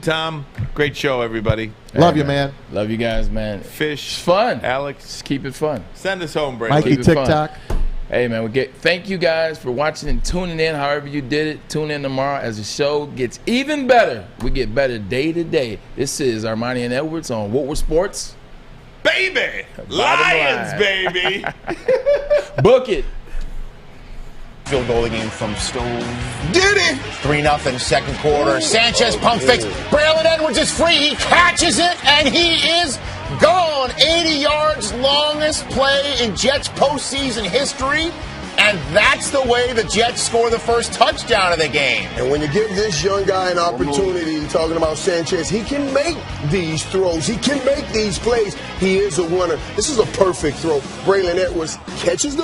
Tom, great show, everybody. Love you, man. Love you guys, man. Fish, it's fun. Alex, just keep it fun. Send us home, Braylon. Mikey TikTok. Hey man, thank you guys for watching and tuning in. However you did it, tune in tomorrow as the show gets even better. We get better day to day. This is Armani and Edwards on Woodward Sports. Baby, Lions, baby. Book it. Field goal game from Stone. Did it! 3-0 second quarter. Sanchez pump fakes. Braylon Edwards is free. He catches it, and he is gone. 80 yards, longest play in Jets postseason history. And that's the way the Jets score the first touchdown of the game. And when you give this young guy an opportunity, talking about Sanchez, he can make these throws. He can make these plays. He is a winner. This is a perfect throw. Braylon Edwards catches the